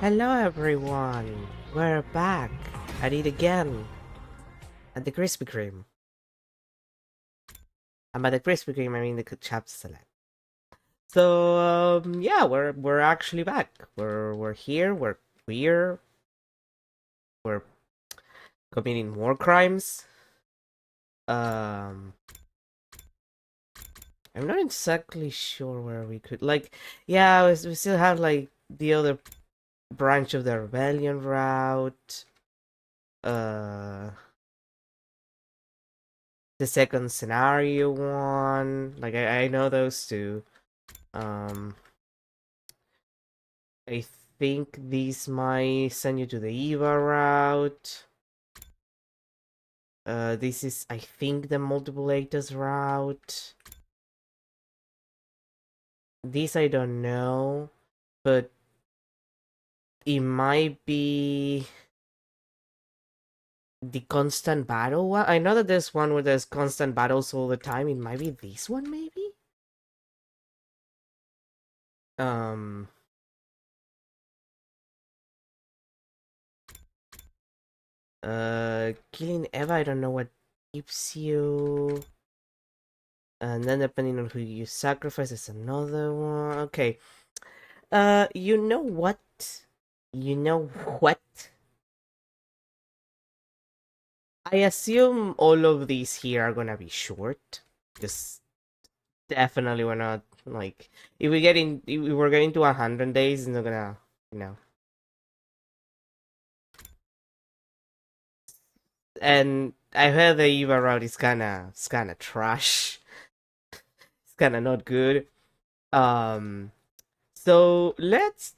Hello everyone! We're back at it again at the Krispy Kreme. And by the Krispy Kreme, I mean the Chapter Select. So yeah, we're actually back. We're here. We're queer. We're committing more crimes. I'm not exactly sure where we could Yeah, we still have like the other branch of the rebellion route. The second scenario one. Like I know those two. I think these might send you to the Eva route. This is, I think, the multiple Atos route. This I don't know, but it might be the constant battle one. I know that there's one where there's constant battles all the time. It might be this one, maybe? Killing Eva, I don't know what keeps you. And then depending on who you sacrifice is another one. Okay. You know what? You know what? I assume all of these here are gonna be short. Just definitely we're not like if we were getting to 100 days, it's not gonna, you know. And I heard the Eva route is kinda trash. It's kinda not good. So let's.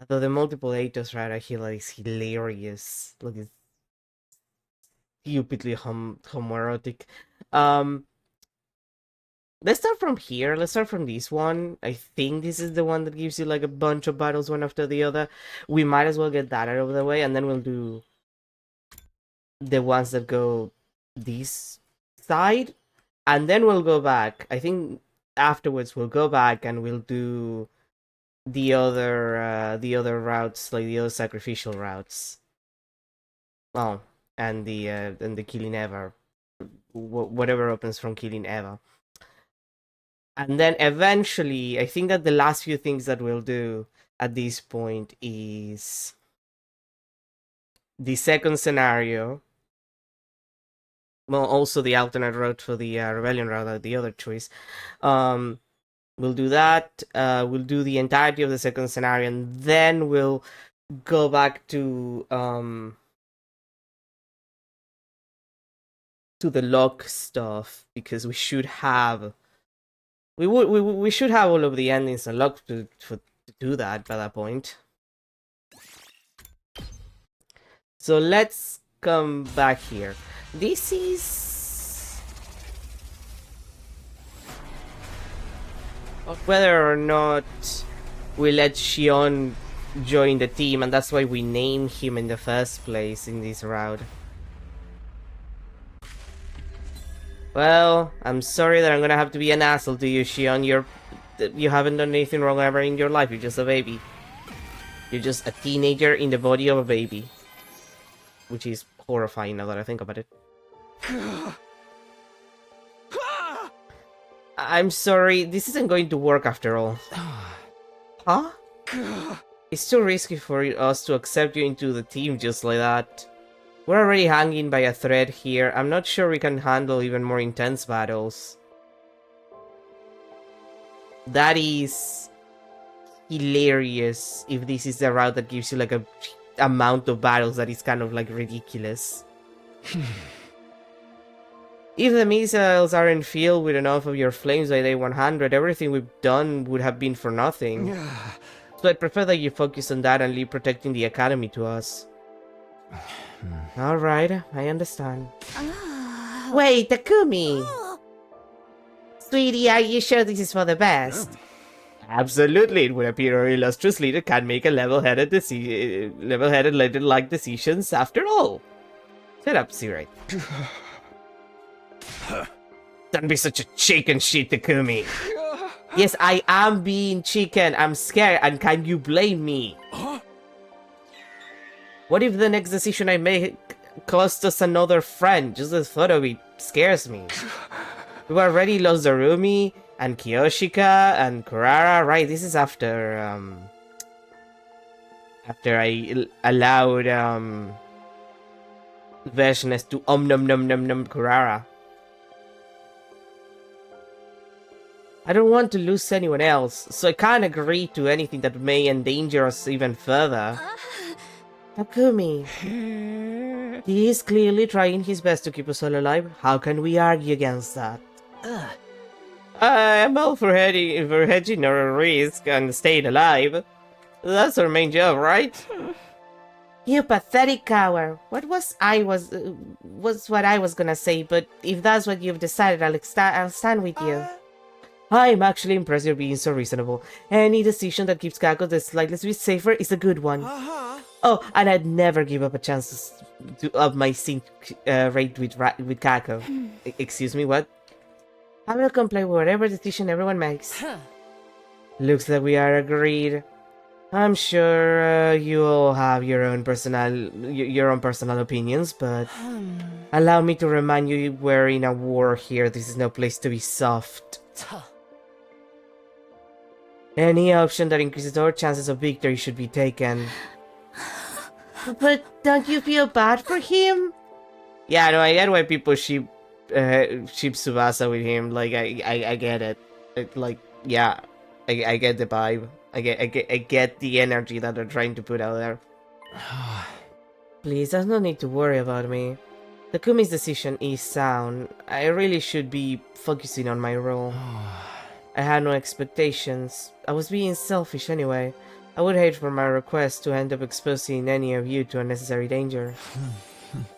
Although the multiple Atos route I feel like is hilarious. Look, it's stupidly homoerotic. Um, let's start from here. Let's start from this one. I think this is the one that gives you like a bunch of battles one after the other. We might as well get that out of the way, and then we'll do the ones that go this side, and then we'll go back. I think afterwards we'll go back and we'll do the other routes, like the other sacrificial routes. Well, and the killing Eva, whatever opens from killing Eva. And then eventually, I think that the last few things that we'll do at this point is the second scenario. Well, also the alternate route for the rebellion route, the other choice. We'll do that. We'll do the entirety of the second scenario, and then we'll go back to the lock stuff, because we should have we should have all of the endings unlocked to do that by that point. So let's come back here. This is whether or not we let Xion join the team, and that's why we named him in the first place in this route. Well, I'm sorry that I'm gonna have to be an asshole to you, Xion. You haven't done anything wrong ever in your life. You're just a baby. You're just a teenager in the body of a baby. Which is horrifying now that I think about it. I'm sorry, this isn't going to work after all. Huh? It's too risky for us to accept you into the team just like that. We're already hanging by a thread here. I'm not sure we can handle even more intense battles. That is hilarious if this is the route that gives you like a amount of battles that is kind of like ridiculous. If the missiles aren't filled with enough of your flames by day 100, everything we've done would have been for nothing. So I'd prefer that you focus on that and leave protecting the academy to us. Alright, I understand. Wait, Takumi! Sweetie, are you sure this is for the best? Absolutely, it would appear our illustrious leader can make a level-headed like decisions after all. Shut up, Searay. Don't be such a chicken shit, Takumi. Yes, I am being chicken. I'm scared, and can you blame me? What if the next decision I make costs us another friend? Just the thought of it scares me. We've already lost Zarumi and Kiyoshika and Kurara. Right, this is after I allowed Veshness to nom nom nom nom Kurara. I don't want to lose anyone else, so I can't agree to anything that may endanger us even further. Takumi, he is clearly trying his best to keep us all alive. How can we argue against that? I'm all for hedging our risk and staying alive. That's our main job, right? You pathetic coward. Was what I was gonna say, but if that's what you've decided, I'll stand with you. I'm actually impressed you're being so reasonable. Any decision that keeps Kako the slightest bit safer is a good one. Oh, and I'd never give up a chance to up my sync rate with Kako. Excuse me, what? I will comply with whatever decision everyone makes. Looks like we are agreed. I'm sure you all have your own personal opinions, but allow me to remind you we're in a war here. This is no place to be soft. Any option that increases our chances of victory should be taken. But don't you feel bad for him? Yeah, no, I get why people ship Tsubasa with him. Like, I get it. Like, yeah, I get the vibe. I get the energy that they're trying to put out there. Please, there's no need to worry about me. Takumi's decision is sound. I really should be focusing on my role. I had no expectations. I was being selfish anyway. I would hate for my request to end up exposing any of you to unnecessary danger.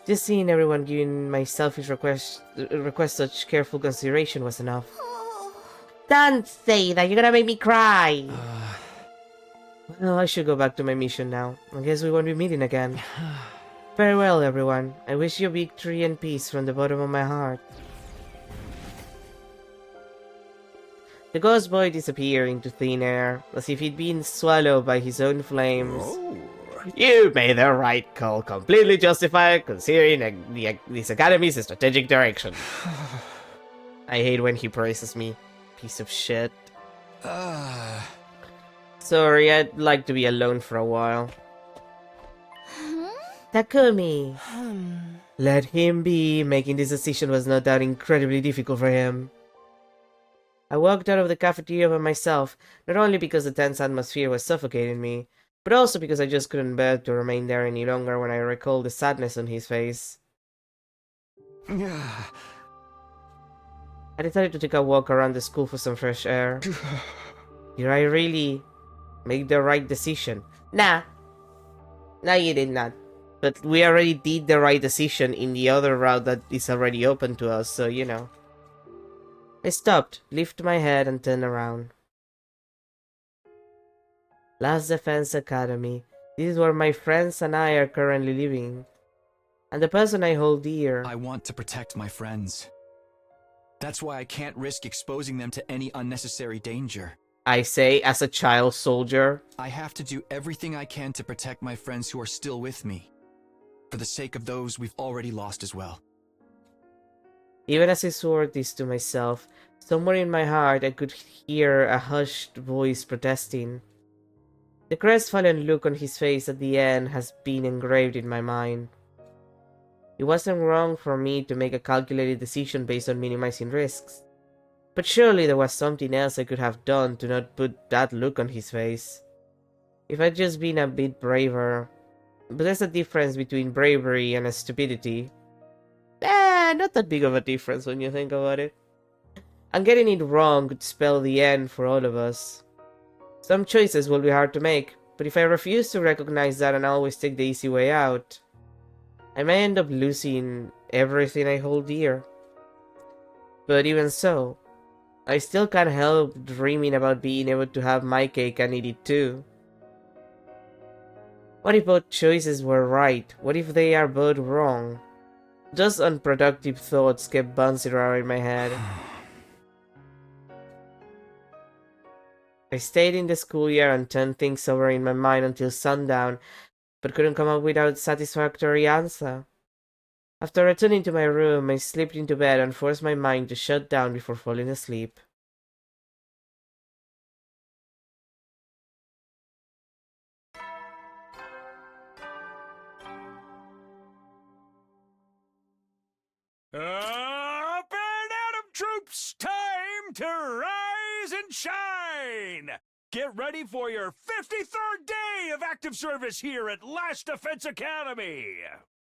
Just seeing everyone giving my selfish request such careful consideration was enough. Don't say that, you're gonna make me cry! Well, I should go back to my mission now. I guess we won't be meeting again. Farewell, everyone. I wish you victory and peace from the bottom of my heart. The ghost boy disappeared into thin air, as if he'd been swallowed by his own flames. Oh. You made the right call, completely justified, considering this academy's strategic direction. I hate when he praises me. Piece of shit. Sorry, I'd like to be alone for a while. Takumi. Let him be. Making this decision was no doubt incredibly difficult for him. I walked out of the cafeteria by myself, not only because the tense atmosphere was suffocating me, but also because I just couldn't bear to remain there any longer when I recalled the sadness on his face. I decided to take a walk around the school for some fresh air. Did I really make the right decision? Nah. No, you did not. But we already did the right decision in the other route that is already open to us, so you know. I stopped, lifted my head, and turned around. Last Defense Academy. This is where my friends and I are currently living. And the person I hold dear. I want to protect my friends. That's why I can't risk exposing them to any unnecessary danger. I say as a child soldier. I have to do everything I can to protect my friends who are still with me. For the sake of those we've already lost as well. Even as I swore this to myself, somewhere in my heart I could hear a hushed voice protesting. The crestfallen look on his face at the end has been engraved in my mind. It wasn't wrong for me to make a calculated decision based on minimizing risks. But surely there was something else I could have done to not put that look on his face. If I'd just been a bit braver. But there's a difference between bravery and stupidity. Not that big of a difference when you think about it. And getting it wrong could spell the end for all of us. Some choices will be hard to make, but if I refuse to recognize that and always take the easy way out, I may end up losing everything I hold dear. But even so, I still can't help dreaming about being able to have my cake and eat it too. What if both choices were right? What if they are both wrong? Just unproductive thoughts kept bouncing around in my head. I stayed in the schoolyard and turned things over in my mind until sundown, but couldn't come up with a satisfactory answer. After returning to my room, I slipped into bed and forced my mind to shut down before falling asleep. Up and Atom troops, time to rise and shine! Get ready for your 53rd day of active service here at Last Defense Academy!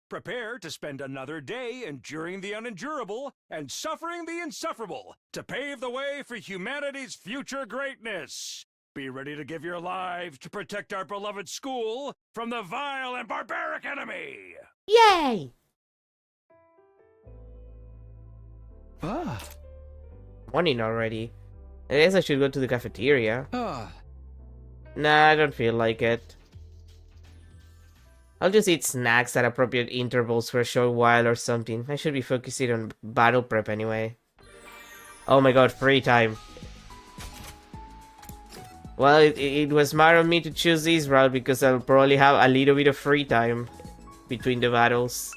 Prepare to spend another day enduring the unendurable and suffering the insufferable to pave the way for humanity's future greatness. Be ready to give your lives to protect our beloved school from the vile and barbaric enemy! Yay! Ah. Morning already. I guess I should go to the cafeteria. Ah. Nah, I don't feel like it. I'll just eat snacks at appropriate intervals for a short while or something. I should be focusing on battle prep anyway. Oh my god, free time. Well, it was smart of me to choose this route because I'll probably have a little bit of free time between the battles.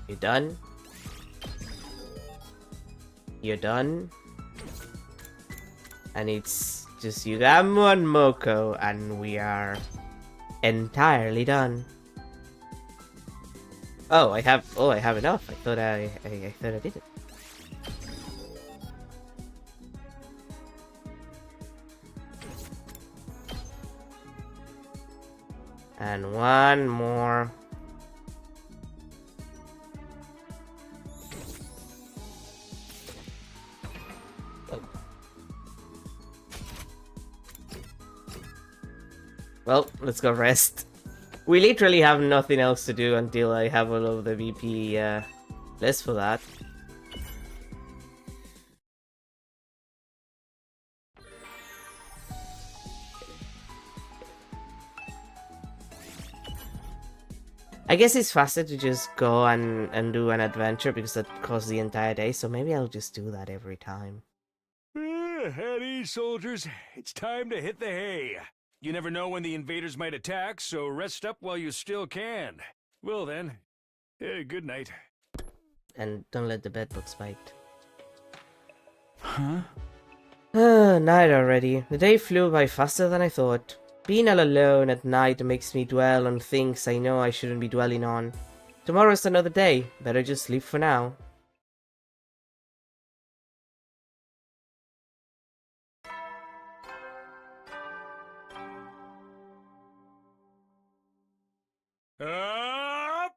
You done? You're done? And it's just Yugamo and Moko, and we are entirely done. Oh, I have enough. I thought I did it. And one more. Well, let's go rest. We literally have nothing else to do until I have all of the VP list for that. I guess it's faster to just go and do an adventure because that costs the entire day, so maybe I'll just do that every time. At ease, soldiers. It's time to hit the hay. You never know when the invaders might attack, so rest up while you still can. Well then, good night. And don't let the bedbugs bite. Huh? Night already. The day flew by faster than I thought. Being all alone at night makes me dwell on things I know I shouldn't be dwelling on. Tomorrow's another day. Better just sleep for now. Up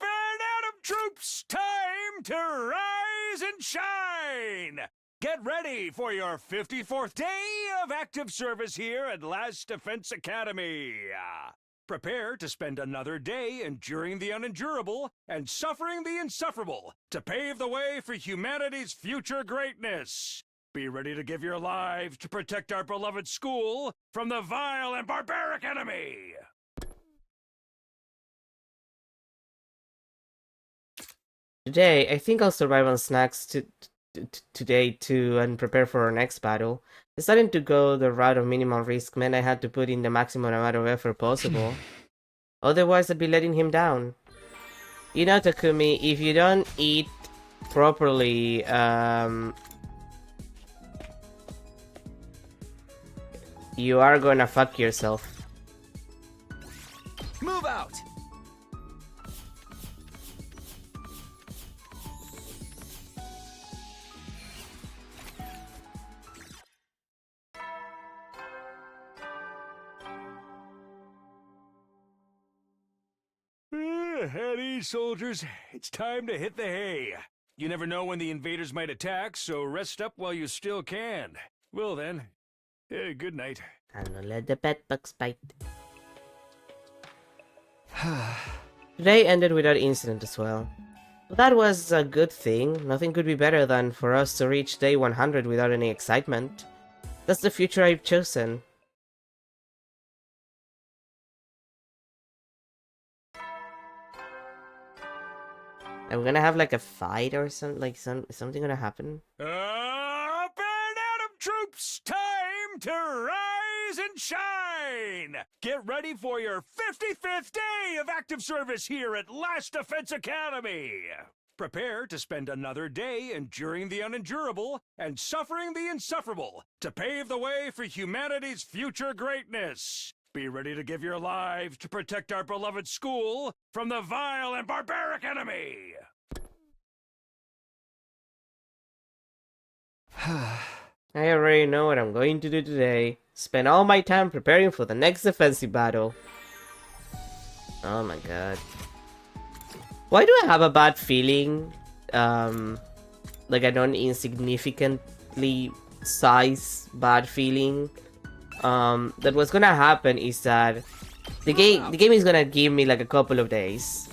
and Atom troops, time to rise and shine! Get ready for your 54th day of active service here at Last Defense Academy. Prepare to spend another day enduring the unendurable and suffering the insufferable to pave the way for humanity's future greatness. Be ready to give your lives to protect our beloved school from the vile and barbaric enemy. Today, I think I'll survive on snacks today too and prepare for our next battle. Deciding to go the route of minimal risk meant I had to put in the maximum amount of effort possible. Otherwise, I'd be letting him down. You know, Takumi, if you don't eat properly, you are gonna fuck yourself. Move out! At ease, soldiers. It's time to hit the hay. You never know when the invaders might attack, so rest up while you still can. Well then, good night. And don't let the bedbugs bite. Today ended without incident as well. That was a good thing. Nothing could be better than for us to reach day 100 without any excitement. That's the future I've chosen. Are we gonna have like a fight or something gonna happen? Up and Atom troops! Time to rise and shine! Get ready for your 55th day of active service here at Last Defense Academy! Prepare to spend another day enduring the unendurable and suffering the insufferable to pave the way for humanity's future greatness. Be ready to give your lives to protect our beloved school from the vile and barbaric enemy! I already know what I'm going to do today. Spend all my time preparing for the next defensive battle. Oh my god. Why do I have a bad feeling? Like a non-insignificantly size bad feeling. That what's gonna happen is that the game is gonna give me like a couple of days,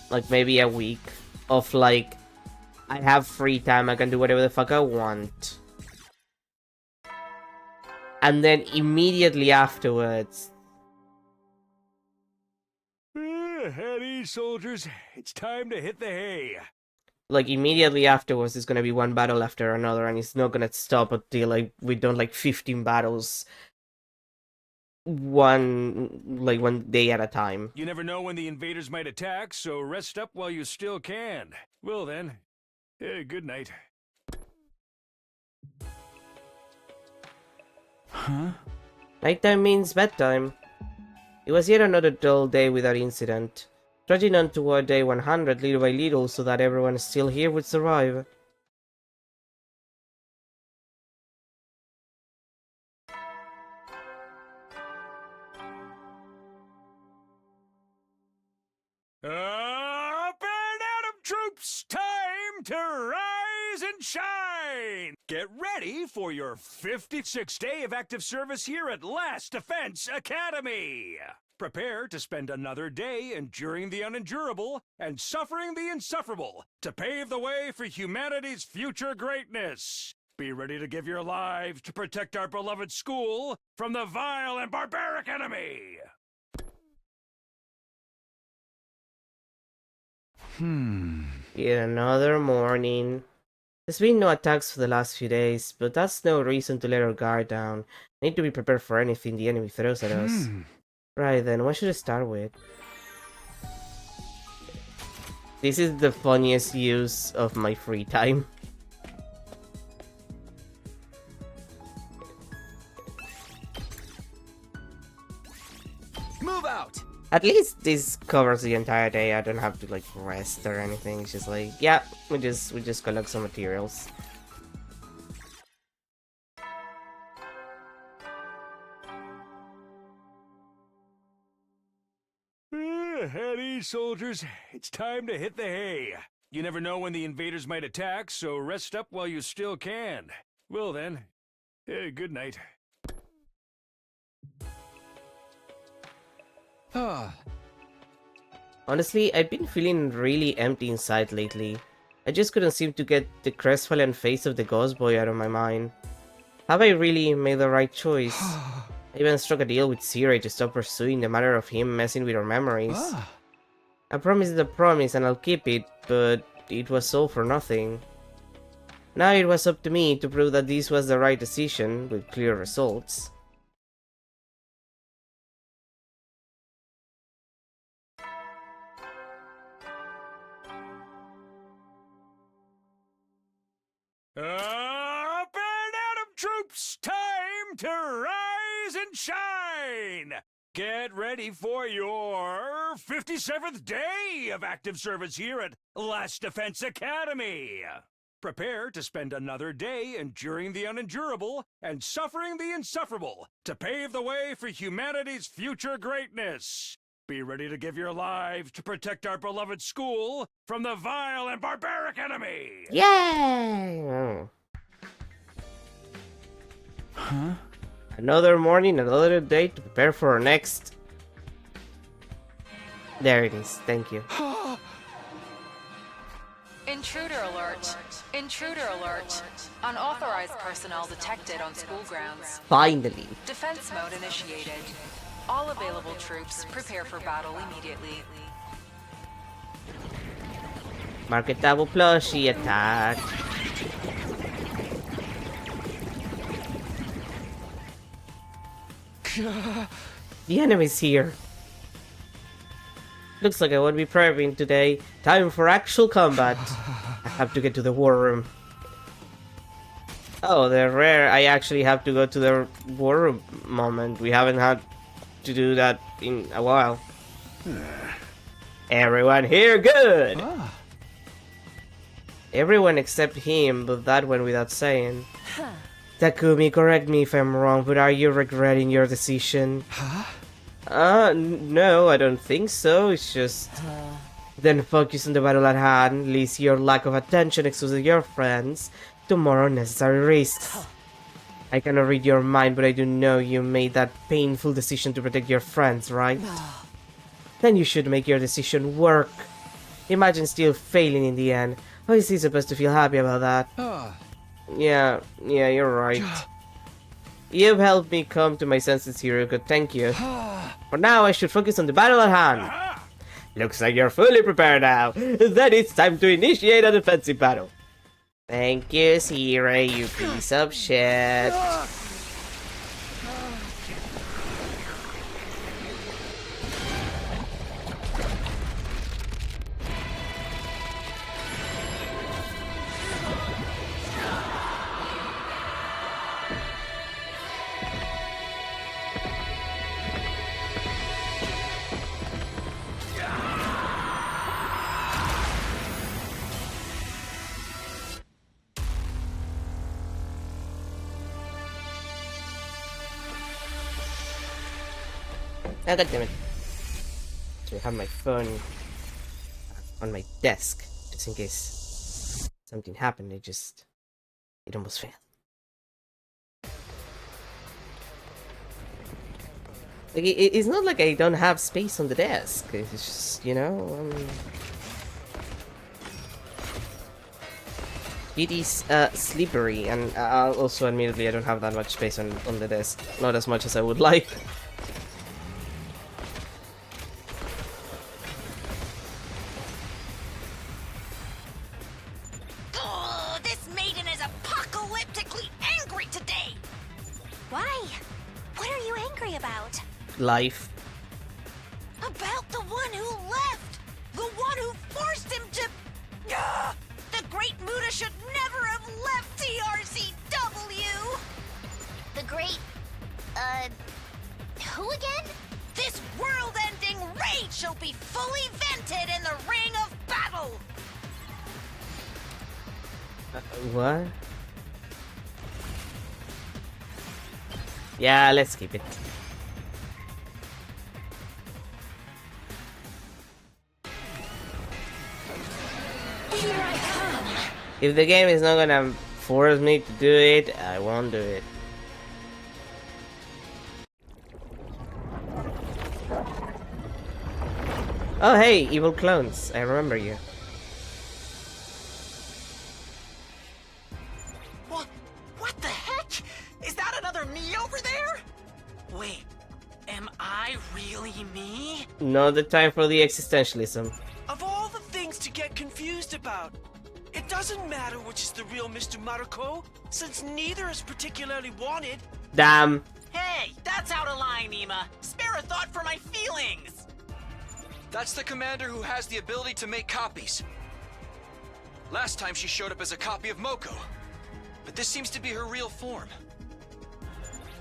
like maybe a week of like I have free time, I can do whatever the fuck I want, and then immediately afterwards, At ease, soldiers. It's time to hit the hay. like immediately afterwards, it's gonna be one battle after another, and it's not gonna stop until like we done like 15 battles, one day at a time. You never know when the invaders might attack, so rest up while you still can. Well then, good night. Huh? Nighttime means bedtime. It was yet another dull day without incident, trudging on toward day 100 little by little so that everyone still here would survive. Up and Atom troops! Time to rise and shine! Get ready for your 56th day of active service here at Last Defense Academy! Prepare to spend another day enduring the unendurable and suffering the insufferable to pave the way for humanity's future greatness. Be ready to give your lives to protect our beloved school from the vile and barbaric enemy! Yet another morning. There's been no attacks for the last few days, but that's no reason to let our guard down. I need to be prepared for anything the enemy throws at us. Right then, what should I start with? This is the funniest use of my free time. Move out! At least this covers the entire day. I don't have to like rest or anything. It's just like, yeah, we just collect some materials. At ease, soldiers. It's time to hit the hay. You never know when the invaders might attack, so rest up while you still can. Well then, good night. Honestly, I've been feeling really empty inside lately. I just couldn't seem to get the crestfallen face of the ghost boy out of my mind. Have I really made the right choice? I even struck a deal with Siri to stop pursuing the matter of him messing with our memories. A promise is a promise and I'll keep it, but it was all for nothing. Now it was up to me to prove that this was the right decision, with clear results. Up and Atom troops! Time to rise and shine! Get ready for your 57th day of active service here at Last Defense Academy! Prepare to spend another day enduring the unendurable and suffering the insufferable to pave the way for humanity's future greatness. Be ready to give your lives to protect our beloved school from the vile and barbaric enemy! Yay! Huh? Another morning, another day to prepare for our next... There it is, thank you. Intruder alert! Intruder alert! Unauthorized personnel detected on school grounds. Finally. Defense mode initiated. All available troops prepare for battle immediately. Market double plushie attack. The enemy's here. Looks like I won't be prepping today. Time for actual combat. I have to get to the war room. Oh, they're rare. I actually have to go to the war room moment. We haven't had to do that in a while. Everyone here good! Everyone except him, but that went without saying. Takumi, correct me if I'm wrong, but are you regretting your decision? No, I don't think so. It's just... Then focus on the battle at hand, lest your lack of attention exposes your friends to more unnecessary risks. I cannot read your mind, but I do know you made that painful decision to protect your friends, right? Then you should make your decision work. Imagine still failing in the end. How is he supposed to feel happy about that? Yeah, you're right. You've helped me come to my senses, Hiruko. Thank you. For now, I should focus on the battle at hand. Looks like you're fully prepared now. Then it's time to initiate a defensive battle. Thank you, Zero, you piece of shit. Ah, God damn it. So I have my phone on my desk, just in case something happened. It almost failed. Like, it's not like I don't have space on the desk. It's just, you know, it is slippery, and also, admittedly, I don't have that much space on the desk. Not as much as I would like. Life. About the one who left! The one who forced him to... The Great Muda should never have left TRCW! The Great... who again? This world-ending rage shall be fully vented in the ring of battle! What? Yeah, let's keep it. If the game is not gonna force me to do it, I won't do it. Oh hey, evil clones, I remember you. What the heck? Is that another me over there? Wait, am I really me? Not the time for the existentialism. Of all the things to get confused about, it doesn't matter which is the real Mr. Maruko, since neither is particularly wanted. Damn. Hey, that's out of line, Ema. Spare a thought for my feelings. That's the commander who has the ability to make copies. Last time she showed up as a copy of Moko. But this seems to be her real form.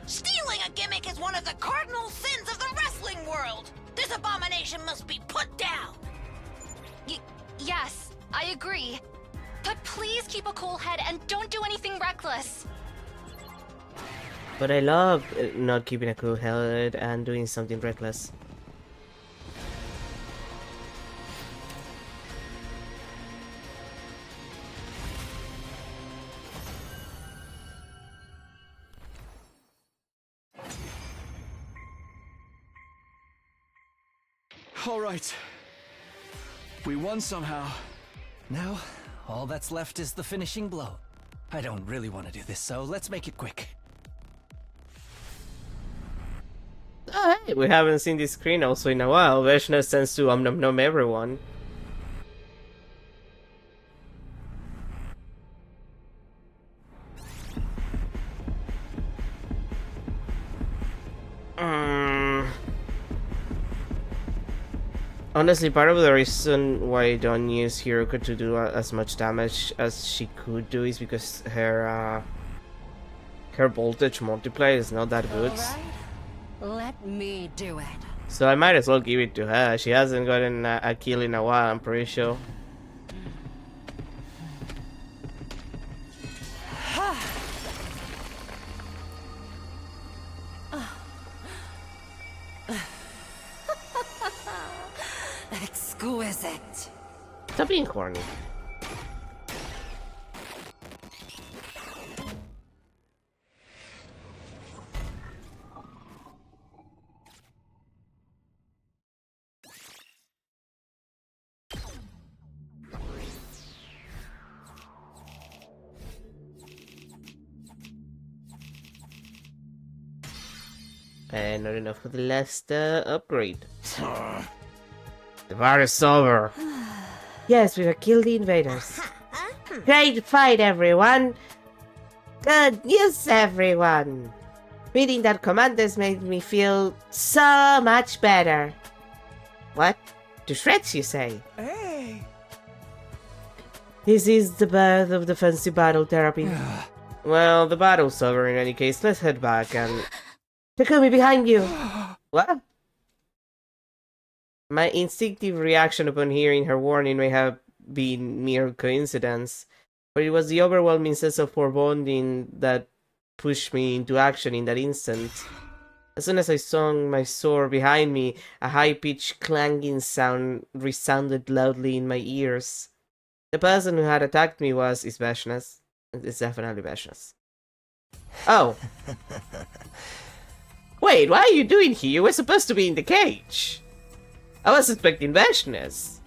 Stealing a gimmick is one of the cardinal sins of the wrestling world! This abomination must be put down! Yes, I agree. But please keep a cool head and don't do anything reckless. But I love not keeping a cool head and doing something reckless. All right. We won somehow. Now, all that's left is the finishing blow. I don't really want to do this, so let's make it quick. Oh, hey, we haven't seen this screen also in a while. Veshna sends to nom everyone. Honestly, part of the reason why I don't use Hiruka to do as much damage as she could do is because her voltage multiplier is not that good. Let me do it. So I might as well give it to her. She hasn't gotten a kill in a while, I'm pretty sure. Exquisite. Stop being horny. And not enough for the last upgrade. The war is over. Yes, we have killed the invaders. Great fight, everyone. Good news, everyone. Reading that commanders made me feel so much better. What? To shreds, you say? Hey! This is the birth of the fancy battle therapy. Well, the battle's over in any case. Let's head back and... Takumi, behind you! What? My instinctive reaction upon hearing her warning may have been mere coincidence, but it was the overwhelming sense of foreboding that pushed me into action in that instant. As soon as I saw my sword behind me, a high-pitched clanging sound resounded loudly in my ears. The person who had attacked me is Vashnas. It's definitely Vashnas. Oh. Wait, what are you doing here? You were supposed to be in the cage. I was expecting Vashnas.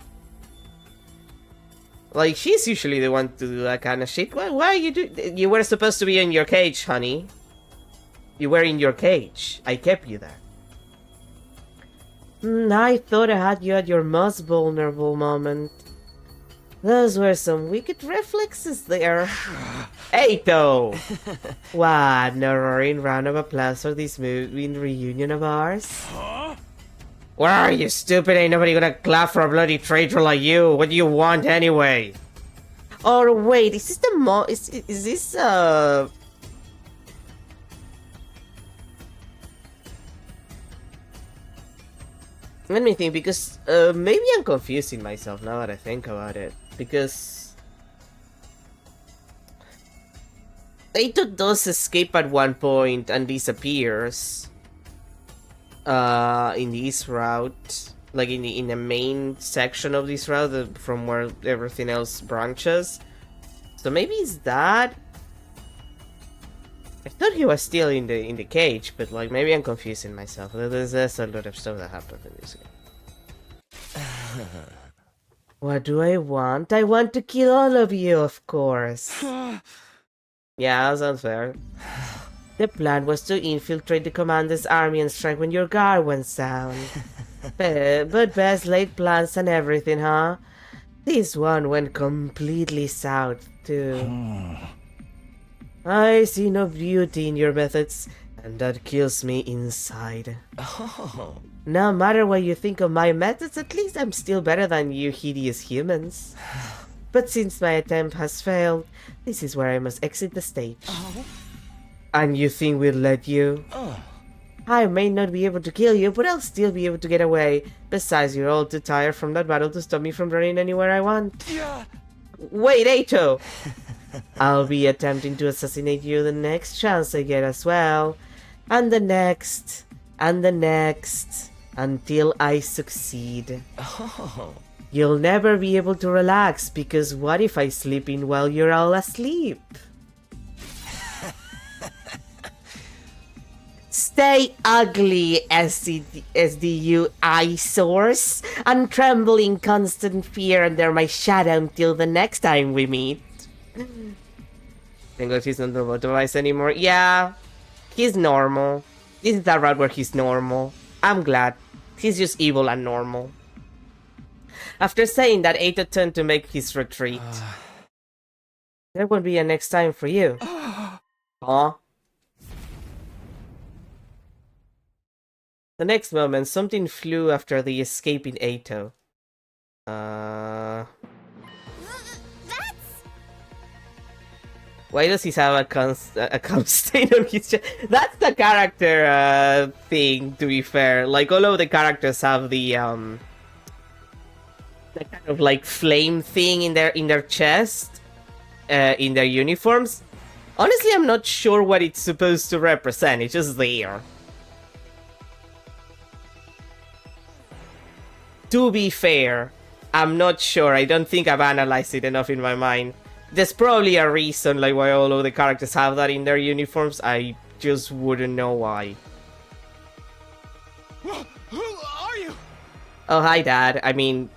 Like, she's usually the one to do that kind of shit. Why are you doing... You were supposed to be in your cage, honey. You were in your cage. I kept you there. I thought I had you at your most vulnerable moment. Those were some wicked reflexes there. Eito! What, no roaring round of applause for this moving reunion of ours? Huh? Where are you, stupid? Ain't nobody gonna clap for a bloody traitor like you. What do you want anyway? Or wait, is this the is this Let me think, because maybe I'm confusing myself now that I think about it. Because Eito does escape at one point and disappears in this route, like in the main section of this route from where everything else branches. So maybe it's that. I thought he was still in the cage, but like maybe I'm confusing myself. There's a lot of stuff that happens in this game. What do I want? I want to kill all of you, of course. Yeah, that sounds fair. The plan was to infiltrate the commander's army and strike when your guard went down. but best laid plans and everything, huh? This one went completely south, too. I see no beauty in your methods, and that kills me inside. Oh. No matter what you think of my methods, at least I'm still better than you hideous humans. But since my attempt has failed, this is where I must exit the stage. Oh. And you think we'll let you? Oh. I may not be able to kill you, but I'll still be able to get away. Besides, you're all too tired from that battle to stop me from running anywhere I want. Yeah. Wait, Eito! I'll be attempting to assassinate you the next chance I get as well. And the next. And the next. Until I succeed. Oh. You'll never be able to relax, because what if I sleep in while you're all asleep? Stay ugly, SDU eyesores, and tremble in constant fear under my shadow until the next time we meet. Think he's not the robot device anymore? Yeah, he's normal. This is that route where he's normal. I'm glad. He's just evil and normal. After saying that, Eito turned to make his retreat. There won't be a next time for you. Huh? The next moment, something flew after the escaping Ato. That's... Why does he have a stain on his chest? That's the character thing, to be fair. Like, all of the characters have the kind of like flame thing in their chest, in their uniforms. Honestly, I'm not sure what it's supposed to represent. It's just there. To be fair, I'm not sure. I don't think I've analyzed it enough in my mind. There's probably a reason like why all of the characters have that in their uniforms. I just wouldn't know why. Who are you? Oh, hi, Dad. I mean,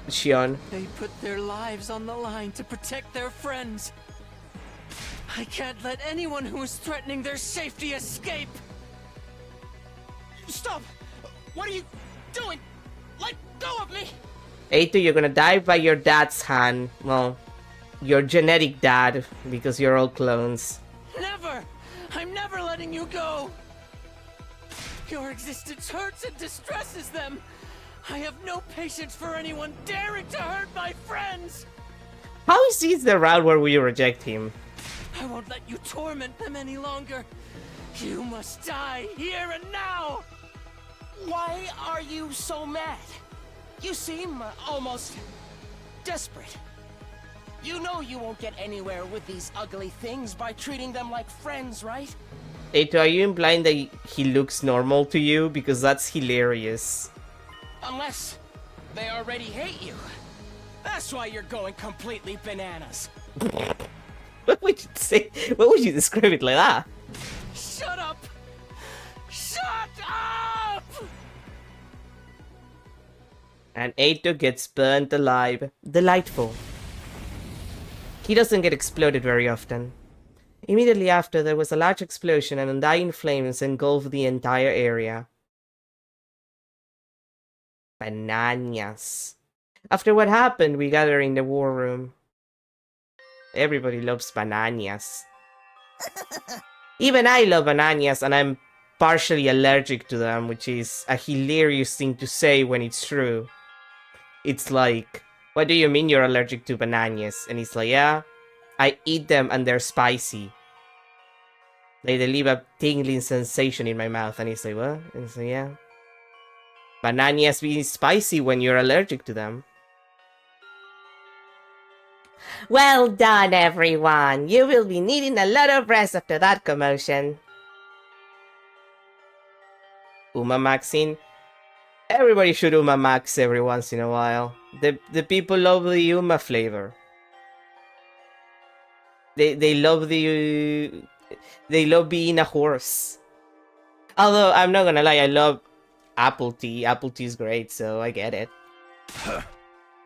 Shion. They put their lives on the line to protect their friends. I can't let anyone who is threatening their safety escape. Stop! What are you doing? Let go of me! Ato, you're gonna die by your dad's hand. Well, your genetic dad, because you're all clones. Never! I'm never letting you go! Your existence hurts and distresses them! I have no patience for anyone daring to hurt my friends! How is this the route where we reject him? I won't let you torment them any longer! You must die here and now! Why are you so mad? You seem almost desperate. You know you won't get anywhere with these ugly things by treating them like friends, right? Ato, are you implying that he looks normal to you? Because that's hilarious. Unless they already hate you. That's why you're going completely bananas. What would you say? What would you describe it like that? Shut up! Shut up! And Ato gets burnt alive. Delightful. He doesn't get exploded very often. Immediately after, there was a large explosion and undying flames engulfed the entire area. Bananas. After what happened, we gather in the war room. Everybody loves bananas. Even I love bananas, and I'm partially allergic to them, which is a hilarious thing to say when it's true. It's like, what do you mean you're allergic to bananas? And it's like, yeah, I eat them and they're spicy. Like, they leave a tingling sensation in my mouth, and it's like, what? And it's like, yeah. Bananas be spicy when you're allergic to them. Well done, everyone! You will be needing a lot of rest after that commotion. Uma Maxing. Everybody should Uma Max every once in a while. The people love the Uma flavor. They love they love being a horse. Although I'm not gonna lie, I love apple tea. Apple tea is great, so I get it.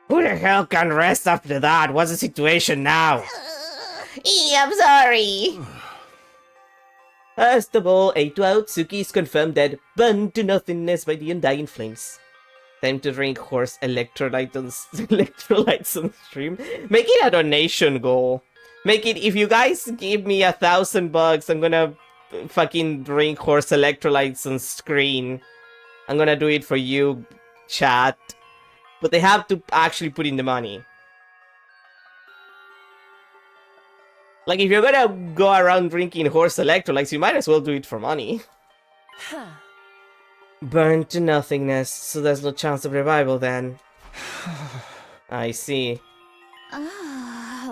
Who the hell can rest after that? What's the situation now? I'm sorry. First of all, Ato Aotsuki is confirmed dead, burned to nothingness by the undying flames. Time to drink horse electrolytes on stream. Make it a donation goal. Make it, if you guys give me $1,000, I'm gonna fucking drink horse electrolytes on screen. I'm gonna do it for you, chat. But they have to actually put in the money. Like, if you're gonna go around drinking horse electrolytes, you might as well do it for money. Burned to nothingness, so there's no chance of revival then. I see.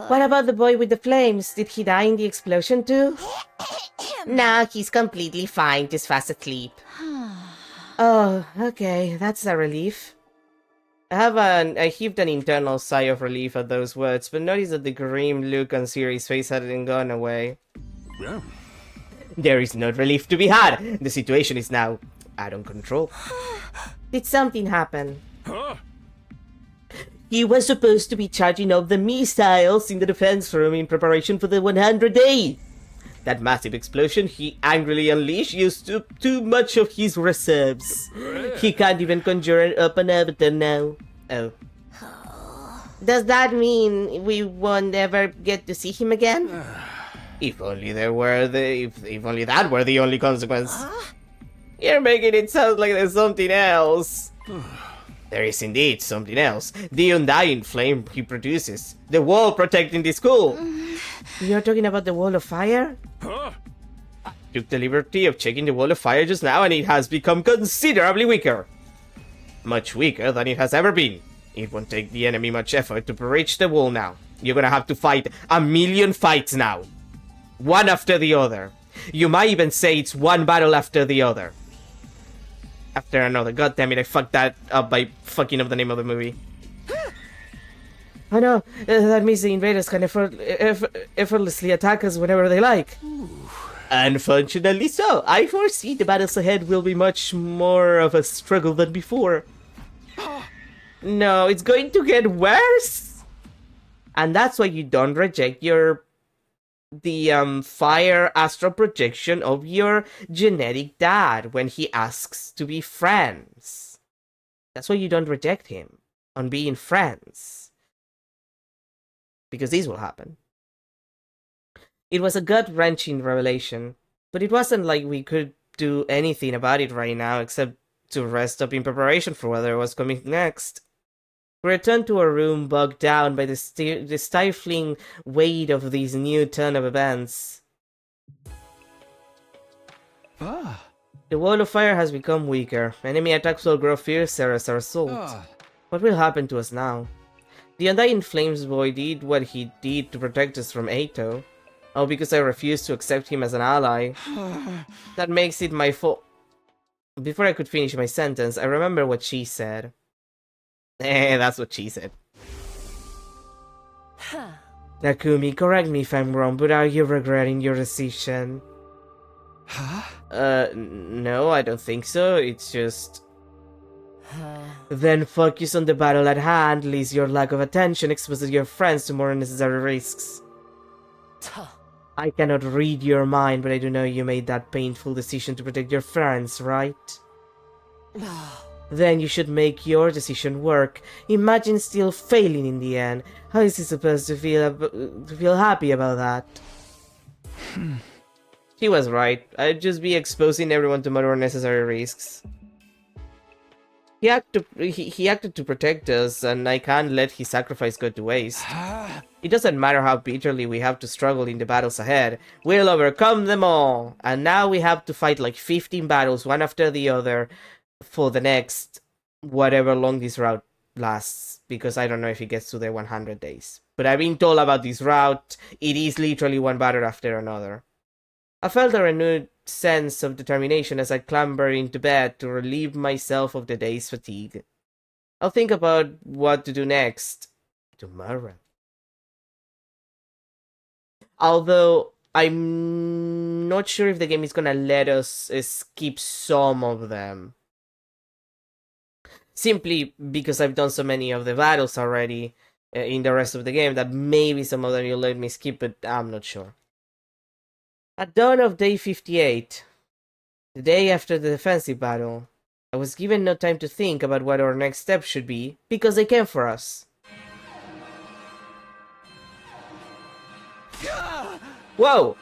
What about the boy with the flames? Did he die in the explosion too? Nah, he's completely fine, just fast asleep. Oh, okay, that's a relief. I heaved an internal sigh of relief at those words, but noticed that the grim look on Siri's face hadn't gone away. Yeah. There is no relief to be had. The situation is now out of control. Did something happen? Huh? He was supposed to be charging up the missiles in the defense room in preparation for the 100 days. That massive explosion he angrily unleashed used too much of his reserves. He can't even conjure up an avatar now. Oh. Does that mean we won't ever get to see him again? If only there were if only that were the only consequence. You're making it sound like there's something else. There is indeed something else. The undying flame he produces. The wall protecting the school. You're talking about the wall of fire? Huh? I took the liberty of checking the wall of fire just now and it has become considerably weaker. Much weaker than it has ever been. It won't take the enemy much effort to breach the wall now. You're gonna have to fight 1,000,000 fights now. One after the other. You might even say it's one battle after the other. After another. God damn it, I fucked that up by fucking up the name of the movie. I know, that means the invaders can effortlessly attack us whenever they like. Unfortunately so. I foresee the battles ahead will be much more of a struggle than before. No, it's going to get worse. And that's why you don't reject the fire astral projection of your genetic dad when he asks to be friends. That's why you don't reject him on being friends. Because this will happen. It was a gut-wrenching revelation, but it wasn't like we could do anything about it right now except to rest up in preparation for whatever was coming next. We returned to our room bogged down by the stifling weight of these new turn of events. The wall of fire has become weaker. Enemy attacks will grow fiercer as a result. What will happen to us now? The Undying Flames boy did what he did to protect us from Ato. Oh, because I refused to accept him as an ally. That makes it my fault. Before I could finish my sentence, I remember what she said. That's what she said. Nakumi, correct me if I'm wrong, but are you regretting your decision? No, I don't think so. It's just... Then focus on the battle at hand, lest your lack of attention exposes your friends to more unnecessary risks. I cannot read your mind, but I do know you made that painful decision to protect your friends, right? Then you should make your decision work. Imagine still failing in the end. How is he supposed to feel happy about that? She was right. I'd just be exposing everyone to more unnecessary risks. He acted to protect us, and I can't let his sacrifice go to waste. It doesn't matter how bitterly we have to struggle in the battles ahead. We'll overcome them all! And now we have to fight like 15 battles, one after the other, for the next whatever long this route lasts, because I don't know if it gets to the 100 days. But I've been told about this route. It is literally one battle after another. I felt a renewed sense of determination as I clambered into bed to relieve myself of the day's fatigue. I'll think about what to do next tomorrow. Although I'm not sure if the game is gonna let us skip some of them. Simply because I've done so many of the battles already in the rest of the game that maybe some of them will let me skip, but I'm not sure. At dawn of day 58, the day after the defensive battle, I was given no time to think about what our next step should be, because they came for us. Whoa!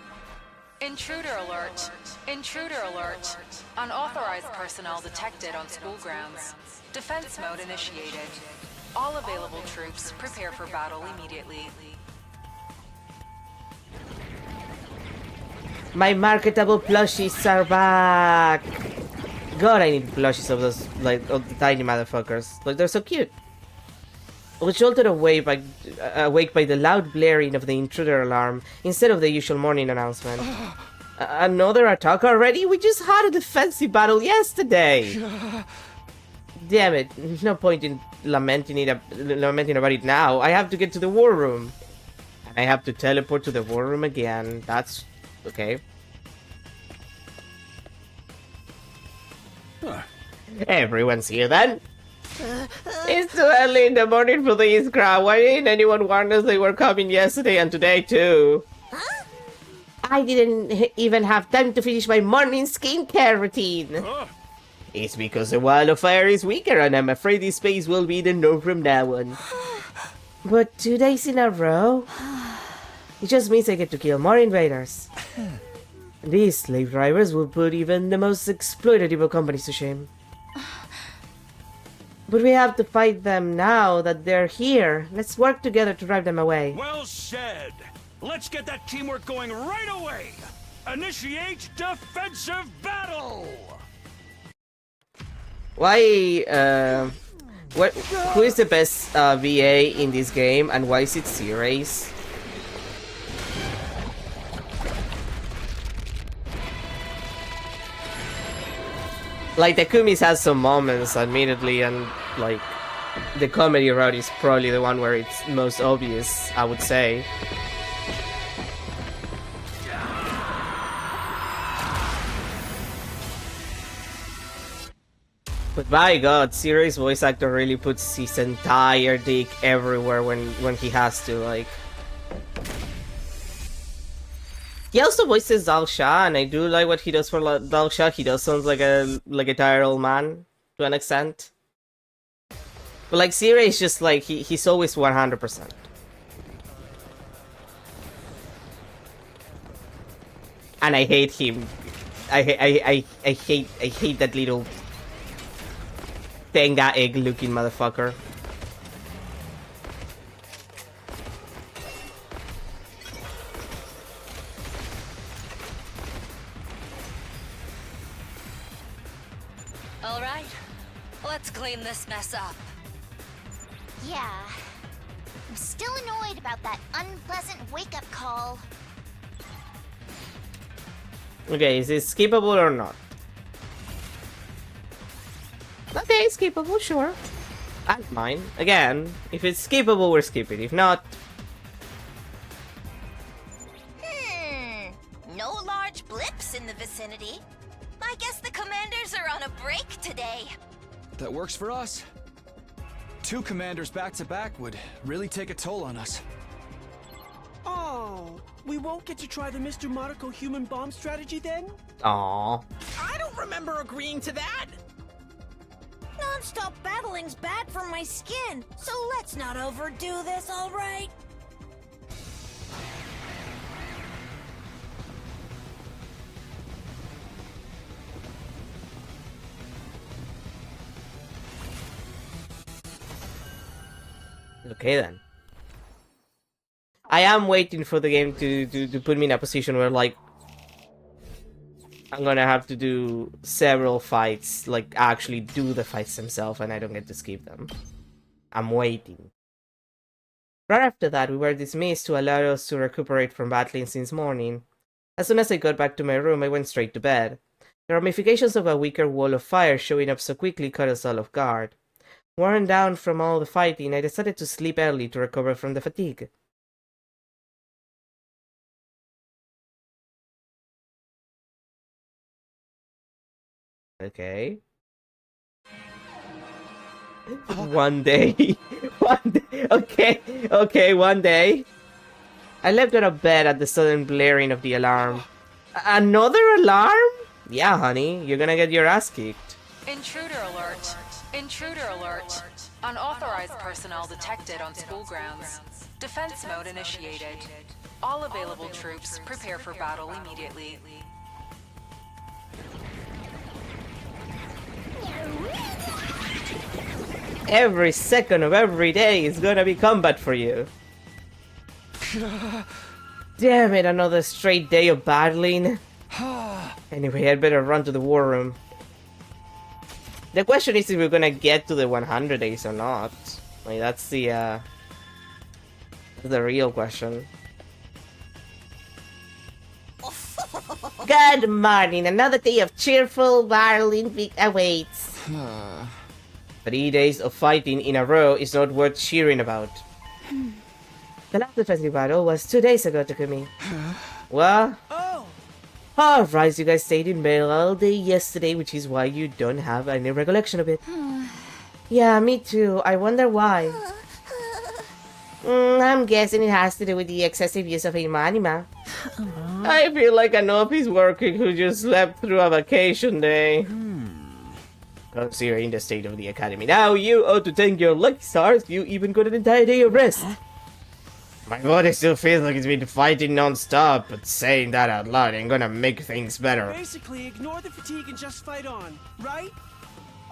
Intruder alert. Intruder alert. Unauthorized personnel detected on school grounds. Defense mode initiated. All available troops prepare for battle immediately. My marketable plushies are back! God, I need plushies of those, like, of the tiny motherfuckers. Like, they're so cute. I was jolted awake by the loud blaring of the intruder alarm instead of the usual morning announcement. Another attack already? We just had a defensive battle yesterday! Damn it, no point in lamenting about it now. I have to get to the war room. And I have to teleport to the war room again. That's... okay. Everyone's here then? It's too early in the morning for this crowd. Why didn't anyone warn us they were coming yesterday and today too? I didn't even have time to finish my morning skincare routine. It's because the wall of fire is weaker and I'm afraid this space will be the norm from now on. But 2 days in a row? It just means I get to kill more invaders. These slave drivers will put even the most exploitative companies to shame. But we have to fight them now that they're here. Let's work together to drive them away. Well said. Let's get that teamwork going right away. Initiate defensive battle. Why, who is the best VA in this game, and why is it Ceres? Like, the Kumis has some moments, admittedly, and, like, the comedy route is probably the one where it's most obvious, I would say. But by God, Ceres' voice actor really puts his entire dick everywhere when he has to, like... He also voices Dal Shah, and I do like what he does for Dal Shah. He does sound like a tired old man, to an extent. But like, Ceres, just like, he's always 100%. And I hate him. I hate that little Tenga egg looking motherfucker. All right, let's clean this mess up. Yeah. I'm still annoyed about that unpleasant wake-up call. Okay, is it skippable or not? Okay, skippable, sure. I don't mind. Again, if it's skippable, we're skipping. If not... No large blips in the vicinity. I guess the commanders are on a break today. That works for us. 2 commanders back to back would really take a toll on us. Oh, we won't get to try the Mr. Monaco human bomb strategy then? Aww. I don't remember agreeing to that! Non-stop battling's bad for my skin, so let's not overdo this, all right? Okay then. I am waiting for the game to put me in a position where, like, I'm gonna have to do several fights, like, actually do the fights themselves, and I don't get to skip them. I'm waiting. Right after that, we were dismissed to allow us to recuperate from battling since morning. As soon as I got back to my room, I went straight to bed. The ramifications of a weaker wall of fire showing up so quickly caught us all off guard. Worn down from all the fighting, I decided to sleep early to recover from the fatigue. Okay. One day. Okay, one day. I leapt out of bed at the sudden blaring of the alarm. Another alarm? Yeah, honey, you're gonna get your ass kicked. Intruder alert. Intruder alert. Unauthorized personnel detected on school grounds. Defense mode initiated. All available troops prepare for battle immediately. Every second of every day is gonna be combat for you. Damn it, another straight day of battling. Anyway, I'd better run to the war room. The question is if we're gonna get to the 100 days or not. Like, that's the real question. Good morning, another day of cheerful battling awaits. 3 days of fighting in a row is not worth cheering about. The last defensive battle was 2 days ago, Takumi. Well? Oh! Alright, you guys stayed in bed all day yesterday, which is why you don't have any recollection of it. Yeah, me too. I wonder why. I'm guessing it has to do with the excessive use of Imanima. I feel like an office worker who just slept through a vacation day. Considering the state of the academy now, you ought to thank your lucky stars you even got an entire day of rest. My body still feels like it's been fighting non-stop, but saying that out loud ain't gonna make things better. Basically, ignore the fatigue and just fight on, right?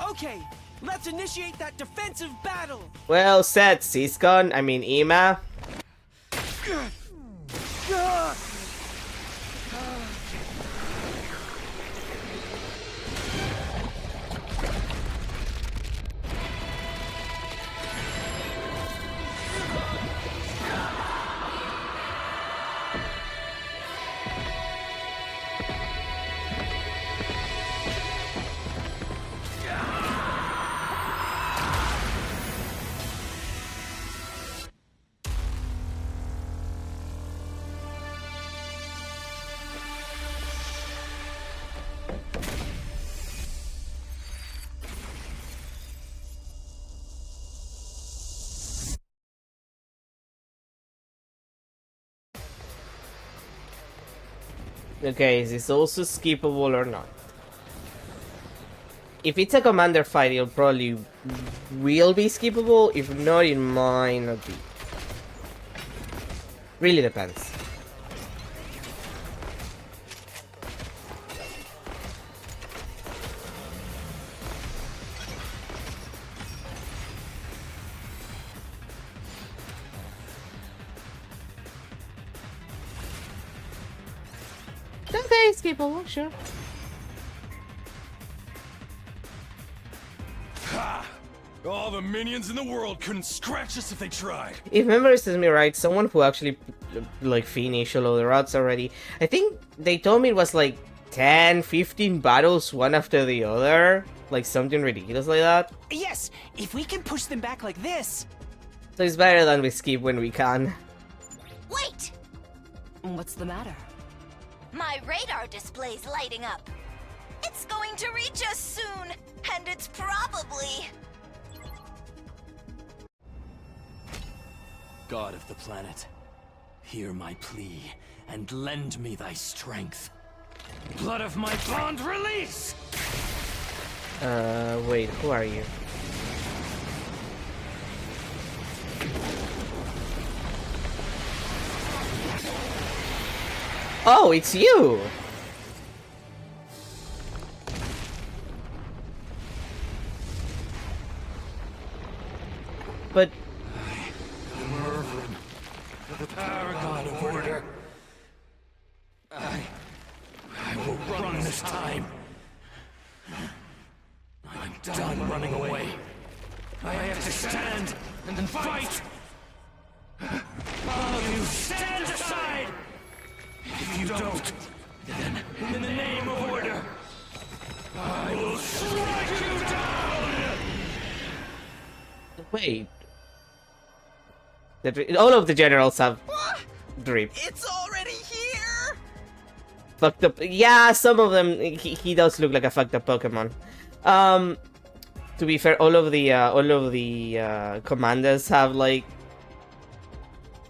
Okay, let's initiate that defensive battle! Well said, Seascon. I mean, Ema. Okay, is this also skippable or not? If it's a commander fight, it'll probably will be skippable. If not, it might not be. Really depends. Okay, skippable, sure. Ha! All the minions in the world couldn't scratch us if they tried. If memory serves me right, someone who actually like finished all of the routes already, I think they told me it was like 10, 15 battles one after the other, like something ridiculous like that. Yes, if we can push them back like this. So it's better than we skip when we can. Wait! What's the matter? My radar display's lighting up. It's going to reach us soon, and it's probably... God of the planet, hear my plea and lend me thy strength. Blood of my bond, release! Wait, who are you? Oh, it's you! But... Mervyn, the paragon of order. I will run this time. I'm done running away. I have to stand and fight. All of you, stand aside! If you don't, then in the name of order, I will strike you down! Wait. All of the generals have drip. It's already here! Fucked up. Yeah, some of them. He does look like a fucked up Pokemon. To be fair, all of the commanders have like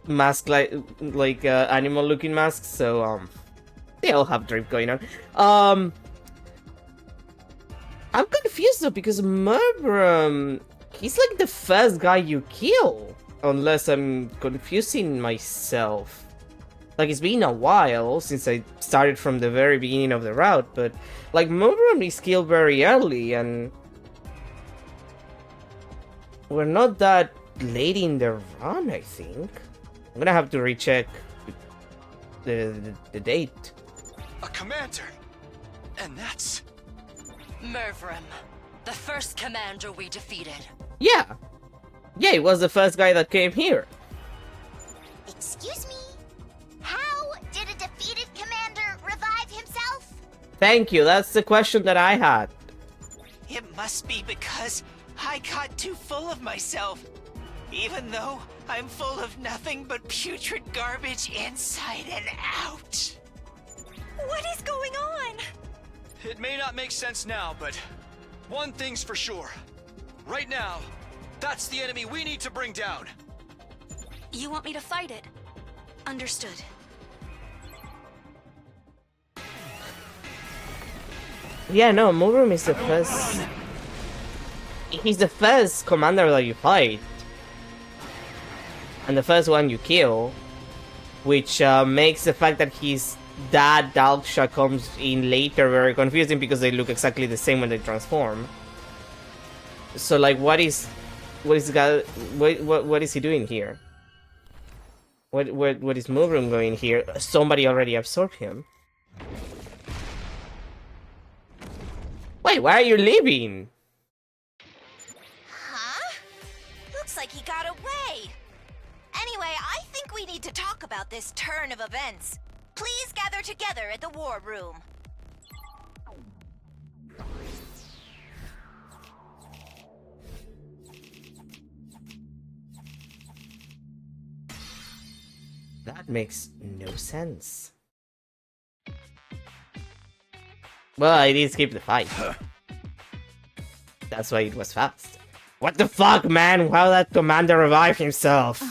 mask like animal looking masks, so they all have drip going on. I'm confused though because Murbrum, he's like the first guy you kill, unless I'm confusing myself. Like, it's been a while since I started from the very beginning of the route, but like Murbrum is killed very early, and we're not that late in the run, I think. I'm gonna have to recheck the date. A commander! And that's... Mervrim, the first commander we defeated. Yeah! Yeah, he was the first guy that came here. Excuse me? How did a defeated commander revive himself? Thank you, that's the question that I had. It must be because I got too full of myself. Even though I'm full of nothing but putrid garbage inside and out. What is going on? It may not make sense now, but one thing's for sure. Right now, that's the enemy we need to bring down. You want me to fight it? Understood. Yeah, no, Murbrum is the first... He's the first commander that you fight. and the first one you kill, which makes the fact that his dad Dalksha comes in later very confusing because they look exactly the same when they transform. So like, what is he doing here? What is Moveroom going here? Somebody already absorbed him. Wait, why are you leaving? Huh? Looks like he got away. Anyway, I think we need to talk about this turn of events. Please gather together at the war room. That makes no sense. Well, I did skip the fight. That's why it was fast. What the fuck, man? How that commander revived himself?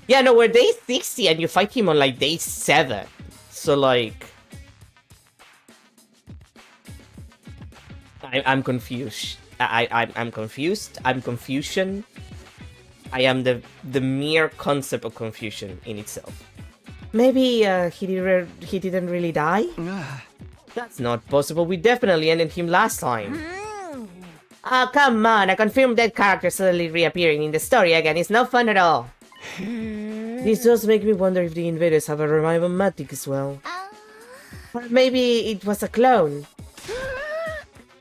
Yeah, no, we're day 60 and you fight him on like day 7. So like... I'm confused. I'm confused. I'm confusion. I am the mere concept of confusion in itself. Maybe he didn't really die? That's not possible. We definitely ended him last time. Oh, come on. A confirmed dead character suddenly reappearing in the story again is no fun at all. This does make me wonder if the invaders have a revival magic as well. Or maybe it was a clone.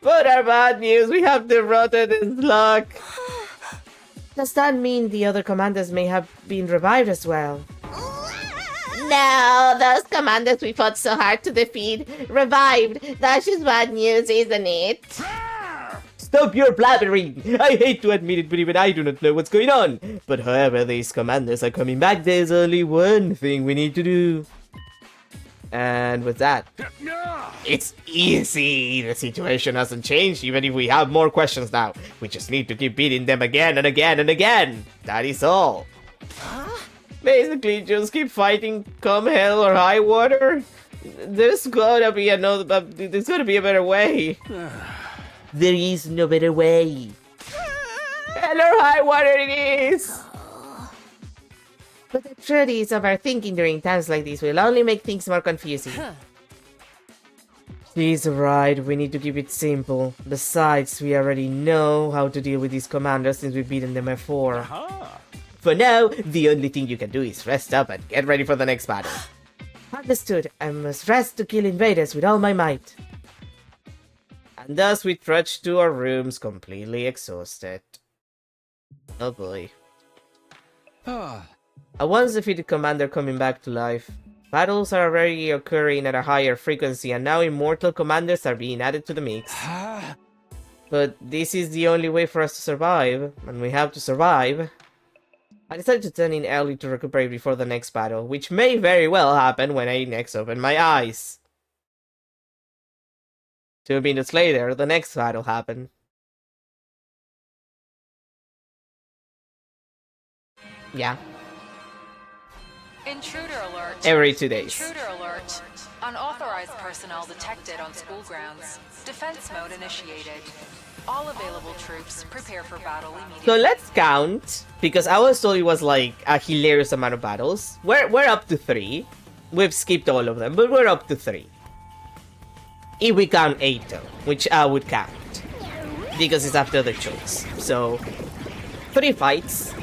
But our bad news, we have derroted his luck. Does that mean the other commanders may have been revived as well? No, those commanders we fought so hard to defeat revived. That's just bad news, isn't it? Stop your blabbering! I hate to admit it, but even I do not know what's going on. But however these commanders are coming back, there's only one thing we need to do. And what's that? It's easy! The situation hasn't changed, even if we have more questions now. We just need to keep beating them again and again and again. That is all. Basically, just keep fighting, come hell or high water. There's gotta be a better way. There is no better way. Hell or high water it is! But the truth is, overthinking during times like this will only make things more confusing. She's right, we need to keep it simple. Besides, we already know how to deal with these commanders since we've beaten them before. For now, the only thing you can do is rest up and get ready for the next battle. Understood, I must rest to kill invaders with all my might. And thus we trudge to our rooms completely exhausted. Oh boy. A once defeated commander coming back to life. Battles are already occurring at a higher frequency and now immortal commanders are being added to the mix. But this is the only way for us to survive, and we have to survive. I decided to turn in early to recuperate before the next battle, which may very well happen when I next open my eyes. 2 minutes later, the next battle happened. Yeah. Intruder alert. Every 2 days. Intruder alert. Unauthorized personnel detected on school grounds. Defense mode initiated. All available troops prepare for battle immediately. So let's count, because I was told it was like a hilarious amount of battles. We're up to 3. We've skipped all of them, but we're up to 3. If we count Eito, which I would count, because it's after the choice. So, 3 fights.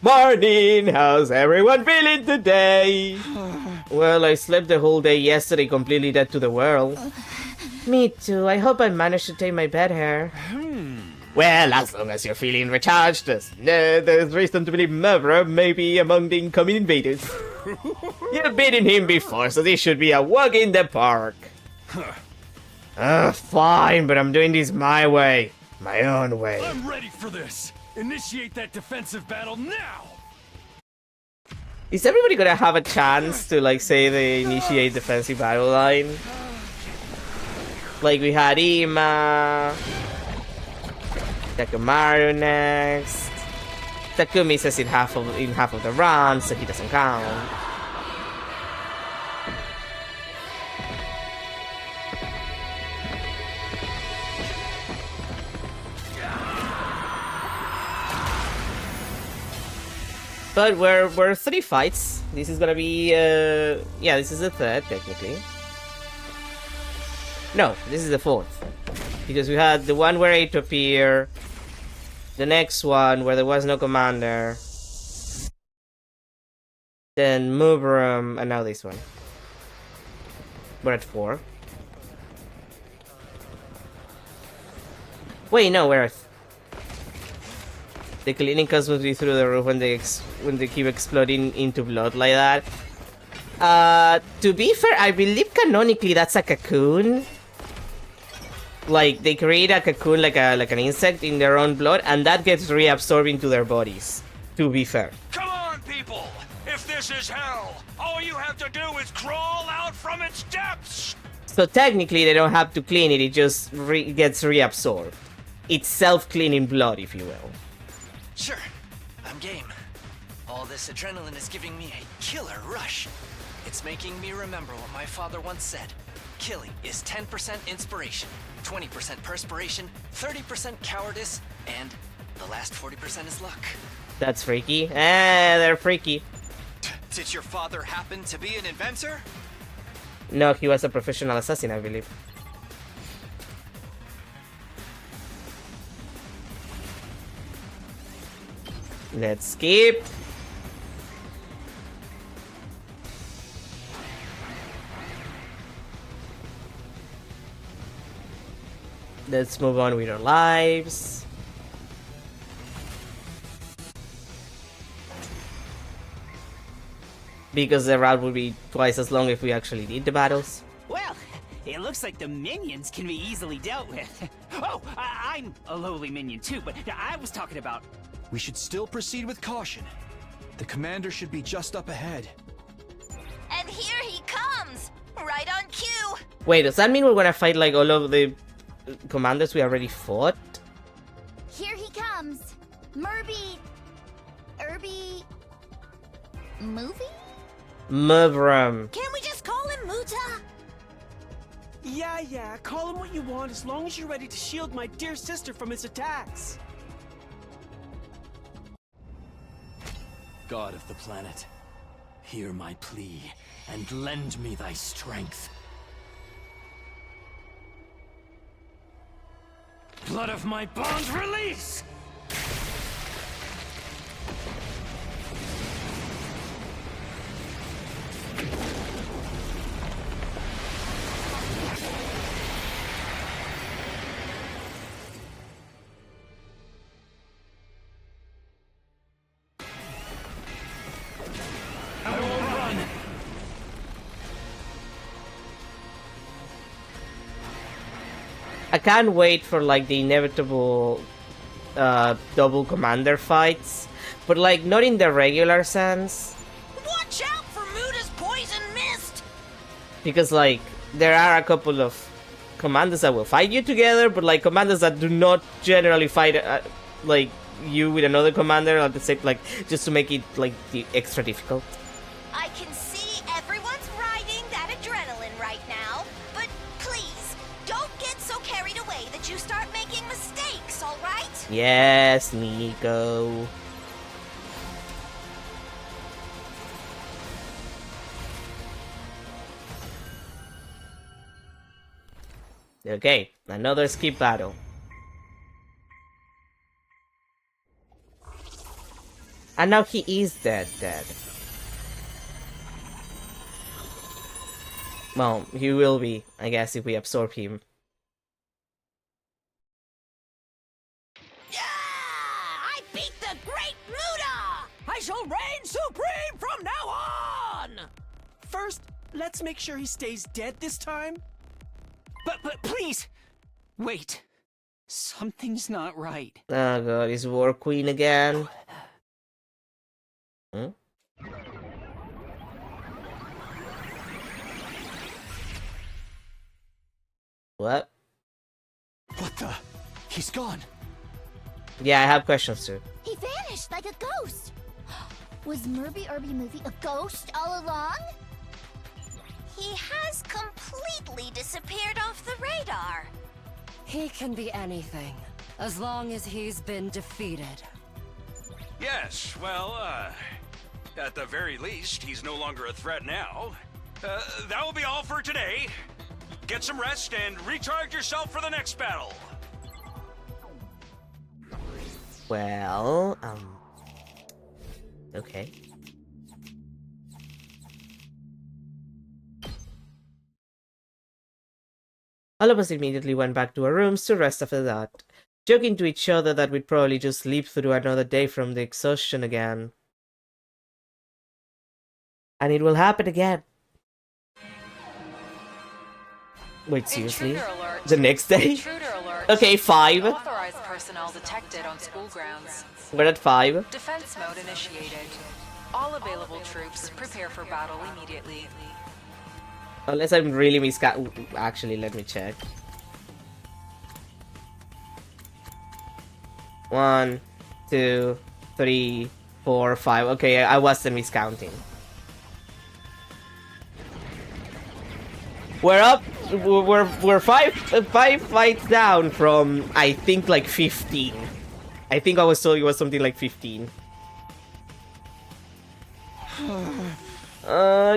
Morning! How's everyone feeling today? Well, I slept the whole day yesterday, completely dead to the world. Me too. I hope I managed to take my bed hair. Well, as long as you're feeling recharged, there's reason to believe Murderer may be among the incoming invaders. You've beaten him before, so this should be a walk in the park. Fine, but I'm doing this my way. My own way. I'm ready for this. Initiate that defensive battle now! Is everybody gonna have a chance to, like, say they initiate defensive battle line? Like, we had Ima... Takemaru next... Takumi says in half of the round, so he doesn't count. But we're 3 fights. This is gonna be yeah, this is the 3rd technically. No, this is the 4th. Because we had the one where 8 appear, the next one where there was no commander, then Mubram, and now this one. We're at 4. Wait, no, we're at... The cleaning cosmically through the roof when they keep exploding into blood like that. To be fair, I believe canonically that's a cocoon. Like, they create a cocoon like an insect in their own blood, and that gets reabsorbed into their bodies. To be fair. Come on, people! If this is hell, all you have to do is crawl out from its depths! So technically they don't have to clean it, it just gets reabsorbed. It's self-cleaning blood, if you will. Sure, I'm game. All this adrenaline is giving me a killer rush. It's making me remember what my father once said. Killing is 10% inspiration, 20% perspiration, 30% cowardice, and the last 40% is luck. That's freaky. They're freaky. Did your father happen to be an inventor? No, he was a professional assassin, I believe. Let's skip. Let's move on with our lives. Because the route would be twice as long if we actually did the battles. Well, it looks like the minions can be easily dealt with. Oh, I'm a lowly minion too, but I was talking about... We should still proceed with caution. The commander should be just up ahead. And here he comes! Right on cue! Wait, does that mean we're gonna fight like all of the commanders we already fought? Here he comes. Murby... Irby... Movie? Mubram. Can't we just call him Muta? Yeah, call him what you want as long as you're ready to shield my dear sister from his attacks. God of the planet, hear my plea and lend me thy strength. Blood of my bond, release! I will run! I can't wait for like the inevitable double commander fights, but like not in the regular sense. Watch out for Muta's poison mist! Because like there are a couple of commanders that will fight you together, but like commanders that do not generally fight like you with another commander at the same, like just to make it like extra difficult. I can see everyone's riding that adrenaline right now, but please, don't get so carried away that you start making mistakes, alright? Yes, Nico. Okay, another skip battle. And now he is dead. Well, he will be, I guess, if we absorb him. Yeah! I beat the Great Muta! I shall reign supreme from now on! First, let's make sure he stays dead this time. But please! Wait. Something's not right. Oh god, is War Queen again? Hmm? What? What the? He's gone. Yeah, I have questions too. He vanished like a ghost. Was Murby Irby Movie a ghost all along? He has completely disappeared off the radar. He can be anything, as long as he's been defeated. Yes, well, At the very least, he's no longer a threat now. That will be all for today. Get some rest and recharge yourself for the next battle. Well, okay. All of us immediately went back to our rooms to rest after that, joking to each other that we'd probably just sleep through another day from the exhaustion again. And it will happen again. Wait, seriously? Intruder alert. The next day? Intruder alert. Okay, 5. Unauthorized personnel detected on school grounds. We're at 5. Defense mode initiated. All available troops prepare for battle immediately. Unless I'm really actually, let me check. 1, 2, 3, 4, 5. Okay, I wasn't miscounting. We're up. We're five fights down from, I think, like 15. I think I was told it was something like 15.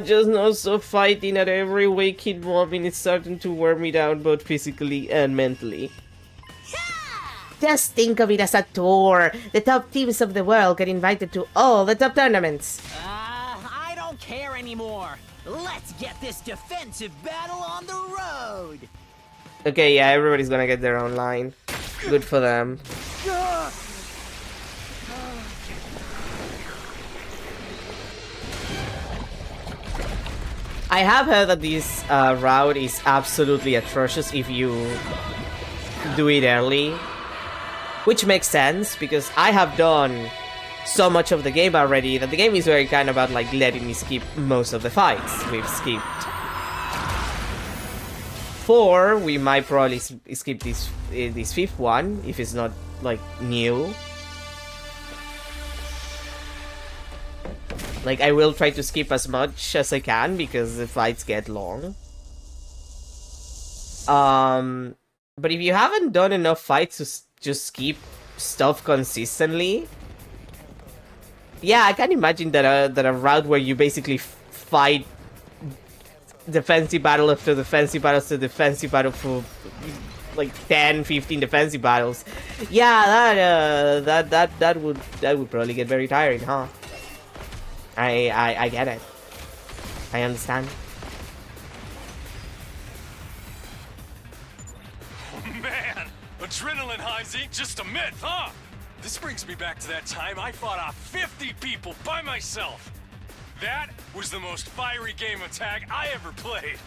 Just also fighting at every waking moment is starting to wear me down both physically and mentally. Just think of it as a tour. The top teams of the world get invited to all the top tournaments. I don't care anymore. Let's get this defensive battle on the road. Okay, yeah, everybody's gonna get their own line. Good for them. I have heard that this route is absolutely atrocious if you do it early. Which makes sense, because I have done so much of the game already that the game is very kind about like letting me skip most of the fights. We've skipped 4, we might probably skip this 5th one if it's not like new. Like, I will try to skip as much as I can because the fights get long. But if you haven't done enough fights to just skip stuff consistently, yeah, I can imagine that a route where you basically fight defensive battle after defensive battle after defensive battle for like 10, 15 defensive battles. Yeah, that would probably get very tiring, huh? I get it. I understand. Man, adrenaline highs ain't just a myth, huh? This brings me back to that time I fought off 50 people by myself. That was the most fiery game of tag I ever played.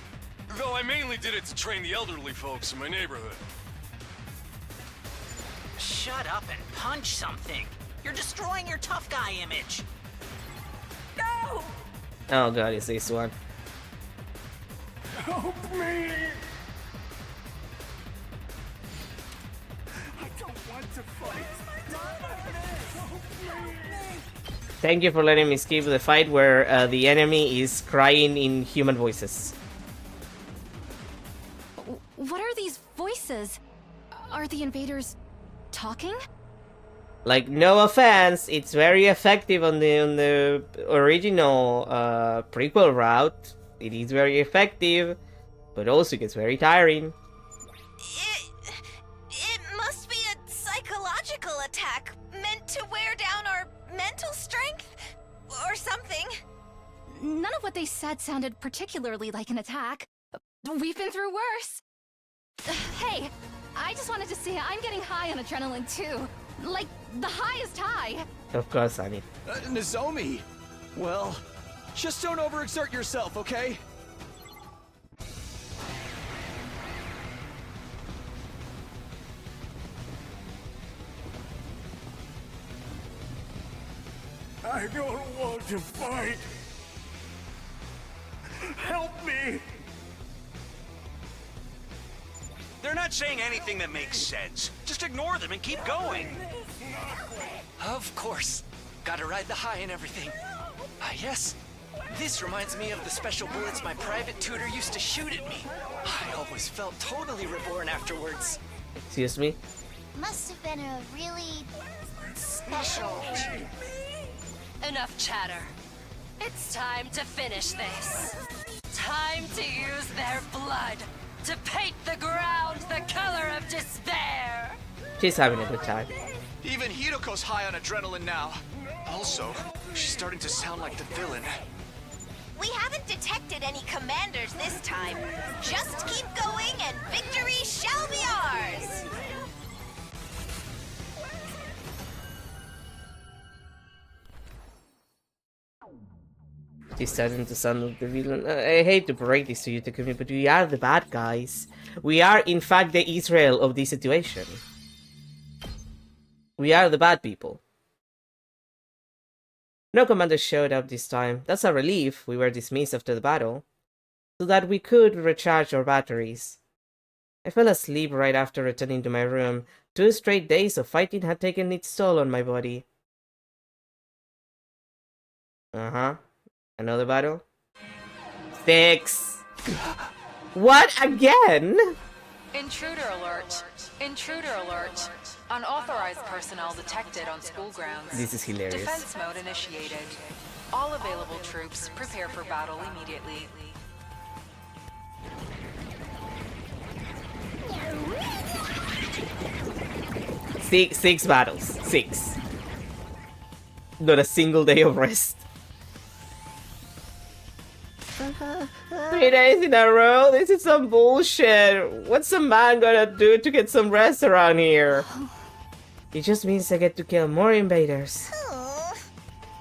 Though I mainly did it to train the elderly folks in my neighborhood. Shut up and punch something. You're destroying your tough guy image. No! Oh god, it's this one. Help me! I don't want to fight. Thank you for letting me skip the fight where the enemy is crying in human voices. What are these voices? Are the invaders talking? Like, no offense, it's very effective on the original prequel route. It is very effective, but also gets very tiring. It must be a psychological attack meant to wear down our mental strength or something. None of what they said sounded particularly like an attack. We've been through worse. Hey, I just wanted to say I'm getting high on adrenaline too. Like, the highest high. Of course, Honey. Nozomi! Well, just don't overexert yourself, okay? I don't want to fight. Help me! They're not saying anything that makes sense. Just ignore them and keep going. Of course. Gotta ride the high and everything. Ah, yes. This reminds me of the special bullets my private tutor used to shoot at me. I always felt totally reborn afterwards. Excuse me? Must have been a really special. Enough chatter. It's time to finish this. Time to use their blood to paint the ground the color of despair. She's having a good time. Even Hiroko's high on adrenaline now. Also, she's starting to sound like the villain. We haven't detected any commanders this time. Just keep going and victory shall be ours! She's starting to sound like the villain. I hate to break this to you, Takumi, but we are the bad guys. We are, in fact, the Israel of this situation. We are the bad people. No commanders showed up this time. That's a relief. We were dismissed after the battle, so that we could recharge our batteries. I fell asleep right after returning to my room. 2 straight days of fighting had taken its toll on my body. Uh-huh. Another battle? 6! What? Again? Intruder alert. Intruder alert. Unauthorized personnel detected on school grounds. This is hilarious. Defense mode initiated. All available troops prepare for battle immediately. Six battles. 6. Not a single day of rest. 3 days in a row? This is some bullshit. What's a man gonna do to get some rest around here? It just means I get to kill more invaders.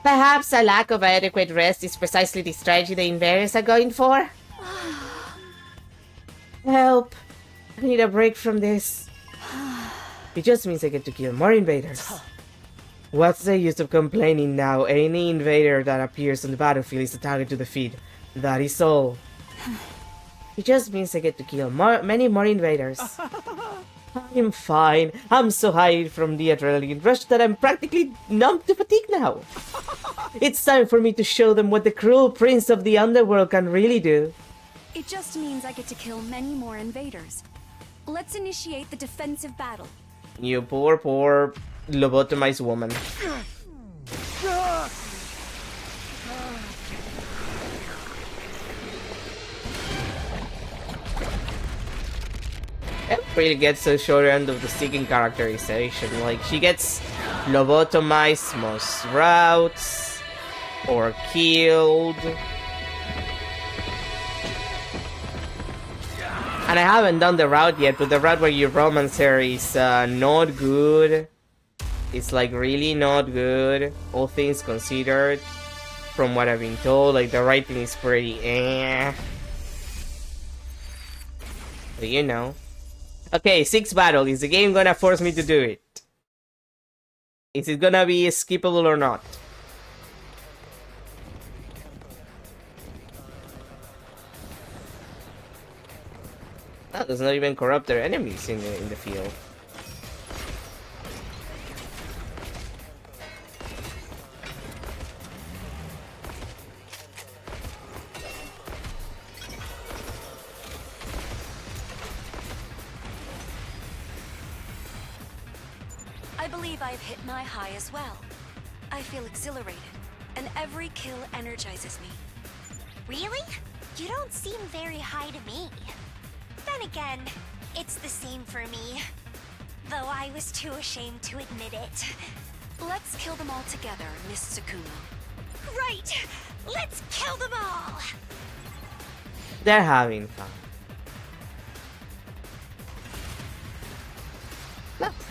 Perhaps a lack of adequate rest is precisely the strategy the invaders are going for? Help! I need a break from this. It just means I get to kill more invaders. What's the use of complaining now? Any invader that appears on the battlefield is a target to defeat. That is all. It just means I get to kill many more invaders. I'm fine. I'm so high from the adrenaline rush that I'm practically numb to fatigue now. It's time for me to show them what the cruel prince of the underworld can really do. It just means I get to kill many more invaders. Let's initiate the defensive battle. You poor lobotomized woman. It really gets the short end of the stick in characterization. Like, she gets lobotomized most routes, or killed. And I haven't done the route yet, but the route where you romance her is not good. It's like really not good, all things considered. From what I've been told, like the writing is pretty But you know. Okay, 6 battle. Is the game gonna force me to do it? Is it gonna be skippable or not? Oh, there's not even corrupted enemies in the field. I believe I've hit my high as well. I feel exhilarated, and every kill energizes me. Really? You don't seem very high to me. Then again, it's the same for me. Though I was too ashamed to admit it. Let's kill them all together, Miss Tsukumo. Right! Let's kill them all! They're having fun.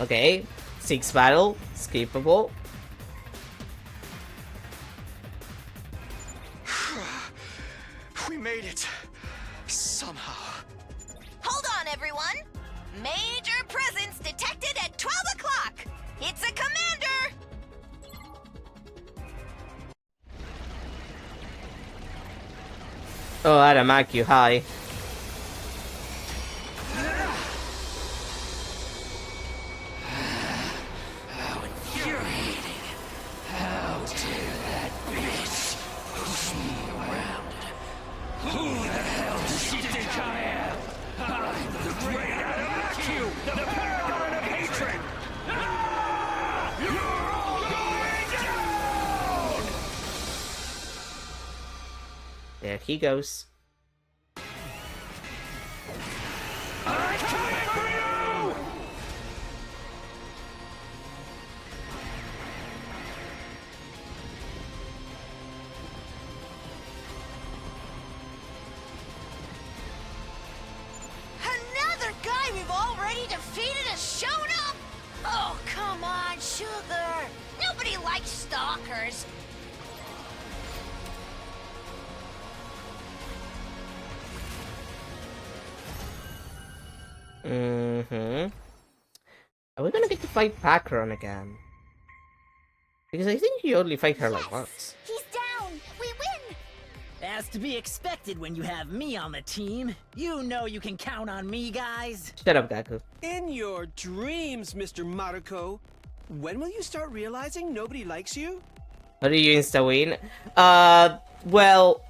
Okay, 6 battle, skippable. We made it. Somehow. Hold on, everyone! Major presence detected at 12 o'clock! It's a commander! Oh, Aramakyu, hi. How infuriating. How dare that bitch push me around. Who the hell does she think I am? I'm the great Aramakyu, the paragon of hatred. You're all going down! he goes. Another guy we've already defeated has shown up! Oh, come on, Sugar! Nobody likes stalkers! Are we gonna get to fight Pacaron again? Because I think you only fight her like once. He's down! We win! As to be expected when you have me on the team. You know you can count on me, guys. Shut up, Gaku. In your dreams, Mr. Maruko. When will you start realizing nobody likes you? How do you insta-win? Well,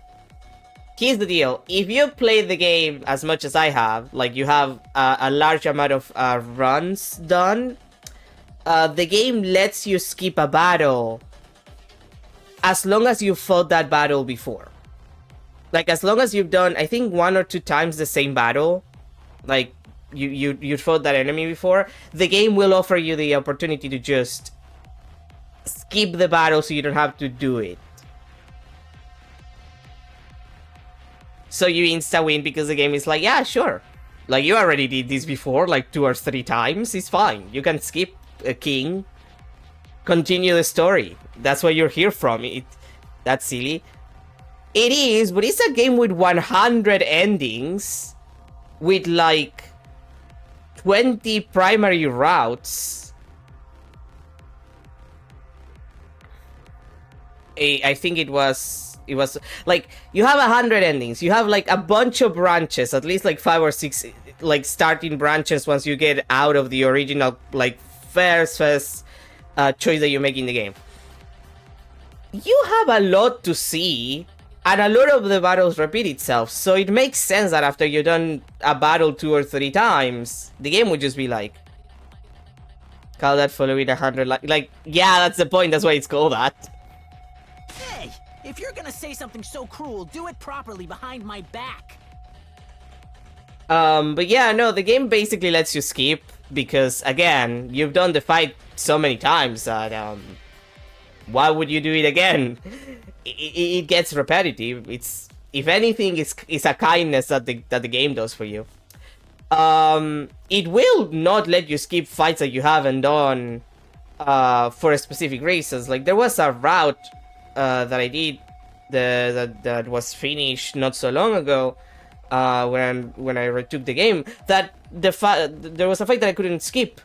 here's the deal. If you play the game as much as I have, like you have a large amount of runs done, the game lets you skip a battle as long as you fought that battle before. Like, as long as you've done, I think, 1 or 2 times the same battle, like, you fought that enemy before, the game will offer you the opportunity to just skip the battle so you don't have to do it. So you insta-win because the game is like, yeah, sure. Like, you already did this before, like 2 or 3 times, it's fine. You can skip a king, continue the story. That's what you're here from. That's silly. It is, but it's a game with 100 endings, with like 20 primary routes. I think it was like, you have 100 endings, you have like a bunch of branches, at least like 5 or 6 like starting branches once you get out of the original like first choice that you make in the game. You have a lot to see, and a lot of the battles repeat itself, so it makes sense that after you've done a battle 2 or 3 times, the game would just be like, call that following 100 like, yeah, that's the point, that's why it's called that. Hey, if you're gonna say something so cruel, do it properly behind my back. But yeah, no, the game basically lets you skip, because, again, you've done the fight so many times that, why would you do it again? It gets repetitive. It's, if anything, it's a kindness that the game does for you. It will not let you skip fights that you haven't done for specific reasons. Like, there was a route that I did that was finished not so long ago, when I retook the game, that there was a fight that I couldn't skip.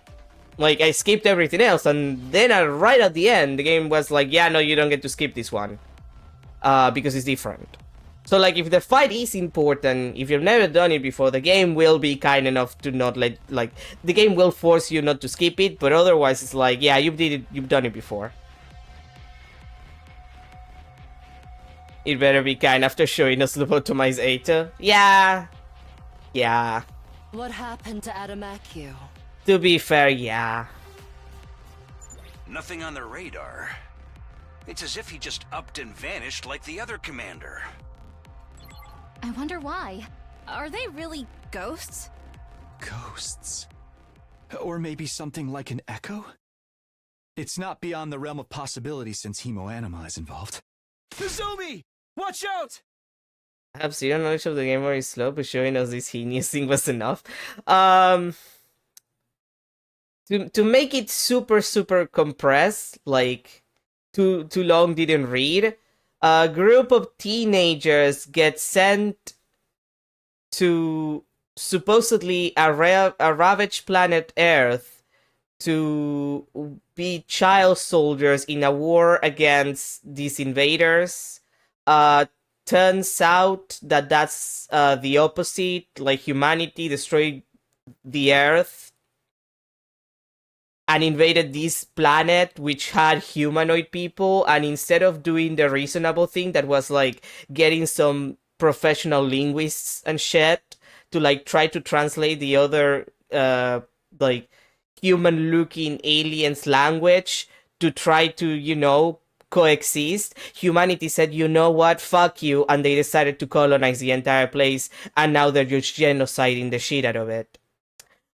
Like, I skipped everything else, and then right at the end, the game was like, yeah, no, you don't get to skip this one, because it's different. So, like, if the fight is important, if you've never done it before, the game will be kind enough to not let, like, the game will force you not to skip it, but otherwise it's like, yeah, you've done it before. It better be kind after showing us lobotomized Eita. Yeah. Yeah. What happened to Adamakyu? To be fair, yeah. Nothing on the radar. It's as if he just upped and vanished like the other commander. I wonder why. Are they really ghosts? Ghosts? Or maybe something like an echo? It's not beyond the realm of possibility since Hemoanima is involved. Nozomi! Watch out! I have zero knowledge of the game very slow, but showing us this heinous thing was enough. To make it super compressed, like too long didn't read, a group of teenagers get sent to supposedly a ravaged planet Earth to be child soldiers in a war against these invaders. Turns out that that's the opposite. Like, humanity destroyed the Earth and invaded this planet which had humanoid people, and instead of doing the reasonable thing that was like getting some professional linguists and shit to like try to translate the other like human looking aliens language to try to, you know, coexist, humanity said, you know what, fuck you, and they decided to colonize the entire place, and now they're just genociding the shit out of it.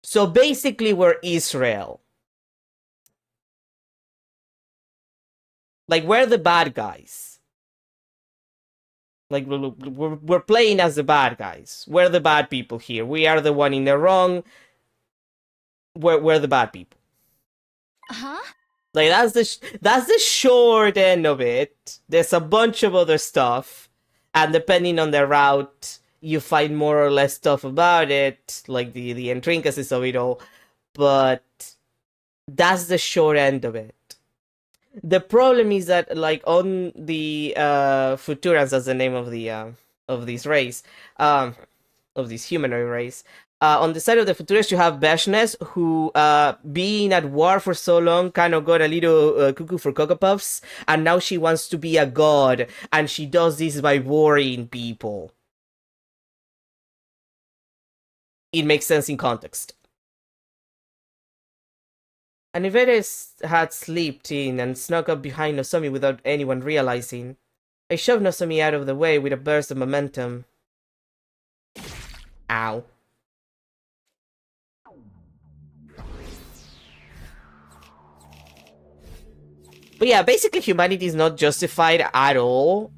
So basically, we're Israel. Like, we're the bad guys. Like, we're playing as the bad guys. We're the bad people here. We are the one in the wrong. We're the bad people. Huh? Like, that's the short end of it. There's a bunch of other stuff, and depending on the route, you find more or less stuff about it, like the intricacies of it all. But that's the short end of it. The problem is that, like, on the Futurans, that's the name of the of this race, of this humanoid race. On the side of the Futurists, you have Beshness, who, being at war for so long, kind of got a little cuckoo for Cocoa Puffs, and now she wants to be a god, and she does this by worrying people. It makes sense in context. And Iveres had slipped in and snuck up behind Nozomi without anyone realizing. I shoved Nozomi out of the way with a burst of momentum. Ow. But yeah, basically humanity is not justified at all.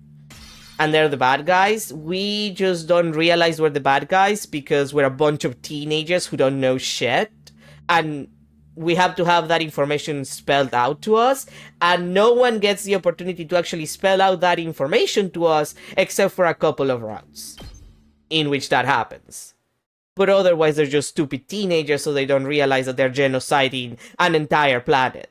And they're the bad guys. We just don't realize we're the bad guys because we're a bunch of teenagers who don't know shit. And we have to have that information spelled out to us. And no one gets the opportunity to actually spell out that information to us except for a couple of rounds in which that happens. But otherwise they're just stupid teenagers, so they don't realize that they're genociding an entire planet.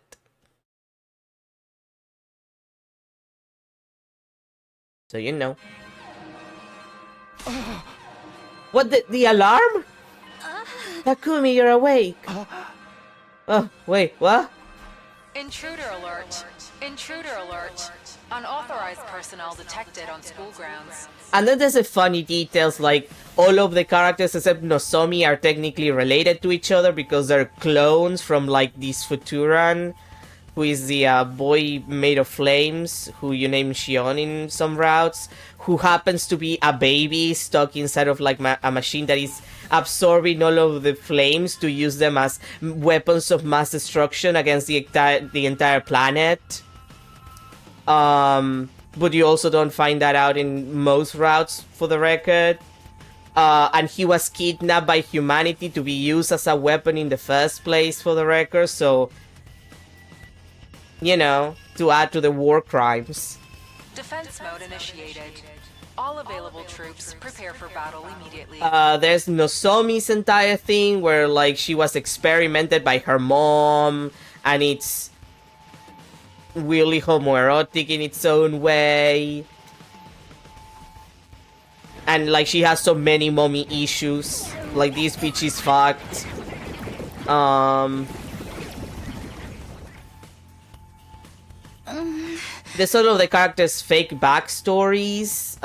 So you know. What, the alarm? Takumi, you're awake. Oh, wait, what? Intruder alert. Intruder alert. Unauthorized personnel detected on school grounds. And then there's a funny details, like all of the characters except Nozomi are technically related to each other because they're clones from like this Futuran, who is the boy made of flames, who you name Shion in some routes, who happens to be a baby stuck inside of like a machine that is absorbing all of the flames to use them as weapons of mass destruction against the entire planet. But you also don't find that out in most routes, for the record. And he was kidnapped by humanity to be used as a weapon in the first place, for the record, so, you know, to add to the war crimes. Defense mode initiated. All available troops prepare for battle immediately. There's Nozomi's entire thing where, like, she was experimented by her mom, and it's really homoerotic in its own way. And, like, she has so many mommy issues. Like, this bitch is fucked. There's all of the characters' fake backstories,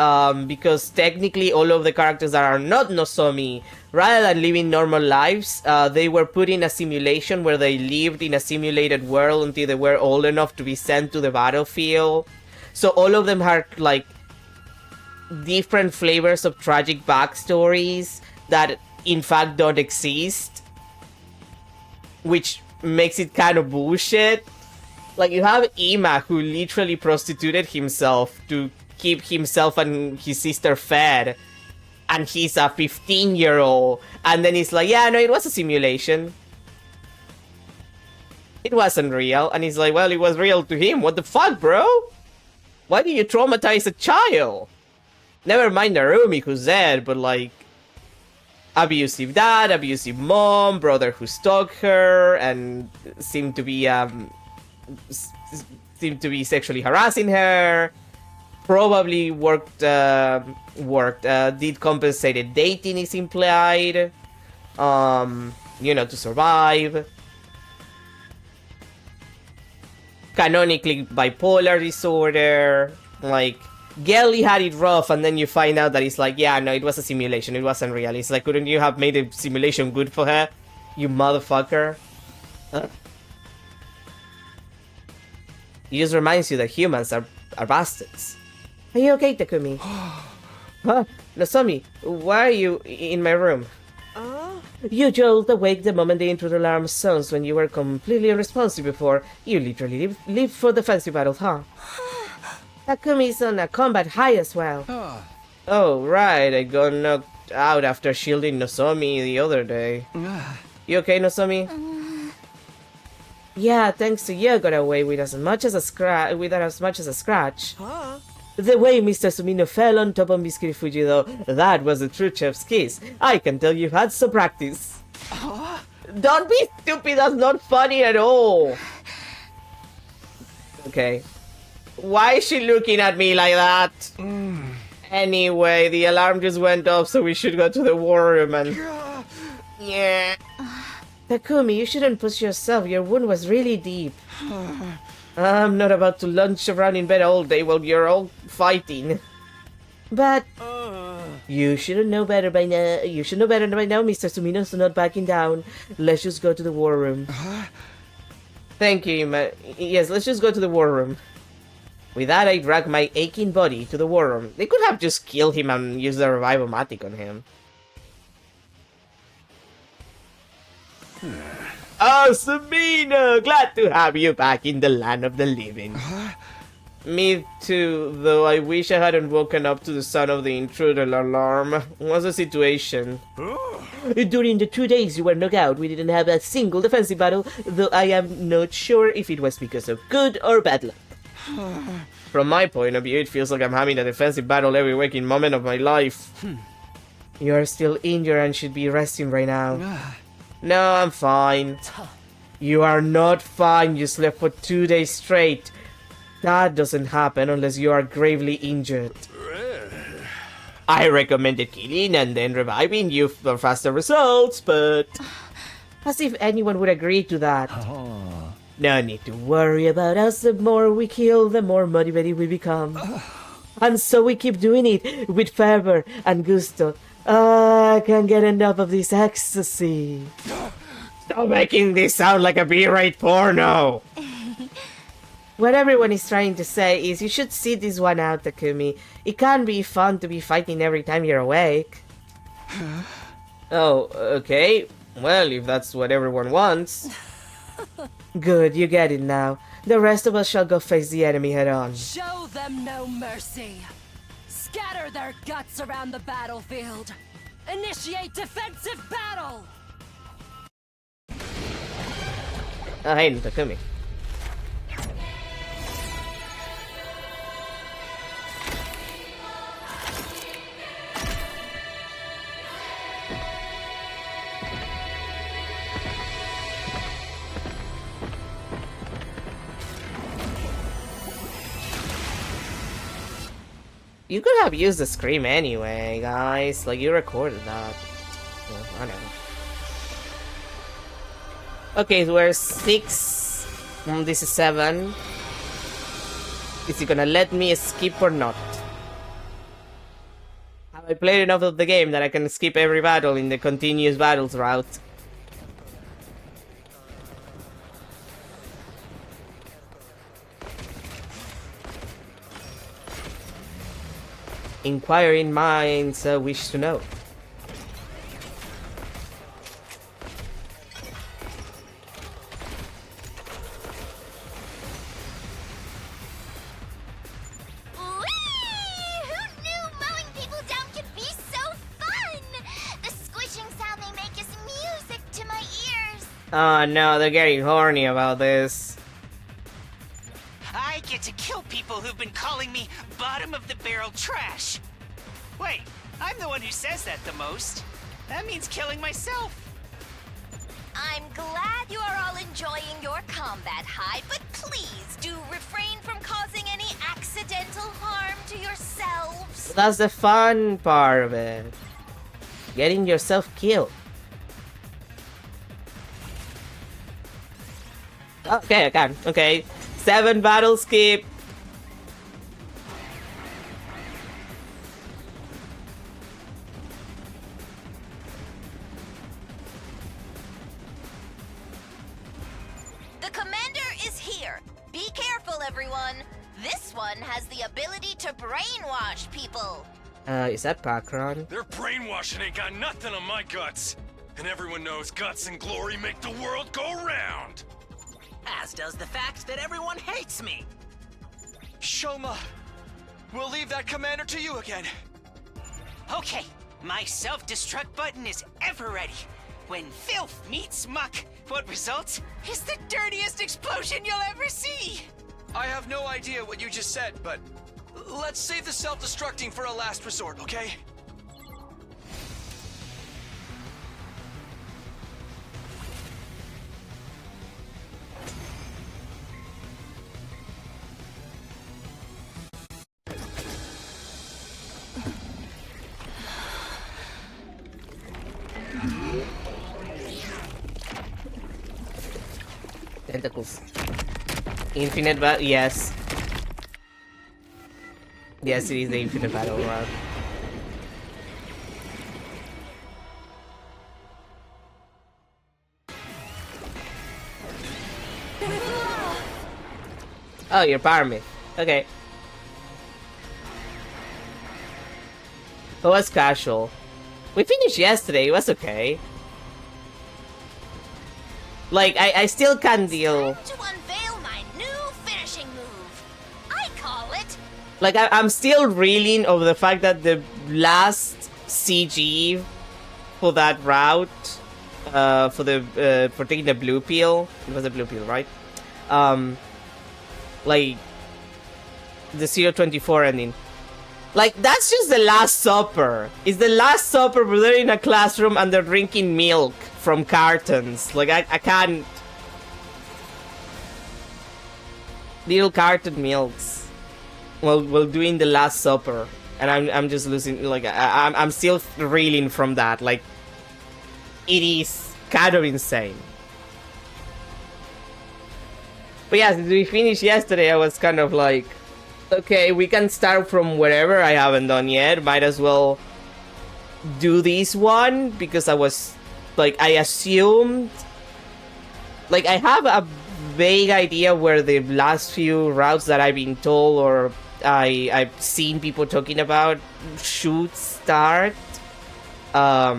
because technically all of the characters that are not Nozomi, rather than living normal lives, they were put in a simulation where they lived in a simulated world until they were old enough to be sent to the battlefield. So all of them had, like, different flavors of tragic backstories that in fact don't exist, which makes it kind of bullshit. Like, you have Ima, who literally prostituted himself to keep himself and his sister fed, and he's a 15-year-old, and then he's like, yeah, no, it was a simulation. It wasn't real. And he's like, well, it was real to him. What the fuck, bro? Why do you traumatize a child? Never mind Narumi, who's dead, but, like, abusive dad, abusive mom, brother who stalked her, and seemed to be sexually harassing her. Probably did compensated dating is implied. You know, to survive. Canonically bipolar disorder. Like, Gelly had it rough, and then you find out that it's like, yeah, no, it was a simulation, it wasn't real. It's like, couldn't you have made the simulation good for her, you motherfucker? He just reminds you that humans are bastards. Are you okay, Takumi? Huh? Nozomi, why are you in my room? You jolt awake the moment the intruder alarm sounds when you were completely unresponsive before. You literally live for the fancy battles, huh? Takumi's on a combat high as well. Oh, right, I got knocked out after shielding Nozomi the other day. You okay, Nozomi? Yeah, thanks to you, I got away with as much as a scratch. Huh? The way Mr. Sumino fell on top of Miss Kirifuji, though, that was a true chef's kiss. I can tell you've had some practice. Don't be stupid, that's not funny at all. Okay. Why is she looking at me like that? Anyway, the alarm just went off, so we should go to the war room and... Yeah. Takumi, you shouldn't push yourself. Your wound was really deep. I'm not about to lunge around in bed all day while you're all fighting. But... You should know better by now. You should know better by now, Mr. Sumino's not backing down. Let's just go to the war room. Thank you, yes, let's just go to the war room. With that, I drag my aching body to the war room. They could have just killed him and used the Revive-O-Matic on him. Oh, Sumino! Glad to have you back in the land of the living. Me too, though I wish I hadn't woken up to the sound of the intruder alarm. What's the situation? During the 2 days you were knocked out, we didn't have a single defensive battle, though I am not sure if it was because of good or bad luck. From my point of view, it feels like I'm having a defensive battle every waking moment of my life. You are still injured and should be resting right now. No, I'm fine. You are not fine. You slept for 2 days straight. That doesn't happen unless you are gravely injured. I recommended killing and then reviving you for faster results, but... As if anyone would agree to that. No need to worry about us. The more we kill, the more motivated we become. And so we keep doing it with fervor and gusto. I can't get enough of this ecstasy. Stop making this sound like a B-rate porno! What everyone is trying to say is you should sit this one out, Takumi. It can't be fun to be fighting every time you're awake. Oh, okay. Well, if that's what everyone wants. Good, you get it now. The rest of us shall go face the enemy head on. Show them no mercy. Scatter their guts around the battlefield. Initiate defensive battle! Hey, Takumi. You could have used the scream anyway, guys. Like, you recorded that. Well, I don't know. Okay, so we're 6. This is 7. Is he gonna let me skip or not? Have I played enough of the game that I can skip every battle in the continuous battles route? Inquiring minds wish to know. Oh no, they're getting horny about this. I get to kill people who've been calling me bottom of the barrel trash. Wait, I'm the one who says that the most. That means killing myself. I'm glad you are all enjoying your combat high, but please do refrain from causing any accidental harm to yourselves. That's the fun part of it. Getting yourself killed. Okay, I can. Okay. 7 battle skip. The commander is here. Be careful, everyone. This one has the ability to brainwash people. Is that Pakron? Their brainwashing ain't got nothing on my guts. And everyone knows guts and glory make the world go round. As does the fact that everyone hates me. Shoma, we'll leave that commander to you again. Okay, my self-destruct button is ever ready. When filth meets muck, what results is the dirtiest explosion you'll ever see! I have no idea what you just said, but let's save the self-destructing for a last resort, okay? Tentacles. Infinite battle. Yes. Yes, it is the infinite battle round. Oh, you're Pyramid. Okay. It was casual. We finished yesterday, it was okay. Like, I still can't deal. To unveil my new finishing move. I call it. Like, I'm still reeling over the fact that the last CG for that route, for taking the blue pill, it was a blue pill, right? Like, the 024 ending. Like, that's just the Last Supper. It's the Last Supper, but they're in a classroom and they're drinking milk from cartons. Like, I can't. Little carton milks. While doing the Last Supper. And I'm just losing, like, I'm still reeling from that. Like, it is kind of insane. But yeah, since we finished yesterday, I was kind of like, okay, we can start from wherever I haven't done yet. Might as well do this one, because I was, like, I assumed, like, I have a vague idea where the last few routes that I've been told or I've seen people talking about should start, as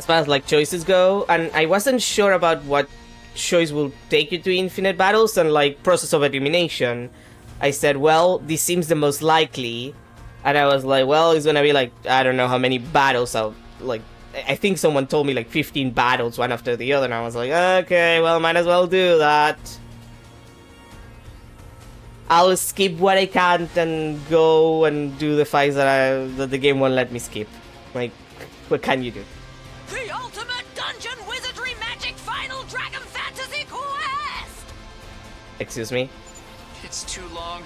far as, like, choices go, and I wasn't sure about what choice will take you to infinite battles and, like, process of elimination. I said, well, this seems the most likely, and I was like, well, it's gonna be like, I don't know how many battles I'll, like, I think someone told me like 15 battles one after the other, and I was like, okay, well, might as well do that. I'll skip what I can't and go and do the fights that the game won't let me skip. Like, what can you do? The ultimate dungeon wizardry magic final Dragon Fantasy quest! Excuse me? It's too long,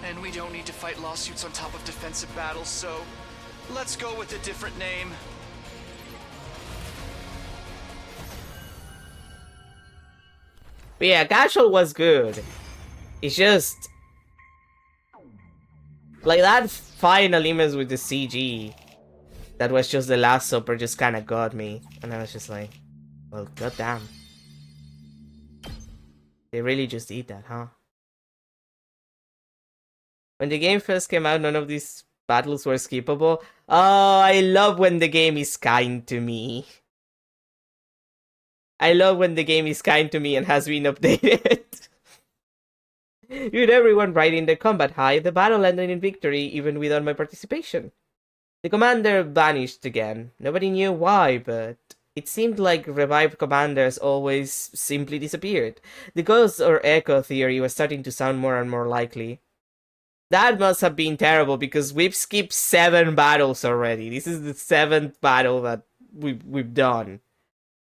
and we don't need to fight lawsuits on top of defensive battles, so let's go with a different name. But yeah, casual was good. It's just, like, that final image with the CG that was just the Last Supper just kind of got me, and I was just like, well, goddamn, they really just did that, huh? When the game first came out, none of these battles were skippable. Oh, I love when the game is kind to me. I love when the game is kind to me and has been updated. With everyone riding the combat high, the battle ended in victory even without my participation. The commander vanished again. Nobody knew why, but it seemed like revived commanders always simply disappeared. The ghost or echo theory was starting to sound more and more likely. That must have been terrible, because we've skipped 7 battles already. This is the 7th battle that we've done.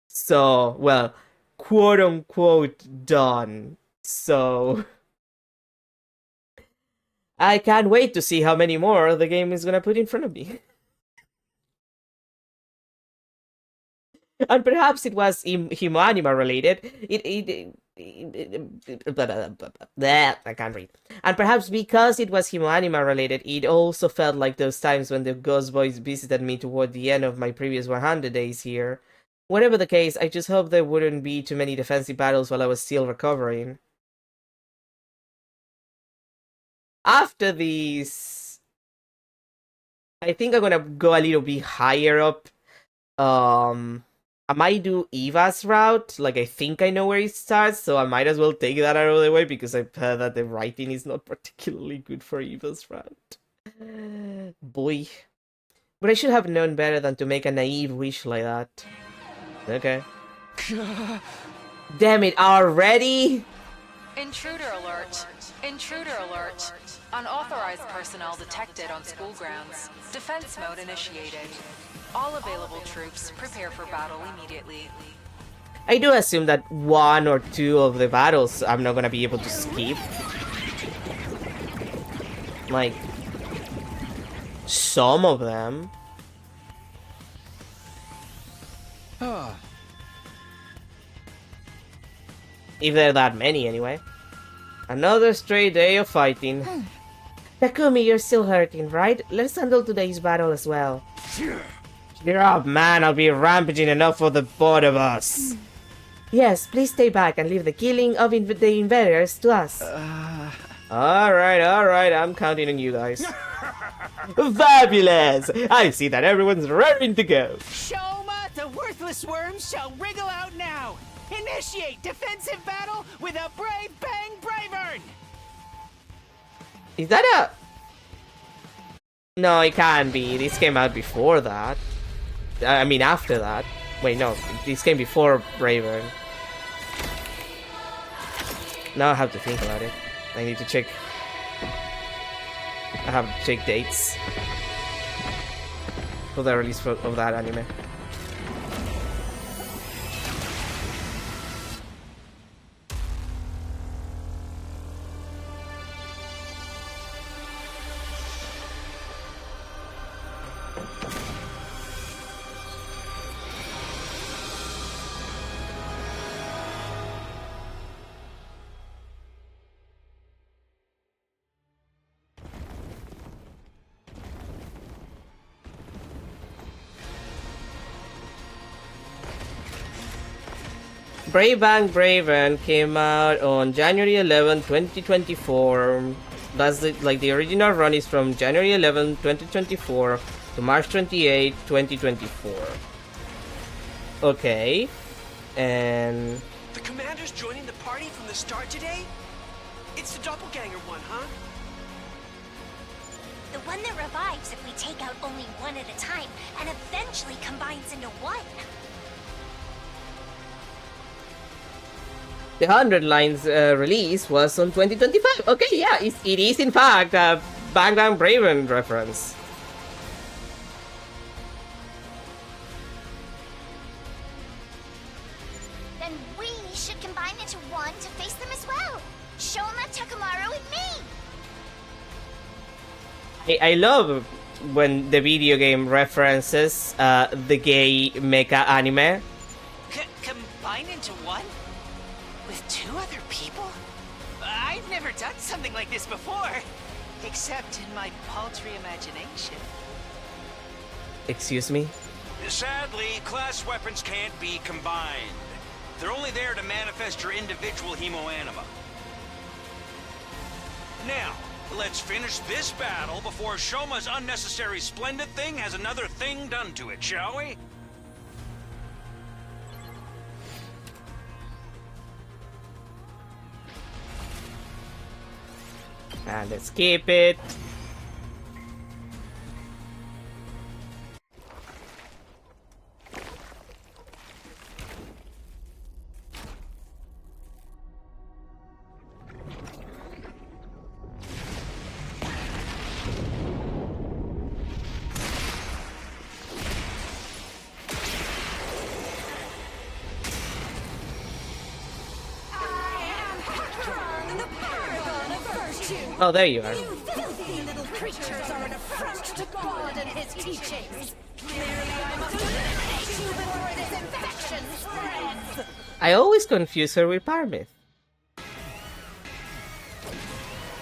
So, well, quote-unquote done. So, I can't wait to see how many more the game is gonna put in front of me. And perhaps it was Humanima related. I can't read. And perhaps because it was Humanima related, it also felt like those times when the Ghost Boys visited me toward the end of my previous 100 days here. Whatever the case, I just hope there wouldn't be too many defensive battles while I was still recovering. After these, I think I'm gonna go a little bit higher up. I might do Eva's route. Like, I think I know where it starts, so I might as well take that out of the way because I've heard that the writing is not particularly good for Eva's route. Boy. But I should have known better than to make a naive wish like that. Okay. Damn it, already? Intruder alert. Intruder alert. Unauthorized personnel detected on school grounds. Defense mode initiated. All available troops prepare for battle immediately. I do assume that 1 or 2 of the battles I'm not gonna be able to skip. Like, some of them. If there are that many, anyway. Another stray day of fighting. Takumi, you're still hurting, right? Let's handle today's battle as well. Cheer up, man. I'll be rampaging enough for the both of us. Yes, please stay back and leave the killing of the invaders to us. Alright. I'm counting on you guys. Fabulous! I see that everyone's raring to go. Shoma, the worthless worms shall wriggle out now. Initiate defensive battle with a Brave Bang Bravern! Is that a... No, it can't be. This came out before that. I mean, after that. Wait, no. This came before Bravern. Now I have to think about it. I need to check... I have to check dates for the release of that anime. Brave Bang Bravern came out on January 11, 2024. That's the original run is from January 11, 2024 to March 28, 2024. Okay. And The commander's joining the party from the start today? It's the doppelganger one, huh? The one that revives if we take out only one at a time and eventually combines into one. the 100 lines release was on 2025. Okay, yeah, it is in fact a Bang Bang Bravern reference. Then we should combine into one to face them as well. Shoma, Takamaru, and me. I love when the video game references the gay mecha anime. Combine into one? With 2 other people? I've never done something like this before. Except in my paltry imagination. Excuse me? Sadly, class weapons can't be combined. They're only there to manifest your individual hemoanima. Now, let's finish this battle before Shoma's unnecessary splendid thing has another thing done to it, shall we? And let's keep it. Oh, there you are. You filthy little creatures are an affront to God and his teachings. Clearly, I must eliminate you before this infection spreads. I always confuse her with Parmith.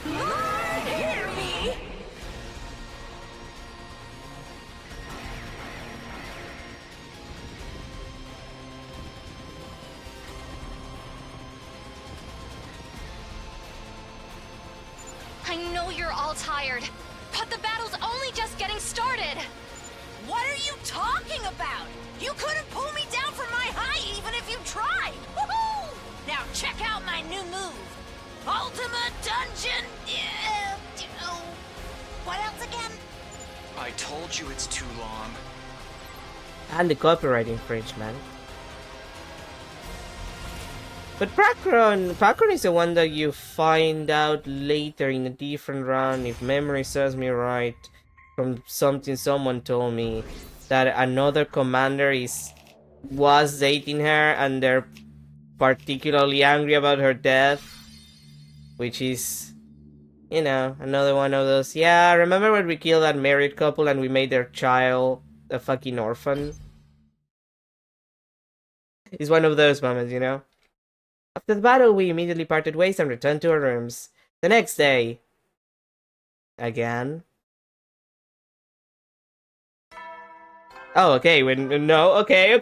Lord, hear me! I know know you're all tired, but the battle's only just getting started. What are you talking about? You couldn't pull me down from my high even if you tried. Woohoo! Now check out my new move. Ultima Dungeon... what else again? I told you it's too long. And the copyright infringement. But Prakron is the one that you find out later in a different run, if memory serves me right, from something someone told me, that another commander was dating her and they're particularly angry about her death, which is, you know, another one of those, yeah, remember when we killed that married couple and we made their child a fucking orphan? It's one of those moments, you know? After the battle, we immediately parted ways and returned to our rooms. The next day... Again? Oh, okay, no, okay.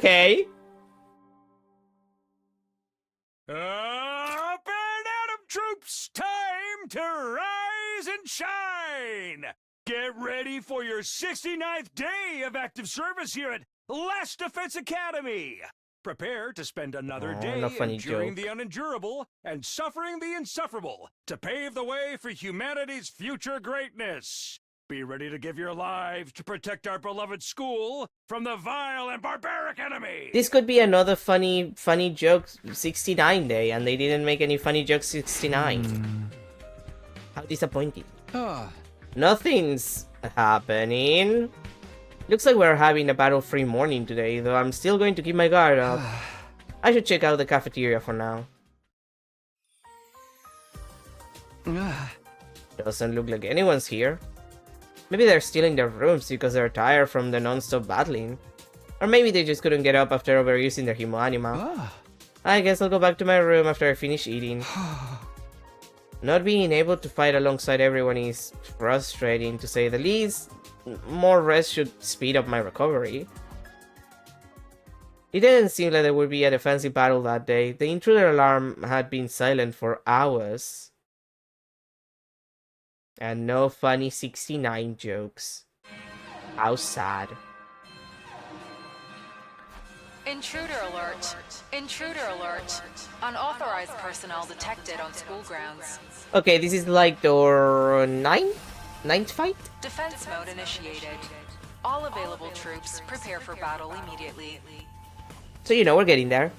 Up and Atom troops! Time to rise and shine! Get ready for your 69th day of active service here at Last Defense Academy! Prepare to spend another day enduring the unendurable and suffering the insufferable to pave the way for humanity's future greatness. Be ready to give your lives to protect our beloved school from the vile and barbaric enemy. This could be another funny joke 69 day, and they didn't make any funny jokes 69. How disappointing. Nothing's happening. Looks like we're having a battle-free morning today, though I'm still going to keep my guard up. I should check out the cafeteria for now. Doesn't look like anyone's here. Maybe they're still in their rooms because they're tired from the non-stop battling. Or maybe they just couldn't get up after overusing their Himo-Anima. I guess I'll go back to my room after I finish eating. Not being able to fight alongside everyone is frustrating, to say the least. More rest should speed up my recovery. It didn't seem like there would be a defensive battle that day. The intruder alarm had been silent for hours. And no funny 69 jokes. How sad. Intruder alert. Intruder alert. Unauthorized personnel detected on school grounds. Okay, this is like the ninth fight? Defense mode initiated. All available troops prepare for battle immediately. So you know we're getting there.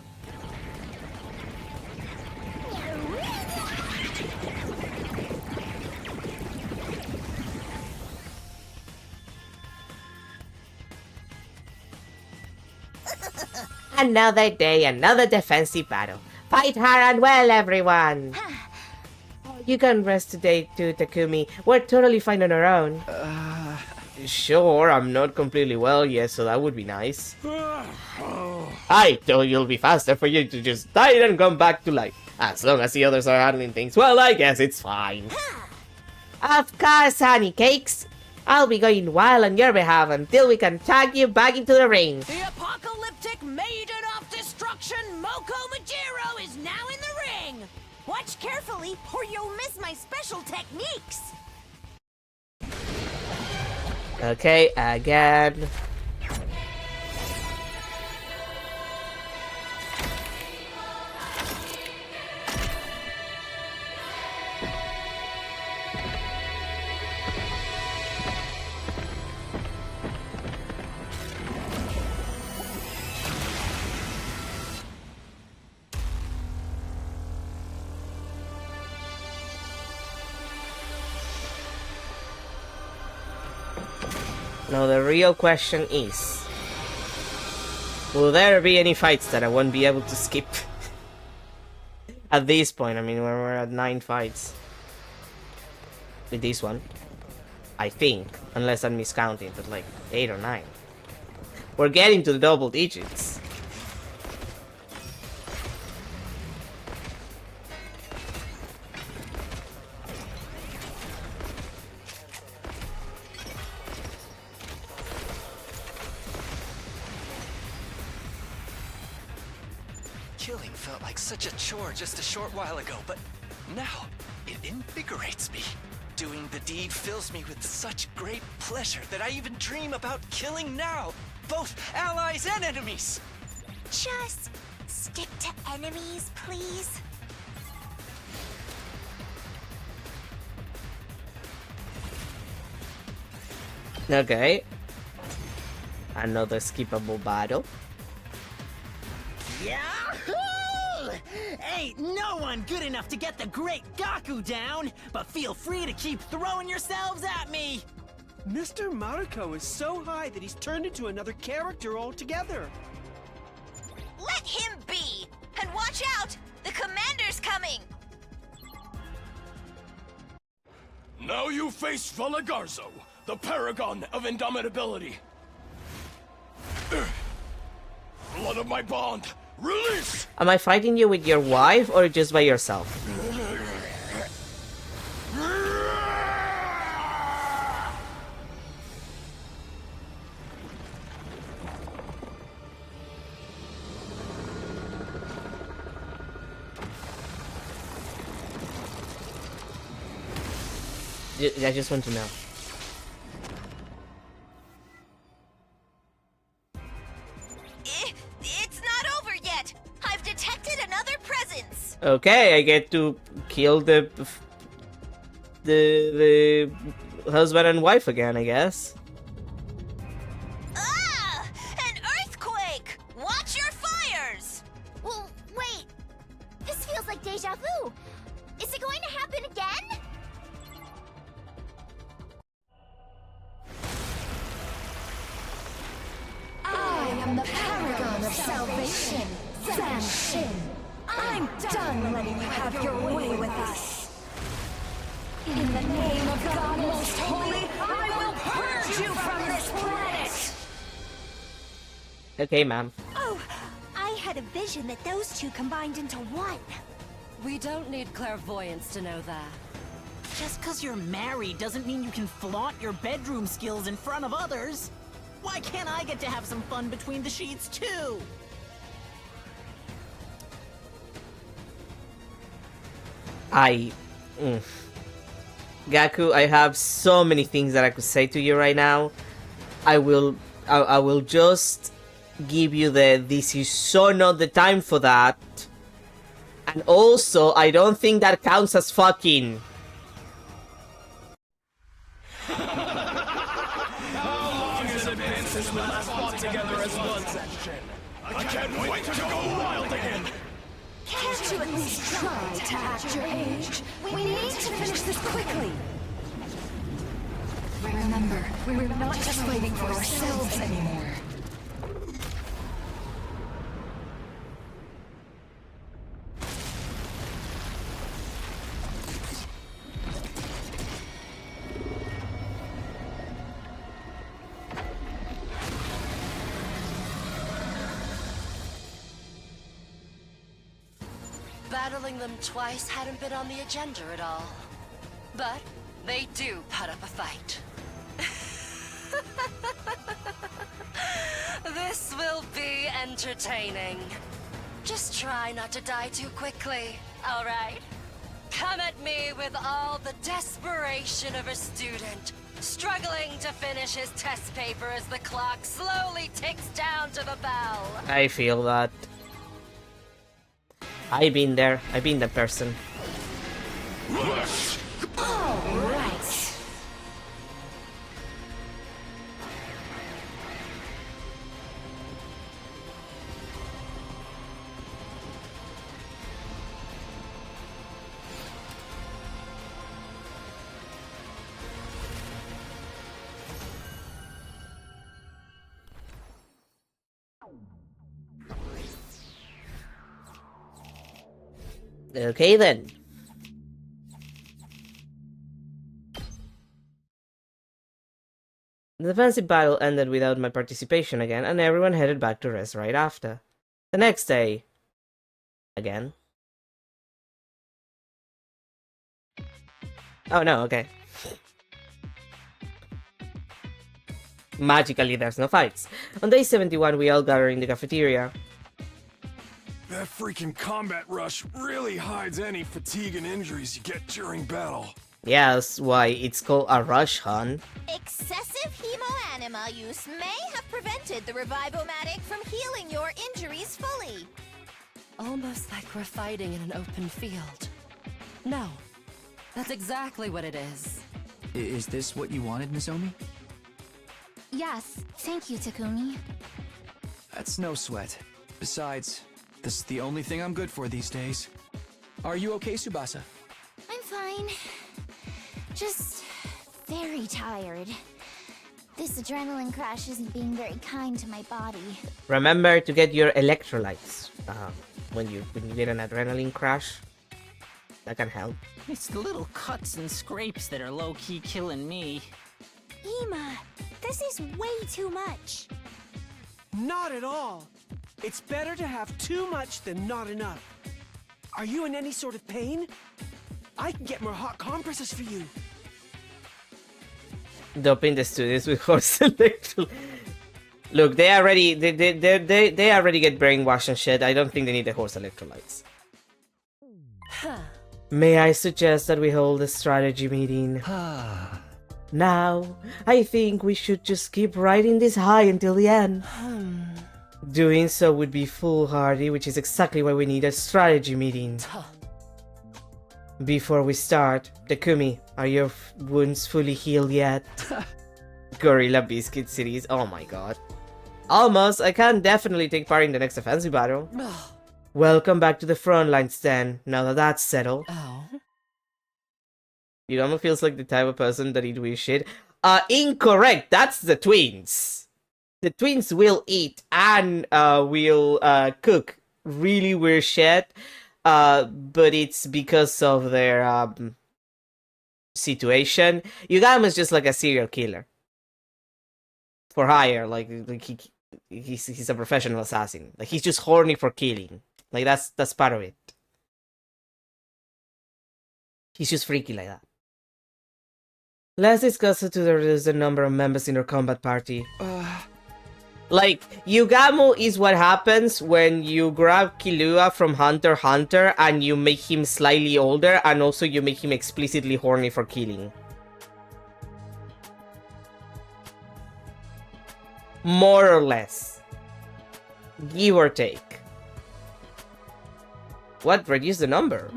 Another day, another defensive battle. Fight hard and well, everyone! You can rest today too, Takumi. We're totally fine on our own. Sure, I'm not completely well yet, so that would be nice. I thought it'll be faster for you to just die and come back to life. As long as the others are handling things well, I guess it's fine. Of course, honey cakes. I'll be going wild on your behalf until we can tag you back into the ring. The apocalyptic maiden of destruction, Moko Majiro, is now in the ring! Watch carefully, or you'll miss my special techniques! Okay, again. Now the real question is, will there be any fights that I won't be able to skip? At this point, I mean, when we're at 9 fights. With this one. I think, unless I'm miscounting, but like 8 or 9. We're getting to the double digits. Killing felt like such a chore just a short while ago, but now it invigorates me. Doing the deed fills me with such great pleasure that I even dream about killing now, both allies and enemies. Just stick to enemies, please. Okay. Another skippable battle. Yahoo! Ain't no one good enough to get the great Gaku down, but feel free to keep throwing yourselves at me! Mr. Maruko is so high that he's turned into another character altogether. Let him be! And watch out! The commander's coming! Now you face Velagarzo, the paragon of indomitability. Blood of my bond, release! Am I fighting you with your wife or just by yourself? I just want to know. It's not over yet! I've detected another presence! Okay, I get to kill the husband and wife again, I guess. Ah! An earthquake! Watch your fires! Well, wait. This feels like deja vu. Is it going to happen again? I am the paragon of salvation, Zan Shin. I'm done letting you have your way with us. In the name of God Most Holy, I will purge you from this planet! Okay, ma'am. Oh, I had a vision that those two combined into one. We don't need clairvoyance to know that. Just cause you're married doesn't mean you can flaunt your bedroom skills in front of others. Why can't I get to have some fun between the sheets, too? Gaku, I have so many things that I could say to you right now. I will just give you this is so not the time for that. And also, I don't think that counts as fucking. Since we last fought together as one section. I can't wait to go wild again! Can't you at least try to act your age? We need to finish this quickly. Remember, we're not just fighting for ourselves anymore. Battling them twice hadn't been on the agenda at all. But they do put up a fight. This will be entertaining. Just try not to die too quickly, alright? Come at me with all the desperation of a student, struggling to finish his test paper as the clock slowly ticks down to the bell. I feel that. I've been there. I've been that person. All right. Okay then. The defensive battle ended without my participation again, and everyone headed back to rest right after. The next day. Again. Oh no, okay. Magically, there's no fights. On day 71, we all gather in the cafeteria. That freaking combat rush really hides any fatigue and injuries you get during battle. Yes, why, it's called a rush, hon. Excessive hemoanima use may have prevented the Revivomatic from healing your injuries fully. Almost like we're fighting in an open field. No, that's exactly what it is. Is this what you wanted, Nozomi? Yes, thank you, Takumi. That's no sweat. Besides, this is the only thing I'm good for these days. Are you okay, Tsubasa? I'm fine. Just very tired. This adrenaline crash isn't being very kind to my body. Remember to get your electrolytes when you get an adrenaline crash. That can help. It's the little cuts and scrapes that are low-key killing me. Ema, this is way too much. Not at all. It's better to have too much than not enough. Are you in any sort of pain? I can get more hot compresses for you. Doping the students with horse electrolytes. Look, they already get brainwashed and shit. I don't think they need the horse electrolytes. May I suggest that we hold a strategy meeting? Now, I think we should just keep riding this high until the end. Doing so would be foolhardy, which is exactly why we need a strategy meeting. Before we start, Takumi, are your wounds fully healed yet? Gorilla Biscuit series, oh my god. Almost, I can definitely take part in the next offensive battle. Welcome back to the front lines then, now that that's settled. You almost feels like the type of person that eat weird shit. Incorrect, that's the twins. The twins will eat and will cook really weird shit. But it's because of their situation. Yugama's just like a serial killer. For hire, like he's a professional assassin. Like he's just horny for killing. Like that's part of it. He's just freaky like that. Let's discuss it to reduce the number of members in our combat party. Like, Yugamo is what happens when you grab Killua from Hunter x Hunter and you make him slightly older and also you make him explicitly horny for killing. More or less. Give or take. What? Reduce the number?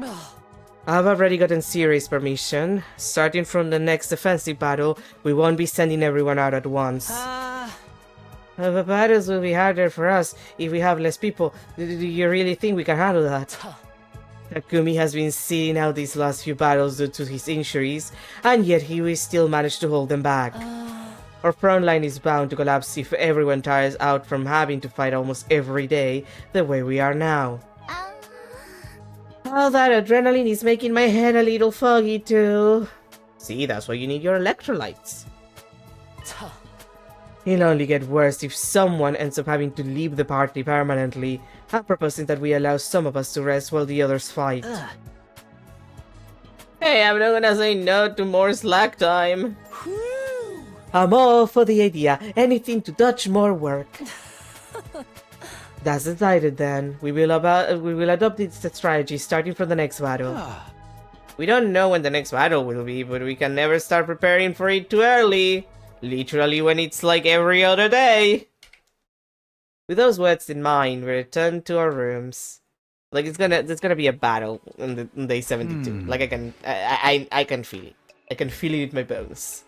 I've already gotten serious permission. Starting from the next offensive battle, we won't be sending everyone out at once. The battles will be harder for us if we have less people. Do you really think we can handle that? Takumi has been sitting out these last few battles due to his injuries, and yet he will still manage to hold them back. Our front line is bound to collapse if everyone tires out from having to fight almost every day the way we are now. All that adrenaline is making my head a little foggy too. See, that's why you need your electrolytes. It'll only get worse if someone ends up having to leave the party permanently. I'm proposing that we allow some of us to rest while the others fight. Hey, I'm not gonna say no to more slack time. I'm all for the idea. Anything to dodge more work. That's decided then. We will adopt this strategy starting from the next battle. We don't know when the next battle will be, but we can never start preparing for it too early. Literally when it's like every other day. With those words in mind, we return to our rooms. Like there's gonna be a battle on day 72. Like I can feel it. I can feel it in my bones.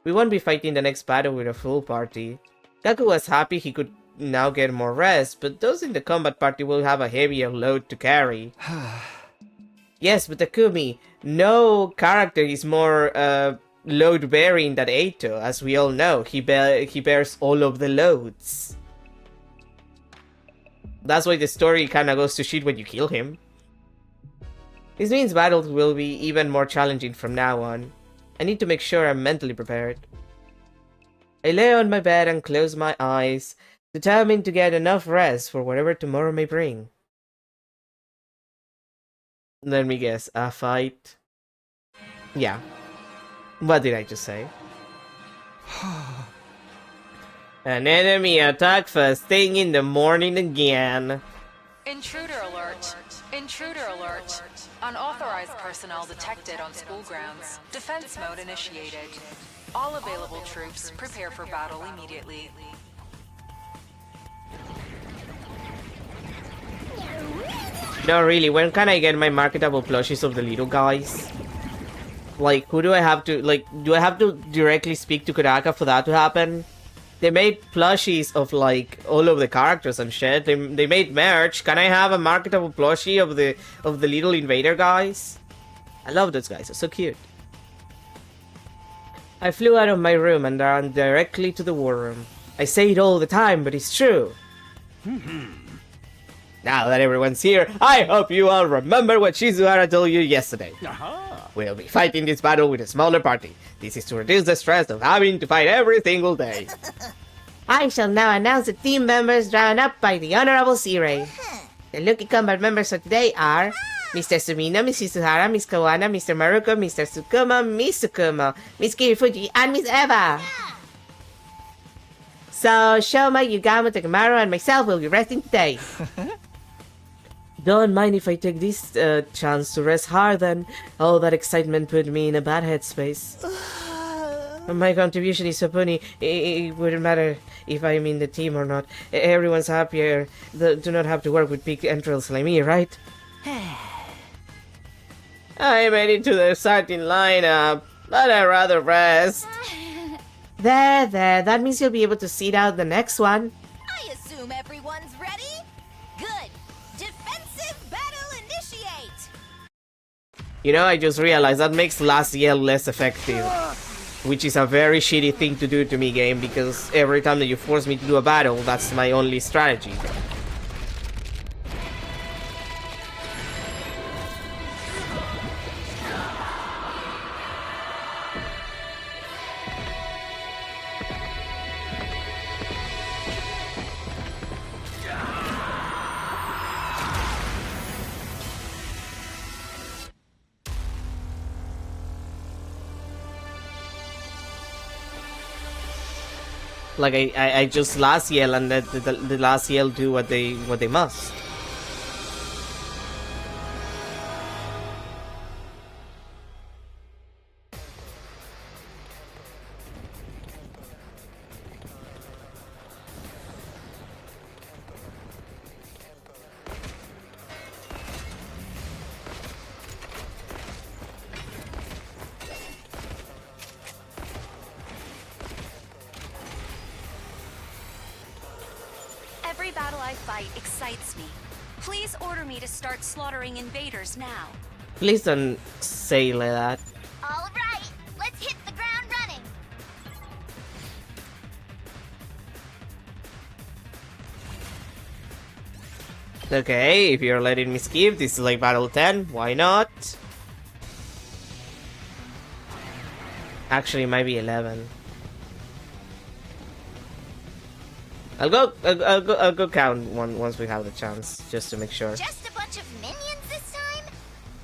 We won't be fighting the next battle with a full party. Gaku was happy he could now get more rest, but those in the combat party will have a heavier load to carry. Yes, but Takumi, no character is more load-bearing than Eito, as we all know. He bears all of the loads. That's why the story kinda goes to shit when you kill him. This means battles will be even more challenging from now on. I need to make sure I'm mentally prepared. I lay on my bed and close my eyes, determined to get enough rest for whatever tomorrow may bring. Let me guess, a fight? Yeah. What did I just say? An enemy attack first thing in the morning again. Intruder alert. Intruder alert. Unauthorized personnel detected on school grounds. Defense mode initiated. All available troops prepare for battle immediately. No, really, when can I get my marketable plushies of the little guys? Like, who do I have to, like, do I have to directly speak to Kuraka for that to happen? They made plushies of, like, all of the characters and shit. They made merch. Can I have a marketable plushie of the little invader guys? I love those guys, they're so cute. I flew out of my room and ran directly to the war room. I say it all the time, but it's true. Now that everyone's here, I hope you all remember what Shizuhara told you yesterday. We'll be fighting this battle with a smaller party. This is to reduce the stress of having to fight every single day. I shall now announce the team members drawn up by the Honorable Seirei. The Lucky Combat members for today are Mr. Sumino, Miss Shizuhara, Miss Kawana, Mr. Maruko, Mr. Tsukumo, Miss Tsukumo, Miss Kirifuji, and Miss Eva. So, Shoma, Yugamo, Takamaru, and myself will be resting today. Don't mind if I take this chance to rest hard, then. All that excitement put me in a bad headspace. My contribution is so puny, it wouldn't matter if I'm in the team or not. Everyone's happier. Do not have to work with big entrails like me, right? I made it to the starting lineup, but I'd rather rest. There, that means you'll be able to seat out the next one. I assume everyone's ready? Good. Defensive battle initiate! You know, I just realized that makes last yell less effective. Which is a very shitty thing to do to me, game, because every time that you force me to do a battle, that's my only strategy. Like I just last yell and the last yell do what they must. Every battle I fight excites me. Please order me to start slaughtering invaders now. Please don't say like that. All right, let's hit the ground running. Okay, if you're letting me skip, this is like battle 10, why not? Actually, it might be 11. I'll go count once we have the chance, just to make sure. Just a bunch of minions this time?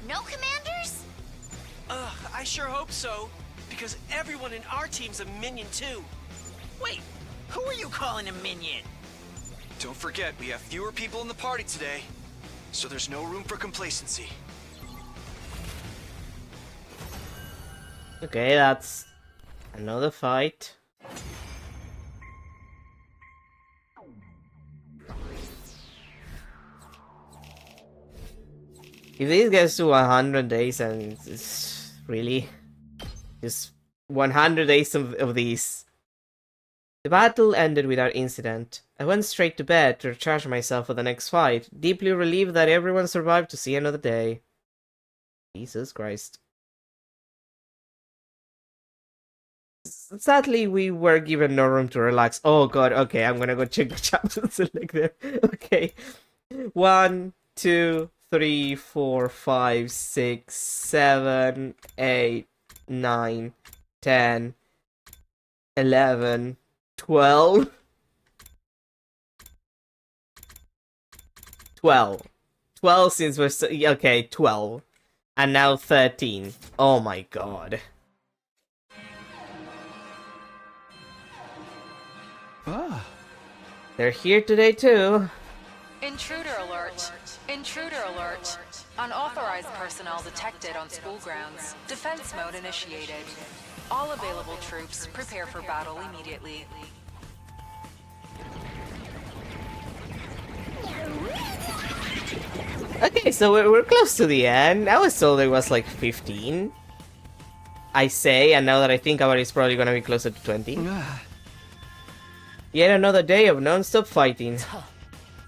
No commanders? I sure hope so. Because everyone in our team's a minion too. Wait, who are you calling a minion? Don't forget, we have fewer people in the party today, so there's no room for complacency. Okay, that's another fight. If this gets to 100 days, and it's really just 100 days of these. The battle ended without incident. I went straight to bed to recharge myself for the next fight, deeply relieved that everyone survived to see another day. Jesus Christ. Sadly, we were given no room to relax. Oh god, okay, I'm gonna go check the chapters select there. Okay. 1, 2, 3, 4, 5, 6, 7, 8, 9, 10, 11, 12. 12. 12 since we're okay, 12. And now 13. Oh my god. Ah. They're here today too. Intruder alert. Intruder alert. Unauthorized personnel detected on school grounds. Defense mode initiated. All available troops prepare for battle immediately. Okay, so we're close to the end. I was told it was like 15. I say, and now that I think about it, it's probably gonna be closer to 20. Yet another day of non-stop fighting.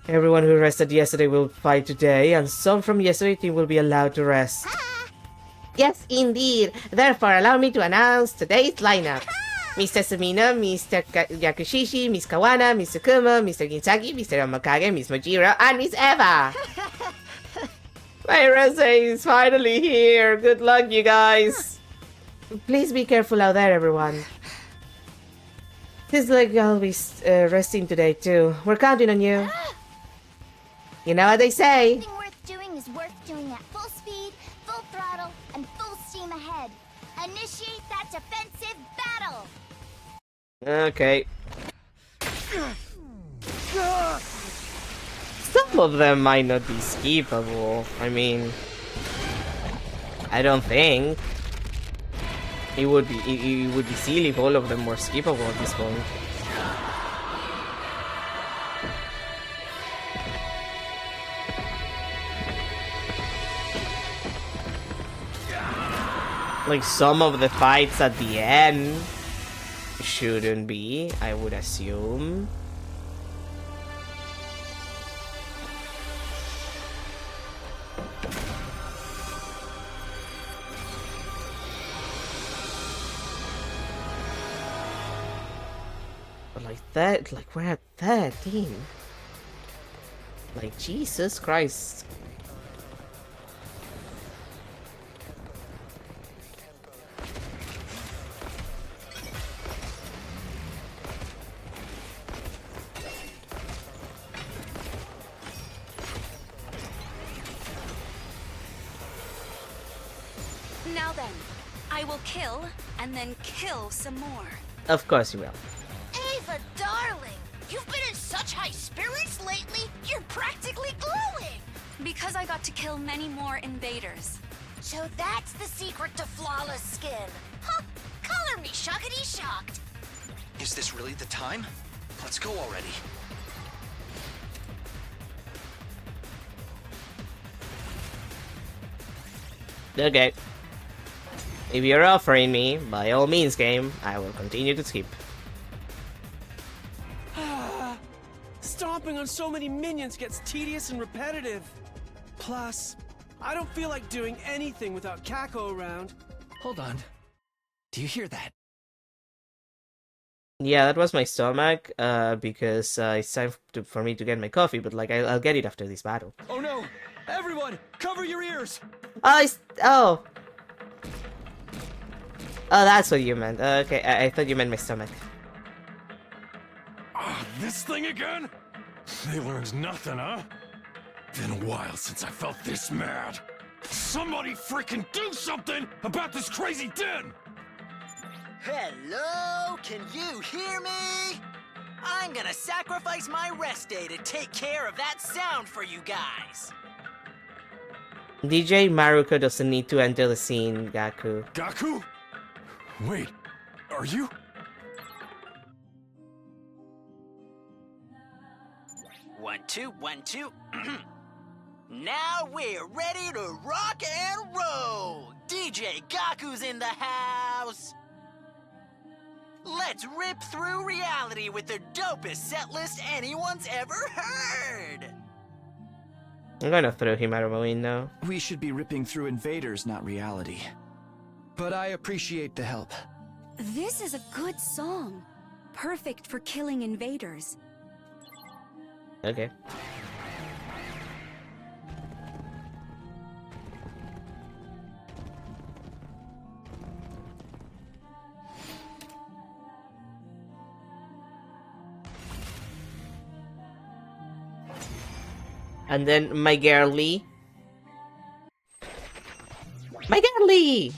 Everyone who rested yesterday will fight today, and some from yesterday's team will be allowed to rest. Yes, indeed. Therefore, allow me to announce today's lineup. Mr. Sumino, Mr. Yakushishi, Miss Kawana, Mr. Kuma, Mr. Ginzagi, Mr. Amakage, Miss Majiro, and Miss Eva! My Rosé is finally here! Good luck, you guys! Please be careful out there, everyone. Seems like I'll be resting today, too. We're counting on you. You know what they say. Anything worth doing is worth doing at full speed, full throttle, and full steam ahead. Initiate that defensive battle! Okay. Some of them might not be skippable. I mean, I don't think. It would be silly if all of them were skippable at this point. Like some of the fights at the end shouldn't be, I would assume. But like that, like we're at 13. Like Jesus Christ. Now then, I will kill, and then kill some more. Of course you will. Ava, darling! You've been in such high spirits lately, you're practically glowing! Because I got to kill many more invaders. So that's the secret to flawless skin. Huh? Color me shockity shocked. Is this really the time? Let's go already. Okay. If you're offering me, by all means, game, I will continue to skip. Stomping on so many minions gets tedious and repetitive. Plus, I don't feel like doing anything without Kako around. Hold on. Do you hear that? Yeah, that was my stomach, because it's time for me to get my coffee, but like, I'll get it after this battle. Oh no! Everyone, cover your ears! Oh, that's what you meant. Okay, I thought you meant my stomach. This thing again? They learned nothing, huh? Been a while since I felt this mad. Somebody freaking do something about this crazy den! Hello? Can you hear me? I'm gonna sacrifice my rest day to take care of that sound for you guys. DJ Maruko doesn't need to enter the scene, Gaku. Gaku? Wait, are you? One, two. Now we're ready to rock and roll! DJ Gaku's in the house! Let's rip through reality with the dopest setlist anyone's ever heard! I'm gonna throw him out of my window. We should be ripping through invaders, not reality. But I appreciate the help. This is a good song. Perfect for killing invaders. Okay. And then my girly. My girly!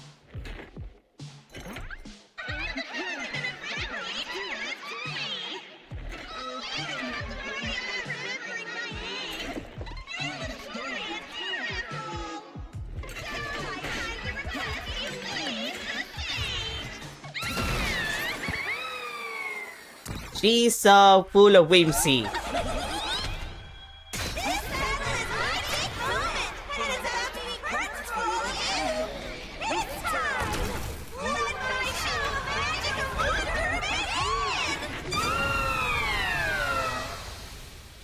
She's so full of whimsy.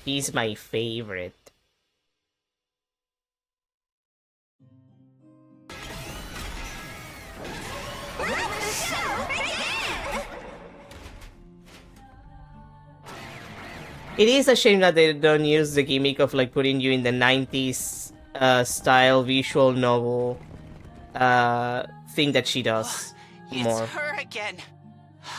He's my favorite. It is a shame that they don't use the gimmick of like putting you in the 90s style visual novel thing that she does more. It's her again.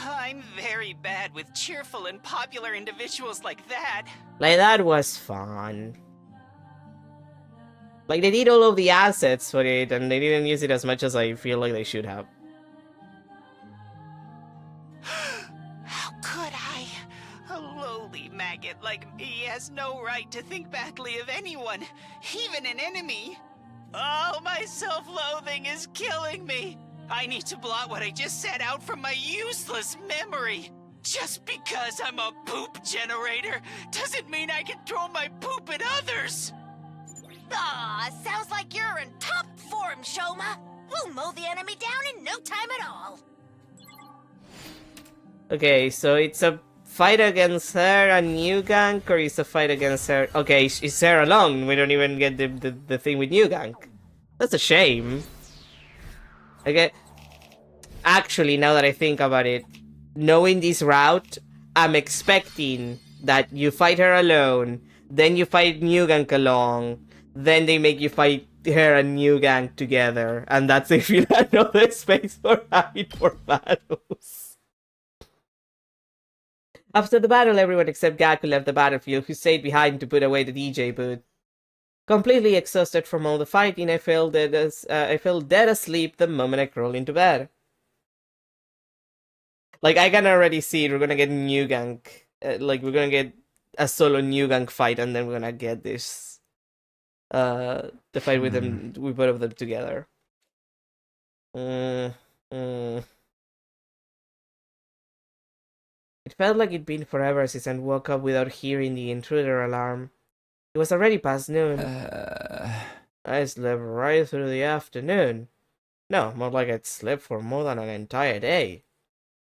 I'm very bad with cheerful and popular individuals like that. Like, that was fun. Like, they did all of the assets for it, and they didn't use it as much as I feel like they should have. How could I? A lowly maggot like me has no right to think badly of anyone, even an enemy. Oh, my self-loathing is killing me. I need to blot what I just said out from my useless memory. Just because I'm a poop generator doesn't mean I can throw my poop at others. Aw, sounds like you're in top form, Shoma. We'll mow the enemy down in no time at all. Okay, so it's a fight against her and New Gank, or it's a fight against her? Okay, it's her alone. We don't even get the thing with New Gank. That's a shame. Okay. Actually, now that I think about it, knowing this route, I'm expecting that you fight her alone, then you fight New Gank along, then they make you fight her and New Gank together, and that's if you have another space for having more battles. After the battle, everyone except Gaku left the battlefield, who stayed behind to put away the DJ booth. Completely exhausted from all the fighting, I fell dead asleep the moment I crawled into bed. Like, I can already see it. We're gonna get New Gank. Like, we're gonna get a solo New Gank fight, and then we're gonna get this. The fight with them, with both of them together. It felt like it'd been forever since I woke up without hearing the intruder alarm. It was already past noon. I slept right through the afternoon. No, more like I'd slept for more than an entire day.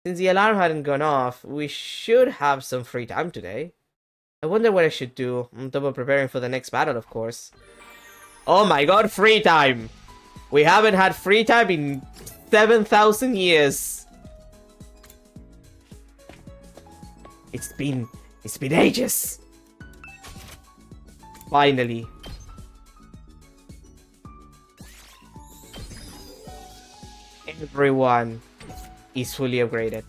Since the alarm hadn't gone off, we should have some free time today. I wonder what I should do, on top of preparing for the next battle, of course. Oh my god, free time! We haven't had free time in 7,000 years. It's been ages. Finally. Everyone is fully upgraded.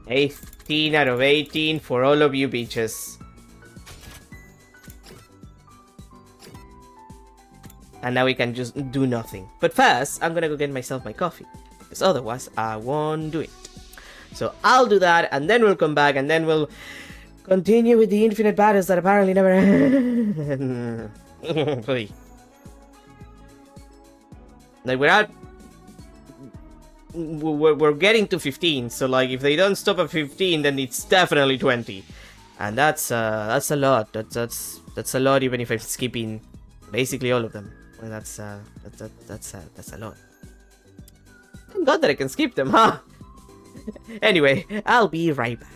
18 out of 18 for all of you bitches. And now we can just do nothing. But first, I'm gonna go get myself my coffee, because otherwise I won't do it. So I'll do that, and then we'll come back, and then we'll continue with the infinite battles that apparently never end. Like, we're getting to 15, so like if they don't stop at 15, then it's definitely 20, and that's a lot. That's a lot, even if I'm skipping basically all of them. Well, that's a lot. Thank God that I can skip them, huh? Anyway, I'll be right back.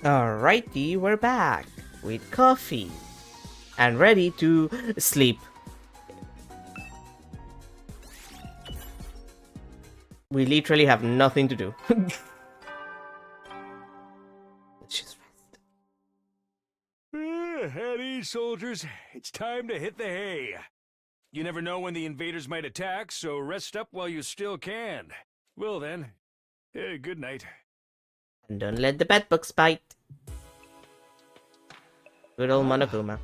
Alrighty, we're back with coffee and ready to sleep. We literally have nothing to do. Let's just rest. At ease, soldiers. It's time to hit the hay. You never know when the invaders might attack, so rest up while you still can. Well then, good night. And don't let the bedbugs bite. Good old Monokuma.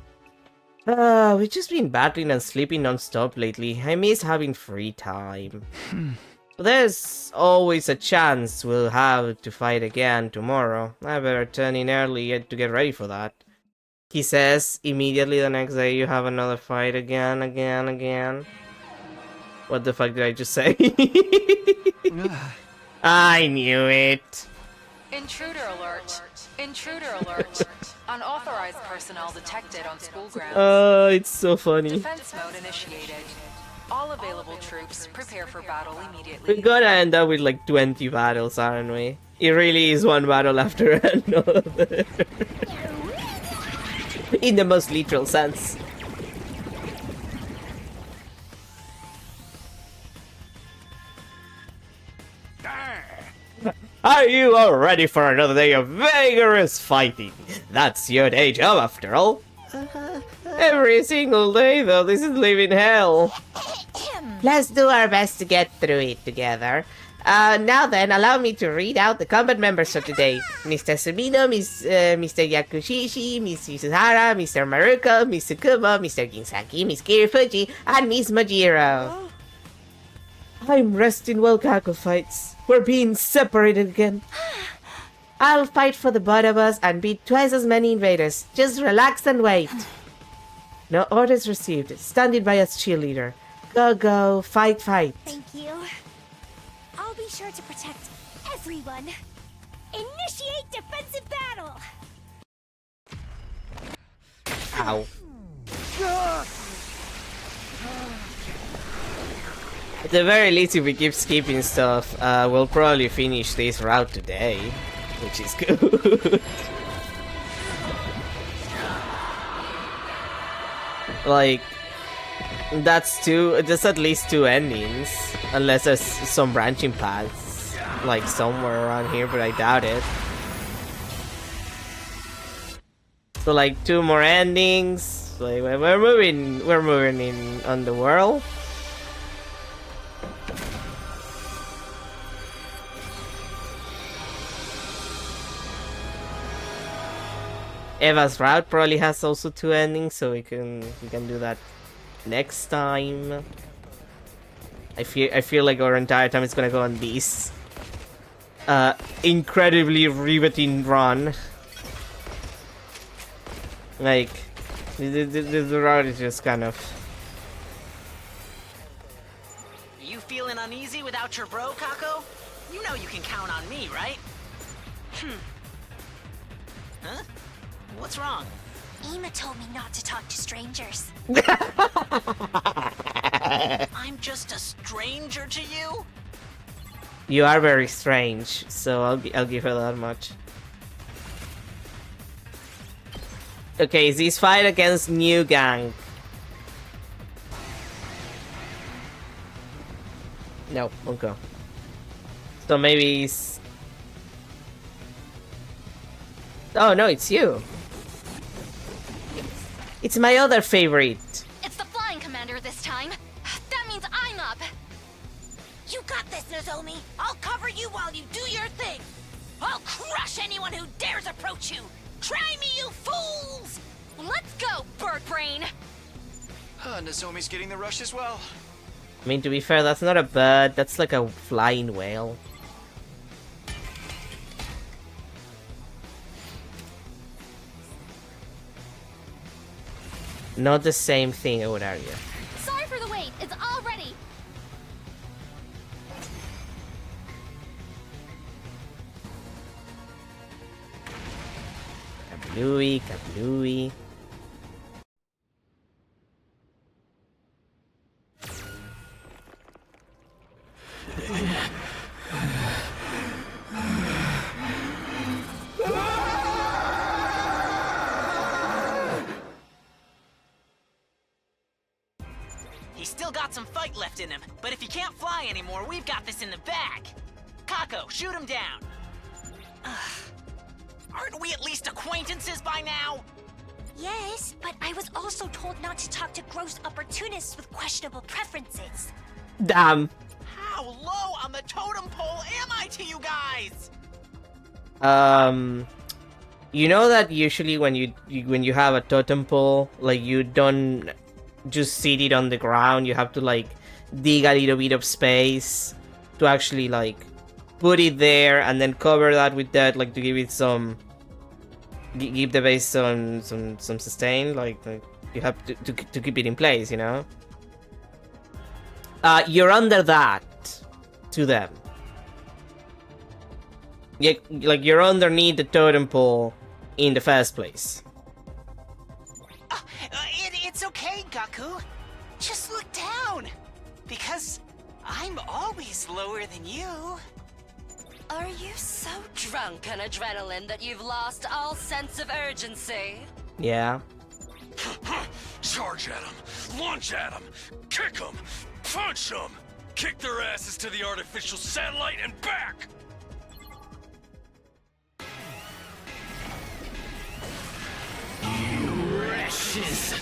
We've just been battling and sleeping non-stop lately. I miss having free time. There's always a chance we'll have to fight again tomorrow. I better turn in early to get ready for that. He says immediately the next day you have another fight again. What the fuck did I just say? I knew it. Intruder alert. Intruder alert. Unauthorized personnel detected on school grounds. It's so funny. Defense mode initiated. All available troops prepare for battle immediately. We're gonna end up with like 20 battles, aren't we? It really is one battle after another. In the most literal sense. Are you all ready for another day of vigorous fighting? That's your day job after all. Every single day though, this is living hell. Let's do our best to get through it together. Now then, allow me to read out the combat members for today. Mr. Sumino, Mr. Yakushishi, Miss Suzuhara, Mr. Maruko, Miss Tsukumo, Mr. Ginsaki, Miss Kirifuji, and Miss Majiro. I'm resting while Kako fights. We're being separated again. I'll fight for the both of us and beat twice as many invaders. Just relax and wait. No orders received. Standing by as cheerleader. Go, go, fight, fight. Thank you. I'll be sure to protect everyone. Initiate defensive battle! Ow. At the very least, if we keep skipping stuff, we'll probably finish this route today, which is good. Like, that's at least 2 endings, unless there's some branching paths, like somewhere around here, but I doubt it. So like 2 more endings. Like we're moving in on the world. Eva's route probably has also 2 endings, so we can do that next time. I feel like our entire time is gonna go on this incredibly riveting run. Like the route is just kind of. You feeling uneasy without your bro, Kako? You know you can count on me, right? Huh? What's wrong? Ima told me not to talk to strangers. I'm just a stranger to you? You are very strange, so I'll give her that much. Okay, this fight against New Gang. No, won't go. So maybe it's... Oh no, it's you. It's my other favorite. It's the flying commander this time. That means I'm up. You got this, Nozomi. I'll cover you while you do your thing. I'll crush anyone who dares approach you. Try me, you fools! Let's go, bird brain. Nozomi's getting the rush as well. I mean, to be fair, that's not a bird. That's like a flying whale. Not the same thing, I would argue. Sorry for the wait. It's all ready. Kablooey, kablooey. He's still got some fight left in him, but if he can't fly anymore, we've got this in the bag. Kako, shoot him down. Aren't we at least acquaintances by now? Yes, but I was also told not to talk to gross opportunists with questionable preferences. Damn. How low on the totem pole am I to you guys? You know that usually when you have a totem pole, like, you don't just sit it on the ground. You have to, like, dig a little bit of space to actually, like, put it there and then cover that with that, like, to give it some, give the base some sustain. Like you have to keep it in place, you know. You're under that to them. Yeah, like, you're underneath the totem pole in the first place. It's okay, Gaku. Just look down. Because I'm always lower than you. Are you so drunk on adrenaline that you've lost all sense of urgency? Yeah. Charge at them, launch at them, kick them, punch them, kick their asses to the artificial satellite and back! You wretches!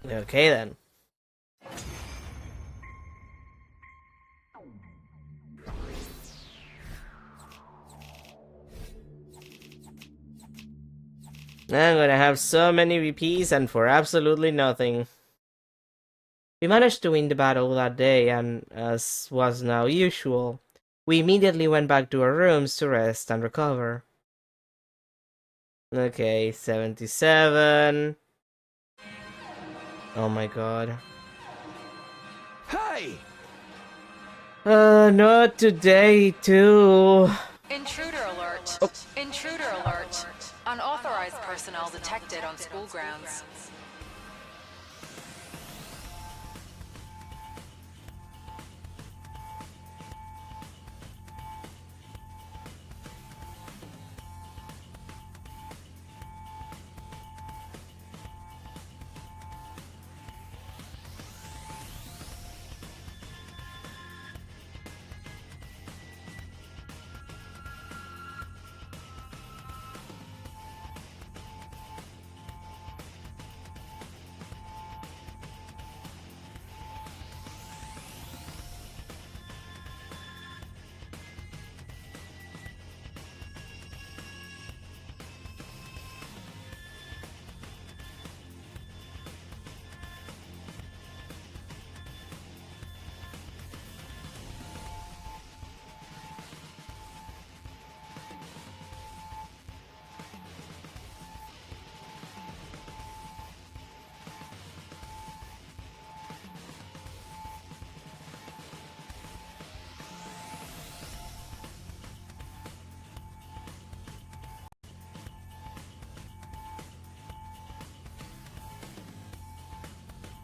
Okay then. I'm gonna have so many VPs and for absolutely nothing. We managed to win the battle that day, and as was now usual, we immediately went back to our rooms to rest and recover. Okay, 77. Oh my god. Hey! Not today, too. Intruder alert. Intruder alert. Unauthorized personnel detected on school grounds.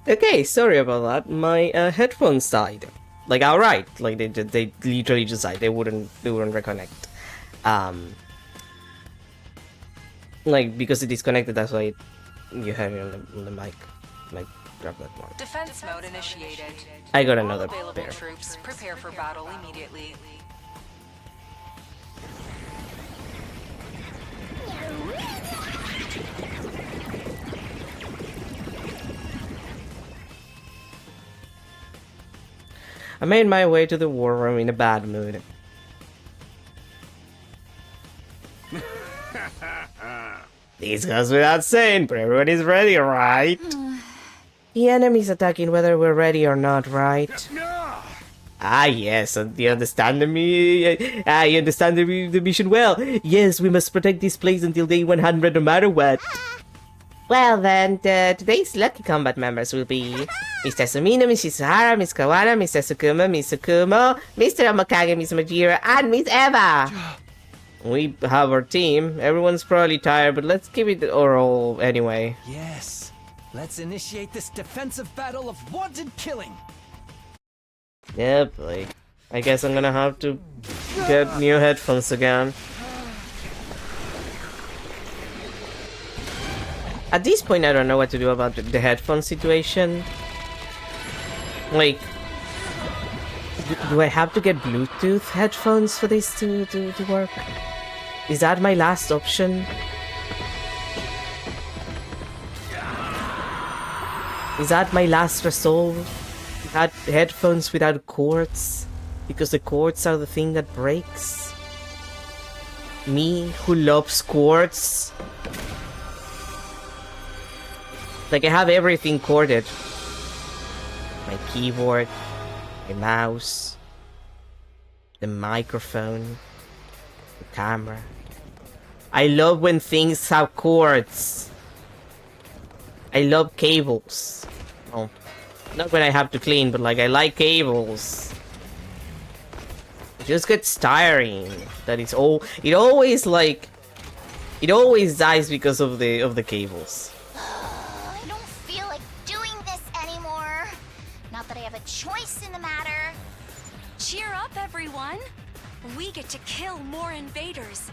Okay, sorry about that. My headphones died. Like, outright. Like, they literally just died. They wouldn't reconnect. Like, because it disconnected, that's why you heard it on the mic. Like, grab that one. Defense mode initiated. I got another All available pair. troops prepare for battle immediately. I made my way to the war room in a bad mood. This goes without saying, but everybody's ready, right? The enemy's attacking whether we're ready or not, right? Ah, yes, you understand me? You understand the mission well. Yes, we must protect this place until day 100 no matter what. Well then, today's lucky combat members will be Mr. Sumino, Miss Shizuhara, Miss Kawana, Mr. Sukuma, Miss Sukumo, Mr. Omokage, Miss Majira, and Miss Eva! We have our team. Everyone's probably tired, but let's give it oral anyway. Yes. Let's initiate this defensive battle of wanted killing. Yep, like, I guess I'm gonna have to get new headphones again. At this point, I don't know what to do about the headphone situation. Like, do I have to get Bluetooth headphones for this to work? Is that my last option? Is that my last resolve? Had headphones without cords? Because the cords are the thing that breaks? Me, who loves cords? Like, I have everything corded. My keyboard, my mouse, the microphone, the camera. I love when things have cords. I love cables. Oh, not when I have to clean, but like, I like cables. It just gets tiring that it always dies because of the cables. I don't feel like doing this anymore. Not that I have a choice in the matter. Cheer up, everyone. We get to kill more invaders.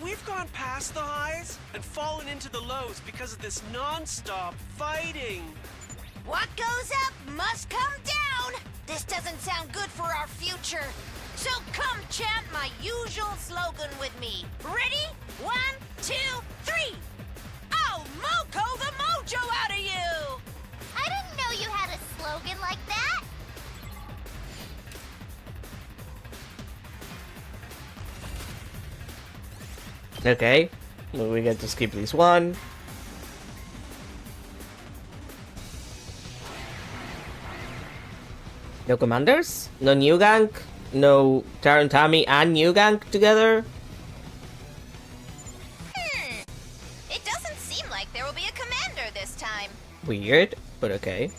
We've gone past the highs and fallen into the lows because of this non-stop fighting. What goes up must come down. This doesn't sound good for our future. So come chant my usual slogan with me. Ready? 1, 2, 3. I'll Moko the mojo out of you! I didn't know you had a slogan like that. Okay, well, we get to skip this one. No commanders? No new gang? No Tarantami and new gang together? It doesn't seem like there will be a commander this time. Weird, but okay.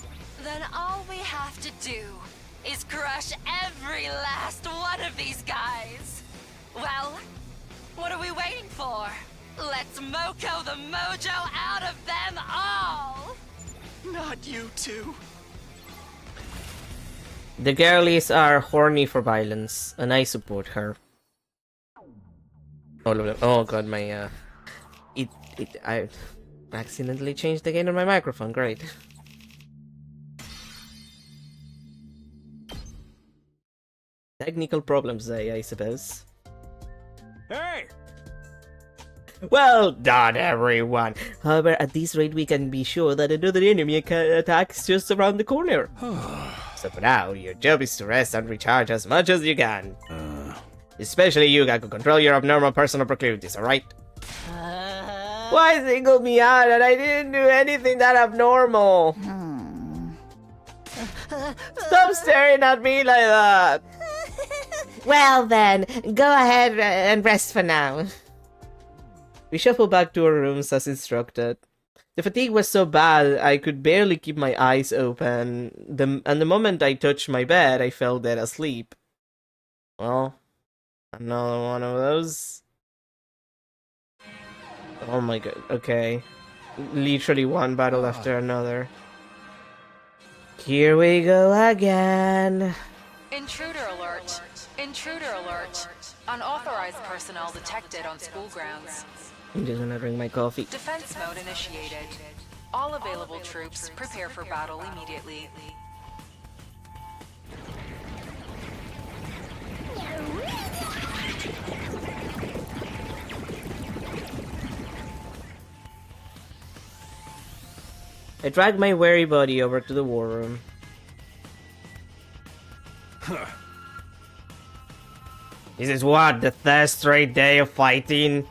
Then all we have to do is crush every last one of these guys. Well, what are we waiting for? Let's Moko the mojo out of them all! Not you two. The girlies are horny for violence, and I support her. All of them. Oh god, my I accidentally changed the gain on my microphone. Great. Technical problems, I suppose. Hey! Well done, everyone. However, at this rate, we can be sure that another enemy attacks just around the corner. So for now, your job is to rest and recharge as much as you can. Especially you, Gaku. Control your abnormal personal proclivities, alright? Why single me out and I didn't do anything that abnormal? Stop staring at me like that! Well then, go ahead and rest for now. We shuffle back to our rooms as instructed. The fatigue was so bad I could barely keep my eyes open, and the moment I touched my bed, I fell dead asleep. Well, another one of those. Oh my god, okay. Literally one battle after another. Here we go again. Intruder alert. Intruder alert. Unauthorized personnel detected on school grounds. I'm just gonna drink my coffee. Defense mode initiated. All available troops prepare for battle immediately. I dragged my weary body over to the war room. This is what? The third straight day of fighting?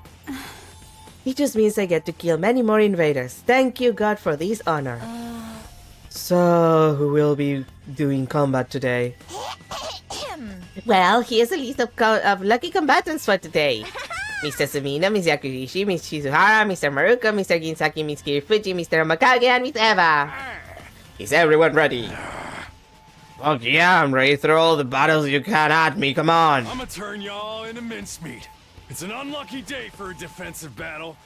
It just means I get to kill many more invaders. Thank you, God, for this honor. So, who will be doing combat today? Well, here's a list of lucky combatants for today. Mr. Sumino, Ms. Yakuishi, Ms. Shizuhara, Mr. Maruko, Mr. Ginsaki, Ms. Kirifuji, Mr. Omakage, and Ms. Eva. Is everyone ready? Fuck yeah, I'm ready to throw all the battles you can at me, come on! I'ma turn y'all into mincemeat. It's an unlucky day for a defensive battle.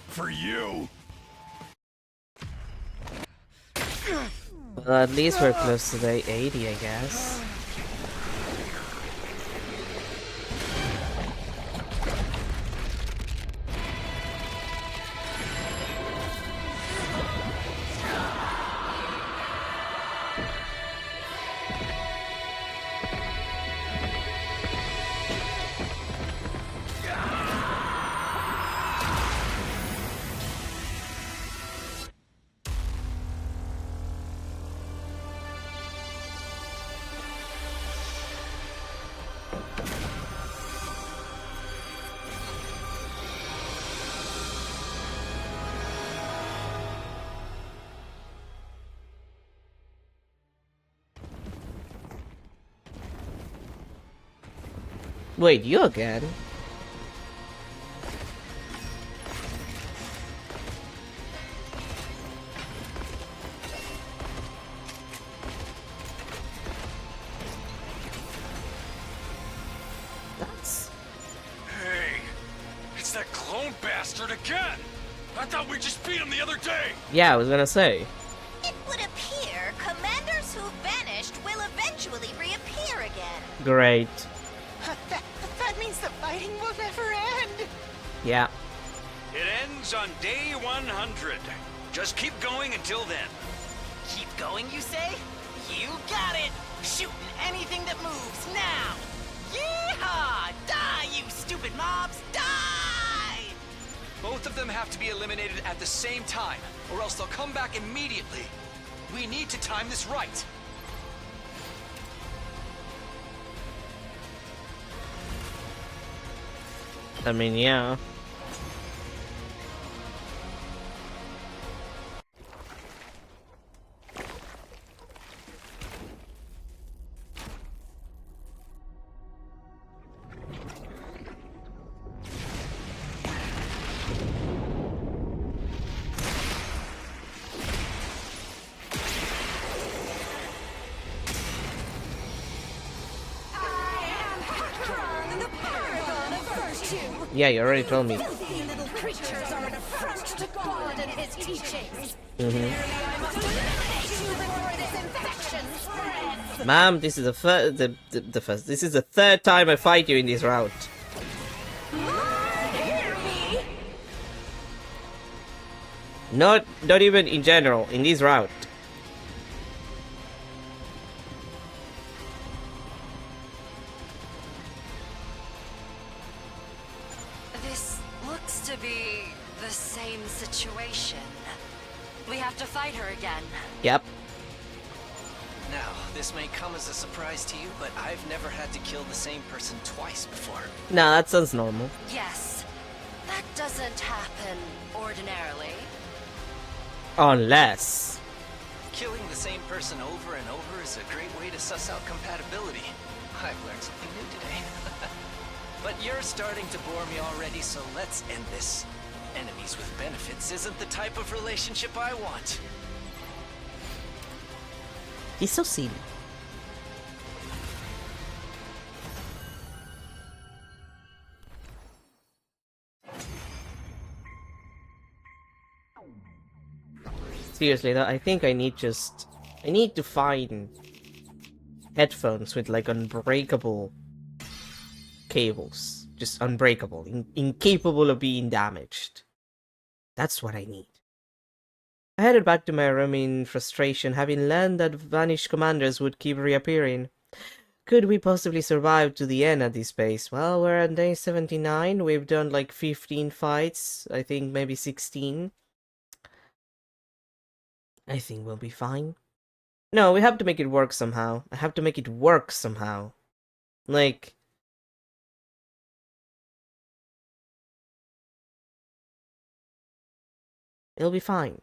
For you. Well, at least we're close to day 80, I guess. Wait, you again? That's... Hey, it's that clone bastard again! I thought we just beat him the other day! Yeah, I was gonna say. It would appear commanders who vanished will eventually reappear again. Great. That means the fighting will never end. Yeah. It ends on day 100. Just keep going until then. Keep going, you say? You got it! Shooting anything that moves now! Yeehaw! Die, you stupid mobs! Die! Both of them have to be eliminated at the same time, or else they'll come back immediately. We need to time this right. I mean, yeah. Yeah, you already told me. Filthy little creatures are an affront to God and his teachings. Ma'am, this is this is the third time I fight you in this route. Not even in general, in this route. This looks to be the same situation. We have to fight her again. Yep. Now, this may come as a surprise to you, but I've never had to kill the same person twice before. Nah, that sounds normal. Yes, that doesn't happen ordinarily. Unless... Killing the same person over and over is a great way to suss out compatibility. I've learned something new today. But you're starting to bore me already, so let's end this. Enemies with benefits isn't the type of relationship I want. He's so silly. Seriously though, I think I need to find headphones with like unbreakable cables. Just unbreakable, incapable of being damaged. That's what I need. I headed back to my room in frustration, having learned that vanished commanders would keep reappearing. Could we possibly survive to the end at this pace? Well, we're at day 79, we've done like 15 fights, I think maybe 16. I think we'll be fine. No, we have to make it work somehow. I have to make it work somehow. Like... It'll be fine.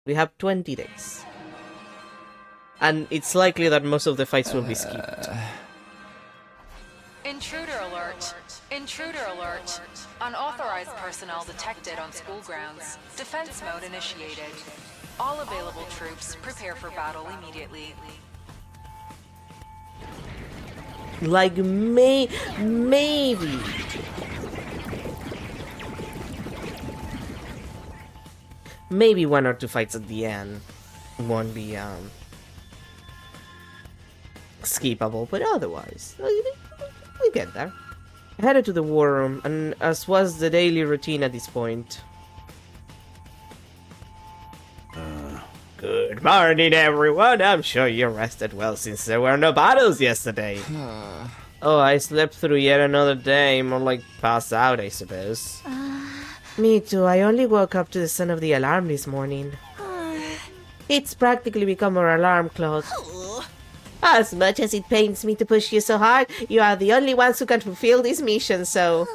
We have 20 days. And it's likely that most of the fights will be skipped. Intruder alert. Intruder alert. Unauthorized personnel detected on school grounds. Defense mode initiated. All available troops prepare for battle immediately. Like, maybe... Maybe 1 or 2 fights at the end. won't be skippable, but otherwise, we get there. I headed to the war room, and as was the daily routine at this point. Good morning, everyone. I'm sure you rested well since there were no battles yesterday. Oh, I slept through yet another day, more like pass out, I suppose. Me too. I only woke up to the sound of the alarm this morning. It's practically become our alarm clock. As much as it pains me to push you so hard, you are the only ones who can fulfill this mission, so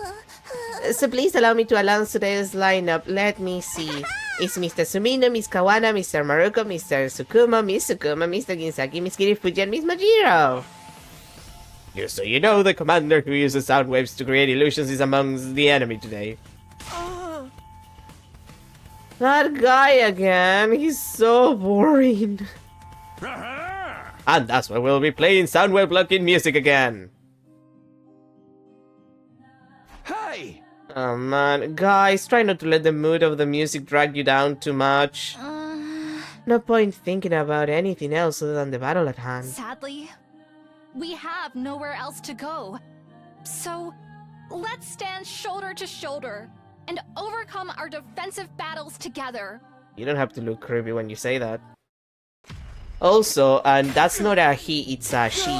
please allow me to announce today's lineup. Let me see. It's Mr. Sumino, Miss Kawana, Mr. Maruko, Mr. Sukuma, Miss Sukuma, Mr. Ginsaki, Miss Kirifuji, and Miss Majiro. Just so you know, the commander who uses sound waves to create illusions is amongst the enemy today. That guy again, he's so boring. And that's why we'll be playing Soundwave Lock-in music again. Hey! Oh man, guys, try not to let the mood of the music drag you down too much. No point thinking about anything else other than the battle at hand. Sadly, we have nowhere else to go. So, let's stand shoulder to shoulder and overcome our defensive battles together. You don't have to look creepy when you say that. Also, and that's not a he, it's a she.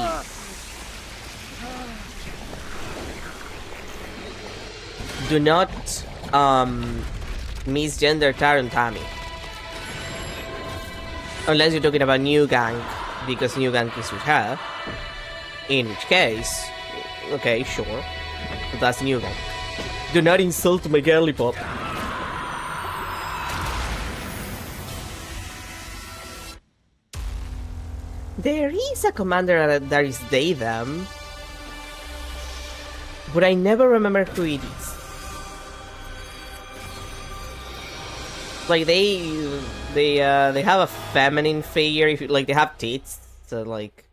Do not misgender Taron Tami. Unless you're talking about New Gang, because New Gang is with her. In which case, okay, sure. But that's New Gang. Do not insult my girly pop. There is a commander that is they, them. But I never remember who it is. Like they have a feminine figure, if you, like they have tits, so like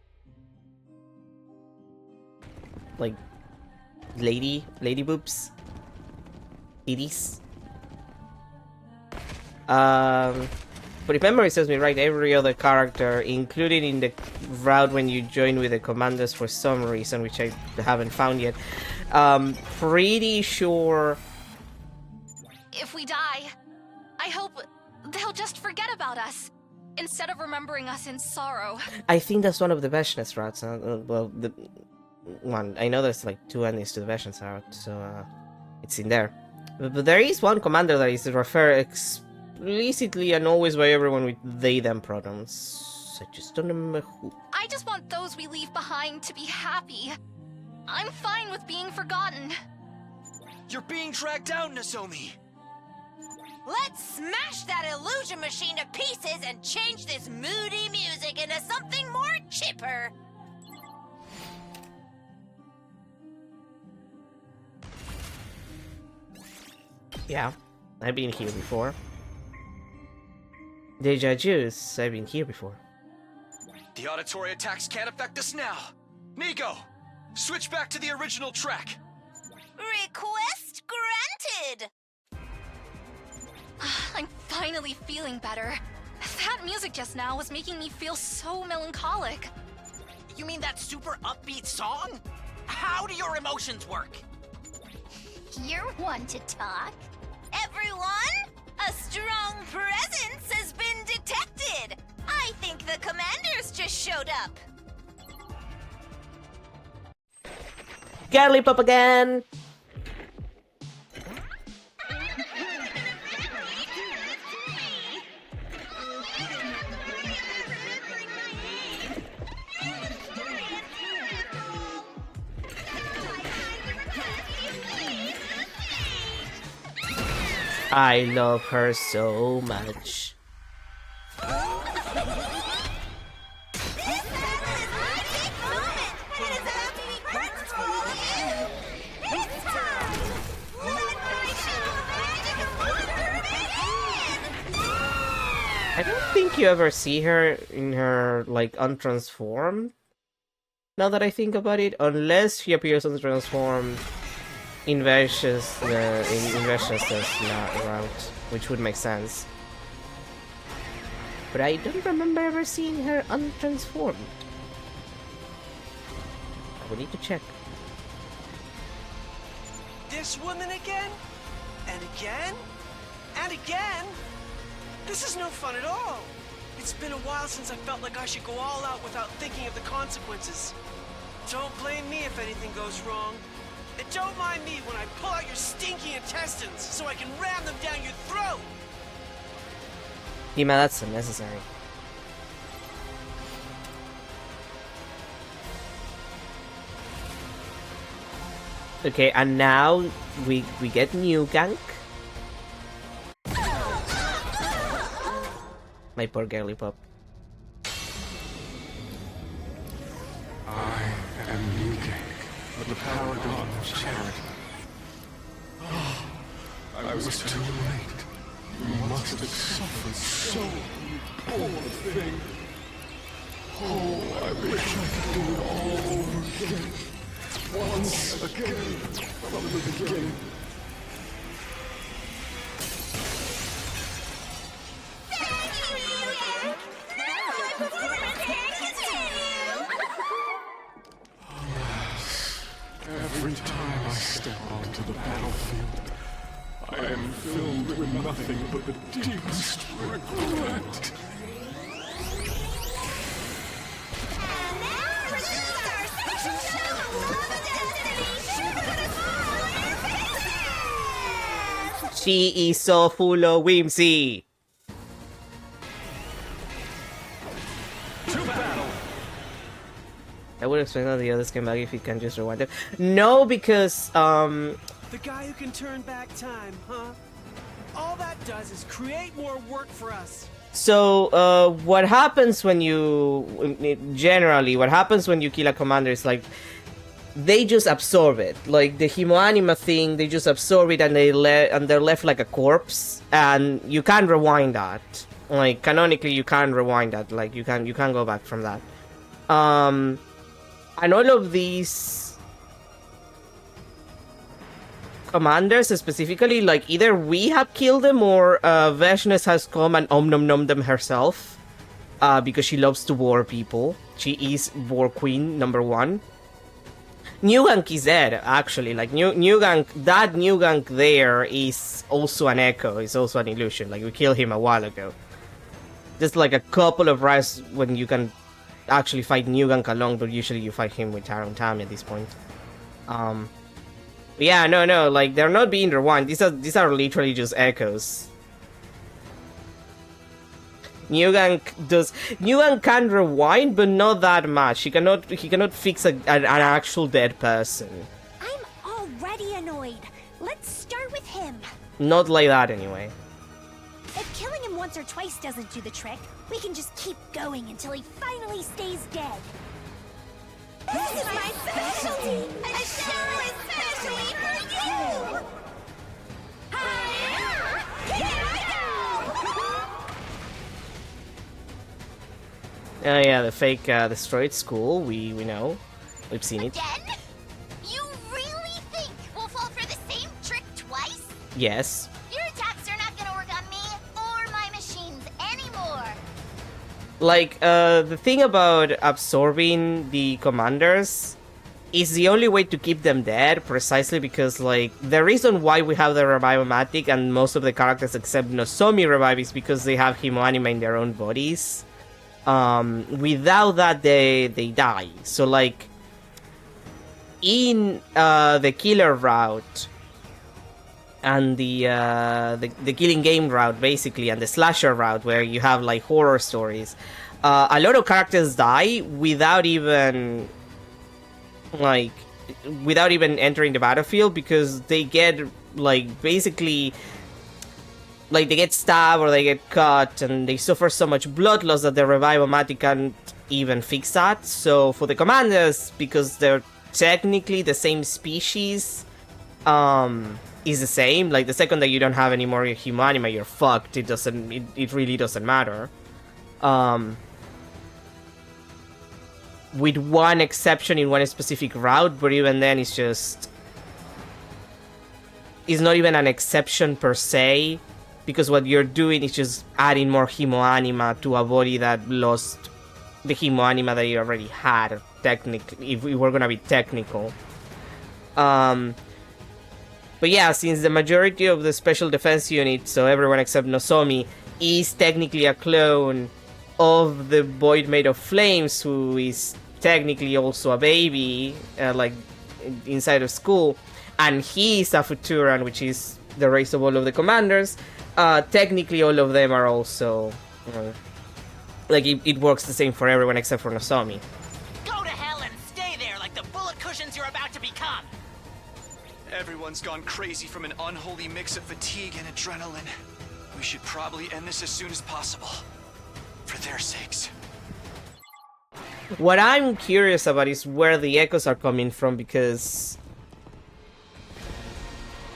lady boobs, titties. But if memory serves me right, every other character, including in the route when you join with the commanders for some reason, which I haven't found yet, pretty sure. If we die, I hope they'll just forget about us, instead of remembering us in sorrow. I think that's one of the Veshness routes. Well, the one, I know there's like 2 endings to the Veshness route, so it's in there. But there is one commander that is referred explicitly and always by everyone with they them pronouns. I just don't remember who. I just want those we leave behind to be happy. I'm fine with being forgotten. You're being dragged down, Nozomi. Let's smash that illusion machine to pieces and change this moody music into something more chipper. Yeah, I've been here before. Deja Juice, I've been here before. The auditory attacks can't affect us now. Nico, switch back to the original track. Request granted. I'm finally feeling better. That music just now was making me feel so melancholic. You mean that super upbeat song? How do your emotions work? You're one to talk. Everyone, a strong presence has been detected. I think the commanders just showed up. Girly pop again! I love her so much. I don't think you ever see her in her, like, untransformed. Now that I think about it, unless she appears untransformed in Vash's route, which would make sense. But I don't remember ever seeing her untransformed. I will need to check. This woman again? And again? And again? This is no fun at all. It's been a while since I felt like I should go all out without thinking of the consequences. Don't blame me if anything goes wrong. And don't mind me when I pull out your stinky intestines so I can ram them down your throat! Hima, that's unnecessary. Okay, and now we get New Gank. My poor girly pup. I am Yuge, the paragon of charity. Oh, I was too late. You must have suffered so, you poor thing. Oh, I wish I could do it all over again. Once again, from the beginning. Alas, every time I step onto the battlefield, I am filled with nothing but the deepest regret. She is so full of whimsy. I would expect that the others came back if he can just rewind it. No, because The guy who can turn back time, huh? All that does is create more work for us. So, what happens when you... Generally, what happens when you kill a commander is like... They just absorb it. Like, the Himoanima thing, they just absorb it and they're left like a corpse. And you can't rewind that. Like, canonically, you can't rewind that. Like, you can't go back from that. And all of these... commanders specifically, like, either we have killed them or Veshness has come and om-nom-nom them herself. Because she loves to war people. She is War Queen #1. New Gank is dead, actually. Like, New Gank, that New Gank there is also an echo, is also an illusion. Like, we killed him a while ago. Just like a couple of rides when you can actually fight New Gank alone, but usually you fight him with Taron Tami at this point. Yeah, no, like, they're not being rewind. These are literally just echoes. New Gank can rewind, but not that much. He cannot fix an actual dead person. I'm already annoyed. Let's start with him. Not like that, anyway. If killing him once or twice doesn't do the trick, we can just keep going until he finally stays dead. This is my specialty! A show especially for you! Here I go! Oh yeah, the fake destroyed school, we know. We've seen it. Again? You really think we'll fall for the same trick twice? Yes. Your attacks are not gonna work on me or my machines anymore. Like, the thing about absorbing the commanders is the only way to keep them dead, precisely because, like, the reason why we have the Revive-O-Matic and most of the characters except Nozomi revive is because they have Himoanima in their own bodies. Without that, they die. So, like, in the killer route and the killing game route, basically, and the slasher route, where you have like horror stories, a lot of characters die without even entering the battlefield, because they get like basically. Like, they get stabbed or they get cut and they suffer so much blood loss that the Revive-O-Matic can't even fix that. So for the commanders, because they're technically the same species, is the same. Like, the second that you don't have any more Himoanima, you're fucked. It really doesn't matter. With one exception in one specific route, but even then it's just... It's not even an exception per se. because what you're doing is just adding more Hemoanima to a body that lost the Hemoanima that you already had, technically, if we were gonna be technical. But yeah, since the majority of the special defense unit, so everyone except Nozomi, is technically a clone of the Void Made of Flames, who is technically also a baby, like inside of school, and he is a Futuran, which is the race of all of the commanders. Technically all of them are also like it works the same for everyone except for Nozomi. Go to hell and stay there like the bullet cushions you're about to become. Everyone's gone crazy from an unholy mix of fatigue and adrenaline. We should probably end this as soon as possible. For their sakes. What I'm curious about is where the echoes are coming from, because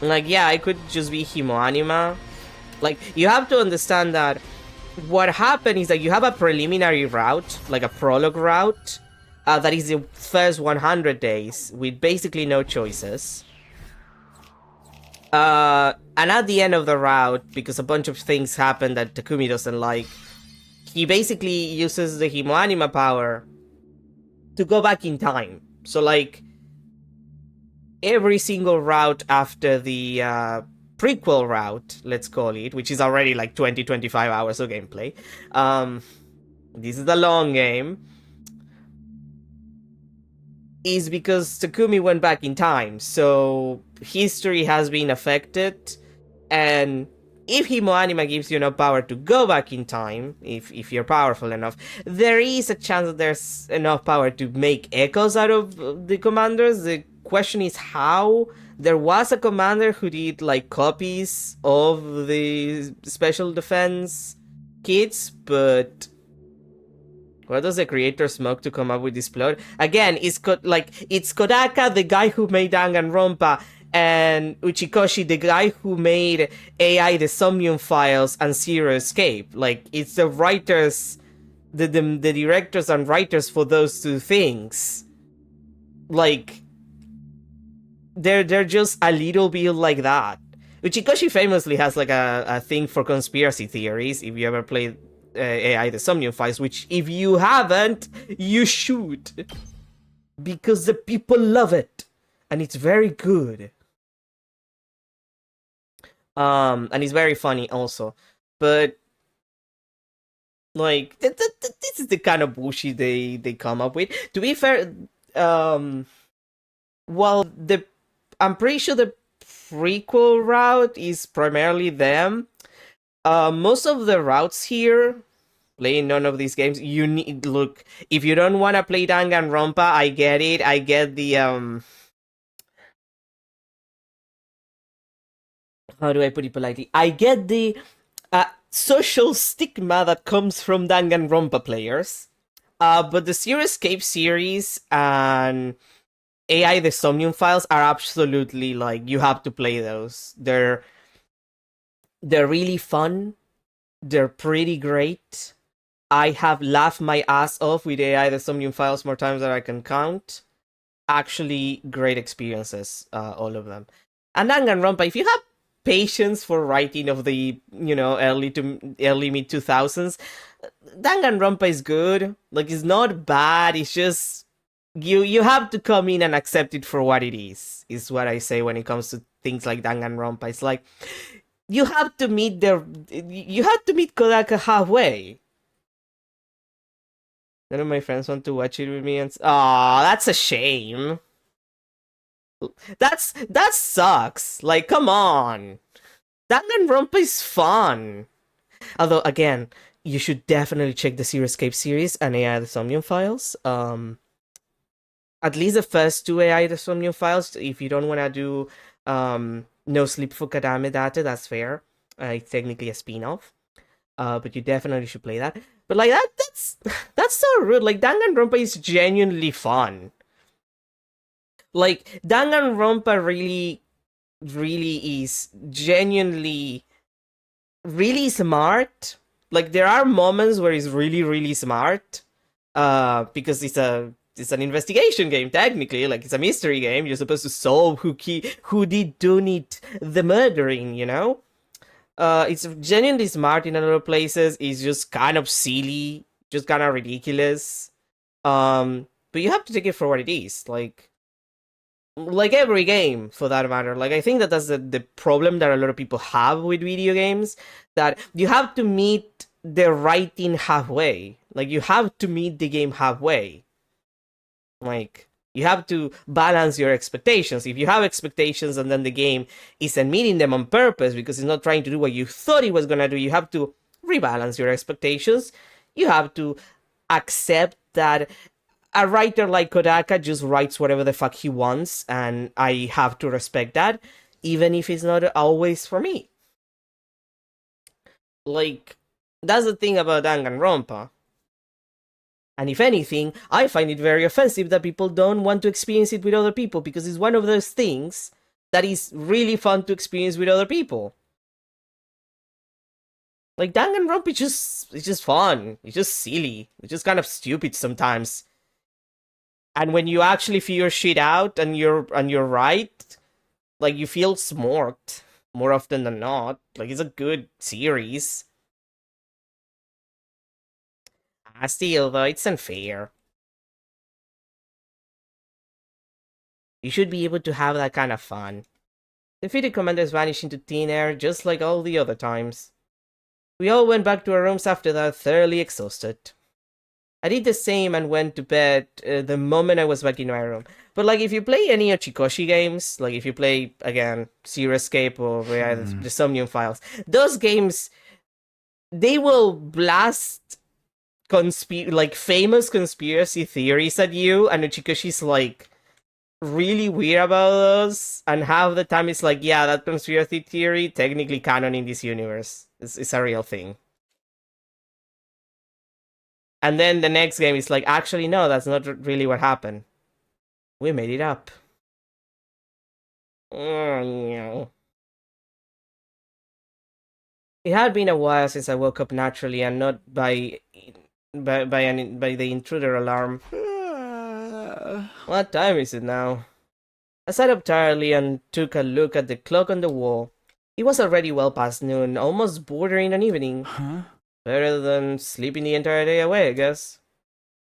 like, yeah, it could just be Hemoanima. Like, you have to understand that what happened is that you have a preliminary route, like a prologue route, that is the first 100 days with basically no choices. And at the end of the route, because a bunch of things happen that Takumi doesn't like, he basically uses the Hemoanima power to go back in time. So, like, every single route after the prequel route, let's call it, which is already like 20-25 hours of gameplay. This is the long game. Is because Takumi went back in time, so history has been affected, and if Hemoanima gives you enough power to go back in time, if you're powerful enough, there is a chance that there's enough power to make echoes out of the commanders. The question is how. There was a commander who did like copies of the special defense kits, but what does the creator smoke to come up with this plot? Again, it's Kodaka, the guy who made Danganronpa, and Uchikoshi, the guy who made AI the Somnium Files and Zero Escape. Like, it's the writers, the directors and writers for those two things. Like, they're just a little bit like that. Uchikoshi famously has like a thing for conspiracy theories, if you ever played AI the Somnium Files, which if you haven't, you should. Because the people love it. And it's very good. And it's very funny also. But like, this is the kind of bullshit they come up with. To be fair, well, I'm pretty sure the prequel route is primarily them. Most of the routes here, playing none of these games, you need, look, if you don't want to play Danganronpa, I get it. I get the, how do I put it politely? I get the social stigma that comes from Danganronpa players. But the Zero Escape series and AI the Somnium Files are absolutely, like, you have to play those. They're really fun. They're pretty great. I have laughed my ass off with AI the Somnium Files more times than I can count. Actually, great experiences, all of them. And Danganronpa, if you have patience for writing of the, early mid 2000s, Danganronpa is good. Like, it's not bad. It's just you have to come in and accept it for what it is what I say when it comes to things like Danganronpa. It's like you have to meet Kodaka halfway. None of my friends want to watch it with me, and that's a shame. That sucks. Like, come on. Danganronpa is fun. Although, again, you should definitely check the Zero Escape series and AI the Somnium Files. At least the first two AI the Somnium Files. If you don't want to do No Sleep for Kadame Date, that's fair. It's technically a spin-off. But you definitely should play that. But like that's so rude. Like, Danganronpa is genuinely fun. Like, Danganronpa really is genuinely really smart. Like, there are moments where it's really, really smart. Because it's an investigation game, technically. Like, it's a mystery game. You're supposed to solve who did Dunit the murdering, It's genuinely smart in a lot of places. It's just kind of silly, just kind of ridiculous. But you have to take it for what it is. Like every game, for that matter. Like, I think that that's the problem that a lot of people have with video games, that you have to meet the writing halfway. Like, you have to meet the game halfway. Like, you have to balance your expectations. If you have expectations and then the game isn't meeting them on purpose because it's not trying to do what you thought it was gonna do, you have to rebalance your expectations. You have to accept that a writer like Kodaka just writes whatever the fuck he wants, and I have to respect that, even if it's not always for me. Like, that's the thing about Danganronpa. And if anything, I find it very offensive that people don't want to experience it with other people, because it's one of those things that is really fun to experience with other people. Like, Danganronpa it's just fun. It's just silly. It's just kind of stupid sometimes. And when you actually figure shit out and you're right, like, you feel smorked more often than not. Like, it's a good series. Still, though, it's unfair. You should be able to have that kind of fun. Defeated commanders vanish into thin air just like all the other times. We all went back to our rooms after that, thoroughly exhausted. I did the same and went to bed the moment I was back in my room. But, like, if you play any Ochikoshi games, like if you play, again, Zero Escape or the Somnium Files, those games, they will blast famous conspiracy theories at you, and Uchikoshi's like really weird about those, and half the time it's like, yeah, that conspiracy theory technically canon in this universe. It's a real thing. And then the next game is like, actually no, that's not really what happened. We made it up. It had been a while since I woke up naturally and not by the intruder alarm. What time is it now? I sat up tiredly and took a look at the clock on the wall. It was already well past noon, almost bordering on evening. Better than sleeping the entire day away, I guess.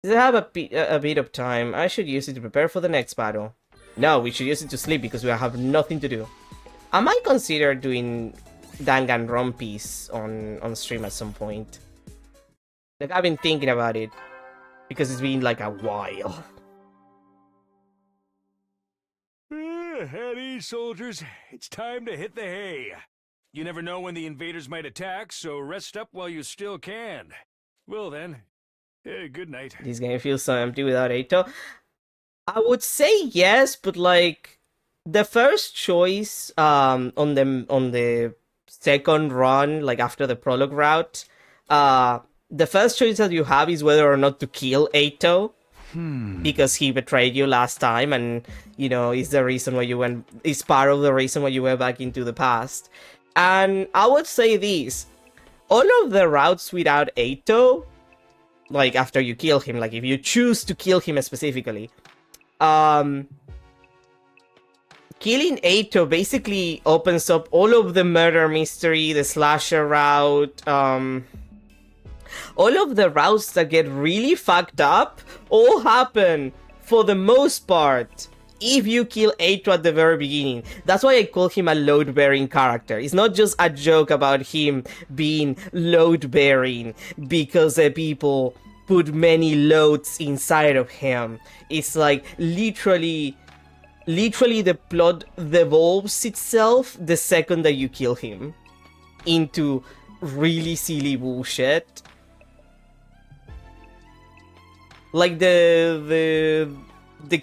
Since I have a bit of time, I should use it to prepare for the next battle. No, we should use it to sleep because we have nothing to do. I might consider doing Danganronpa on stream at some point. Like, I've been thinking about it, because it's been like a while. At ease, soldiers. It's time to hit the hay. You never know when the invaders might attack, so rest up while you still can. Well then, good night. This game feels so empty without Eito. I would say yes, but like, the first choice on the second run, like after the prologue route, the first choice that you have is whether or not to kill Eito. Because he betrayed you last time, and you know, is the reason why you went, is part of the reason why you went back into the past. And I would say this: all of the routes without Eito, like after you kill him, like if you choose to kill him specifically, killing Eito basically opens up all of the murder mystery, the slasher route, all of the routes that get really fucked up all happen, for the most part, if you kill Eito at the very beginning. That's why I call him a load-bearing character. It's not just a joke about him being load-bearing because the people put many loads inside of him. It's like literally the plot devolves itself the second that you kill him into really silly bullshit. Like the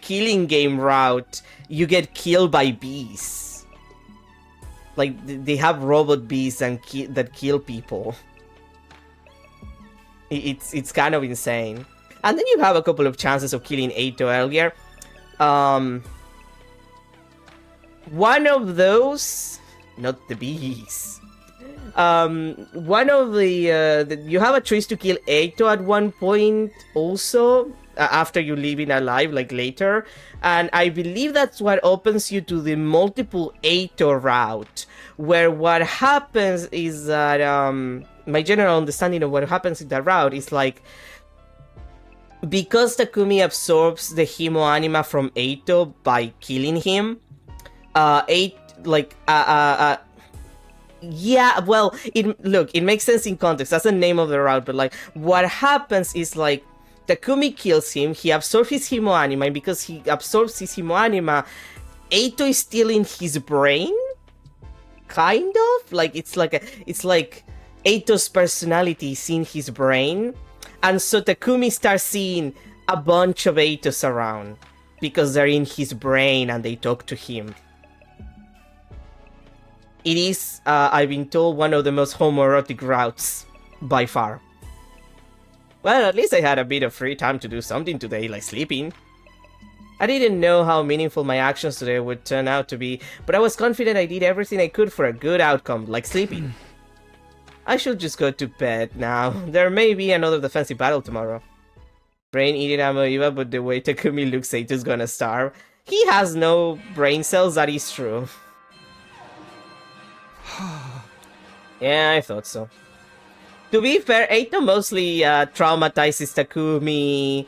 killing game route, you get killed by bees. Like, they have robot bees that kill people. It's kind of insane. And then you have a couple of chances of killing Eito earlier. One of those, not the bees. One of the you have a choice to kill Eito at one point also, after you leave in alive, like later. And I believe that's what opens you to the multiple Eito route, where what happens is that my general understanding of what happens in that route is like, because Takumi absorbs the Himo anima from Eito by killing him, yeah, well, it makes sense in context. That's the name of the route, but like, what happens is like, Takumi kills him, he absorbs his Himo anima, and because he absorbs his Himo anima, Eito is still in his brain? Kind of? Like, it's like Eito's personality is in his brain, and so Takumi starts seeing a bunch of Eitos around, because they're in his brain and they talk to him. It is, I've been told, one of the most homoerotic routes by far. Well, at least I had a bit of free time to do something today, like sleeping. I didn't know how meaningful my actions today would turn out to be, but I was confident I did everything I could for a good outcome, like sleeping. I should just go to bed now. There may be another defensive battle tomorrow. Brain eating Amoeba, but the way Takumi looks, Eito's gonna starve. He has no brain cells, that is true. Yeah, I thought so. To be fair, Eito mostly traumatizes Takumi,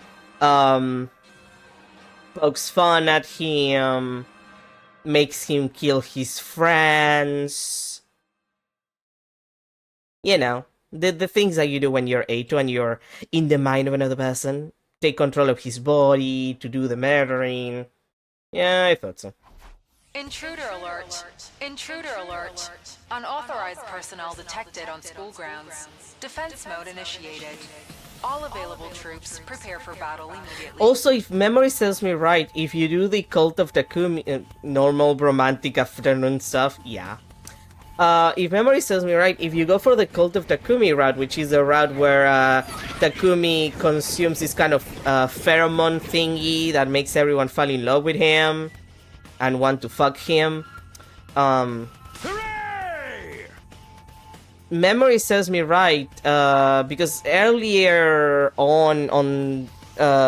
pokes fun at him, makes him kill his friends. You know, the things that you do when you're Eito and you're in the mind of another person. Take control of his body, to do the murdering. Yeah, I thought so. Intruder alert. Intruder alert. Unauthorized personnel detected on school grounds. Defense mode initiated. All available troops prepare for battle immediately. Also, if memory serves me right, if you do the Cult of Takumi, normal romantic afternoon stuff, yeah. If memory serves me right, if you go for the Cult of Takumi route, which is the route where Takumi consumes this kind of pheromone thingy that makes everyone fall in love with him and want to fuck him. Memory serves me right, because earlier on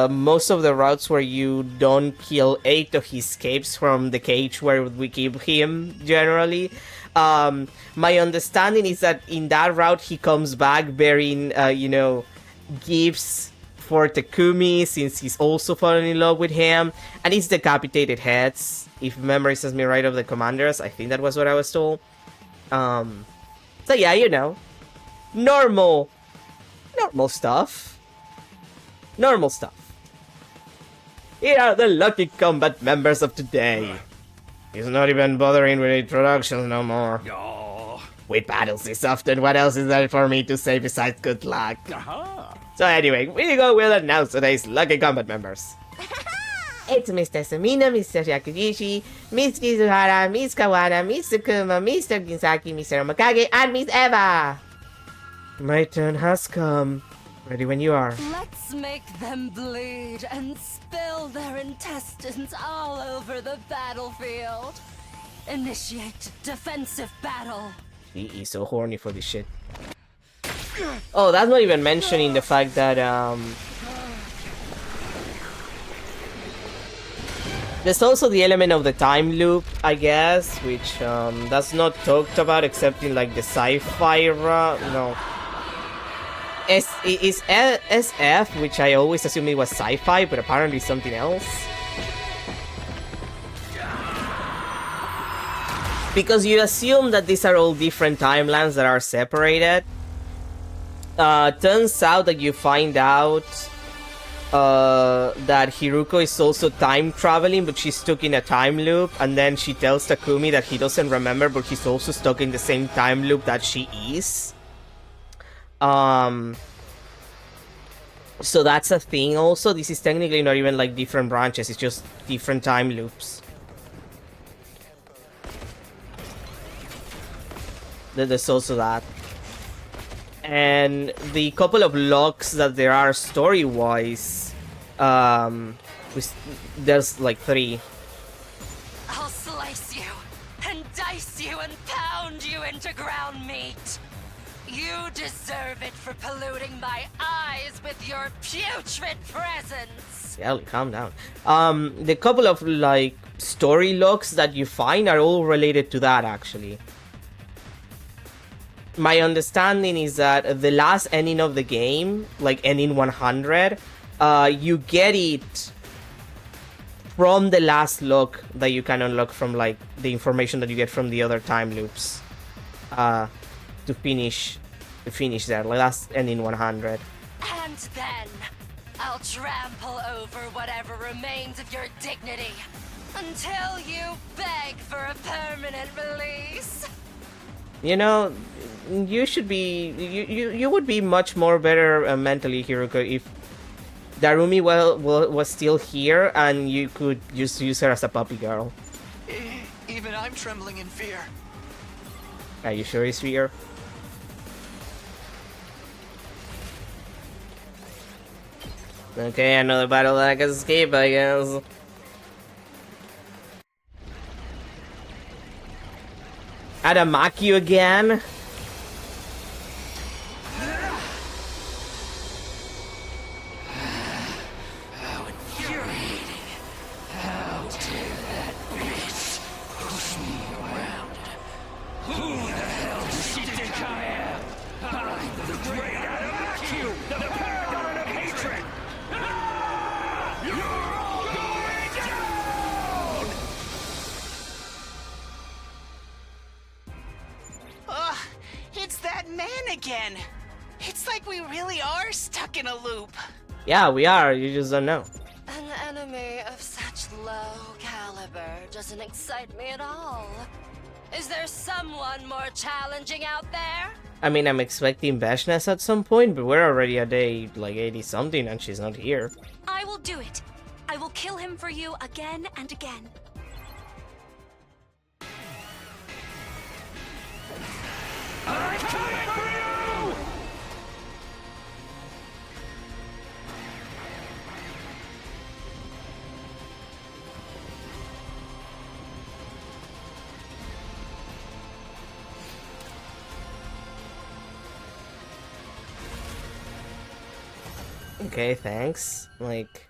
most of the routes where you don't kill Eito, he escapes from the cage where we keep him, generally. My understanding is that in that route he comes back bearing, gifts for Takumi, since he's also fallen in love with him, and it's decapitated heads, if memory serves me right, of the commanders. I think that was what I was told. So yeah, normal stuff. Normal stuff. Here are the lucky combat members of today. He's not even bothering with introductions no more. With battles this often, what else is there for me to say besides good luck? So anyway, we will announce today's lucky combat members. It's Mr. Sumino, Mr. Yakugishi, Miss Kizuhara, Miss Kawana, Miss Tsukuma, Mr. Ginsaki, Mr. Omakage, and Miss Eva! My turn has come. Ready when you are. Let's make them bleed and spill their intestines all over the battlefield. Initiate defensive battle. He is so horny for this shit. Oh, that's not even mentioning the fact that, there's also the element of the time loop, I guess, which, that's not talked about except in, like, the sci-fi, no. Is SF, which I always assumed it was sci-fi, but apparently something else. Because you assume that these are all different timelines that are separated. Turns out that you find out that Hiruko is also time traveling, but she's stuck in a time loop, and then she tells Takumi that he doesn't remember, but he's also stuck in the same time loop that she is. So that's a thing also. This is technically not even like different branches, it's just different time loops. There's also that. And the couple of locks that there are story-wise, there's like 3. I'll slice you and dice you and pound you into ground meat. You deserve it for polluting my eyes with your putrid presence. Ellie, calm down. The couple of like story logs that you find are all related to that actually. My understanding is that the last ending of the game, like ending 100, you get it from the last log that you can unlock from like the information that you get from the other time loops. To finish there, like that's ending 100. And then I'll trample over whatever remains of your dignity until you beg for a permanent release. You know, you should be you would be much more better mentally, Hiruko, if Darumi was still here and you could just use her as a puppy girl. Even I'm trembling in fear. Are you sure it's fear? Okay, another battle that I can escape, I guess. Adamaki again? How infuriating. How dare that bitch push me around? Who the hell does she think I am? I'm the great Adamaki, the paragon of hatred! You're all going down! Ugh, it's that man again. It's like we really are stuck in a loop. Yeah, we are, you just don't know. An enemy of such low caliber doesn't excite me at all. Is there someone more challenging out there? I mean, I'm expecting Vashnes at some point, but we're already at day, like, 80-something, and she's not here. I will do it. I will kill him for you again and again. I'm coming for you! Okay, thanks. Like,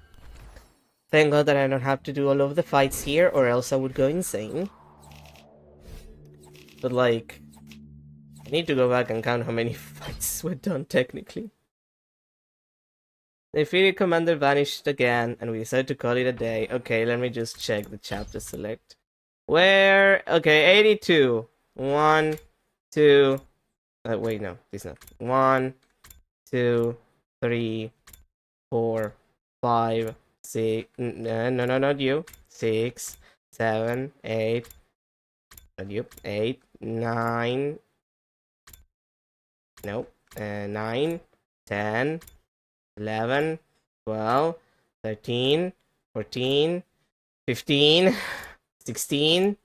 thank God that I don't have to do all of the fights here, or else I would go insane. But like, I need to go back and count how many fights were done technically. The defeated commander vanished again, and we decided to call it a day. Okay, let me just check the chapter select. Where? Okay, 82. 1, 2. Wait, no, please not. 1, 2, 3, 4, 5, 6. No, not you. 6, 7, 8. Not you. 8, 9. Nope. 9, 10, 11, 12, 13, 14, 15, 16.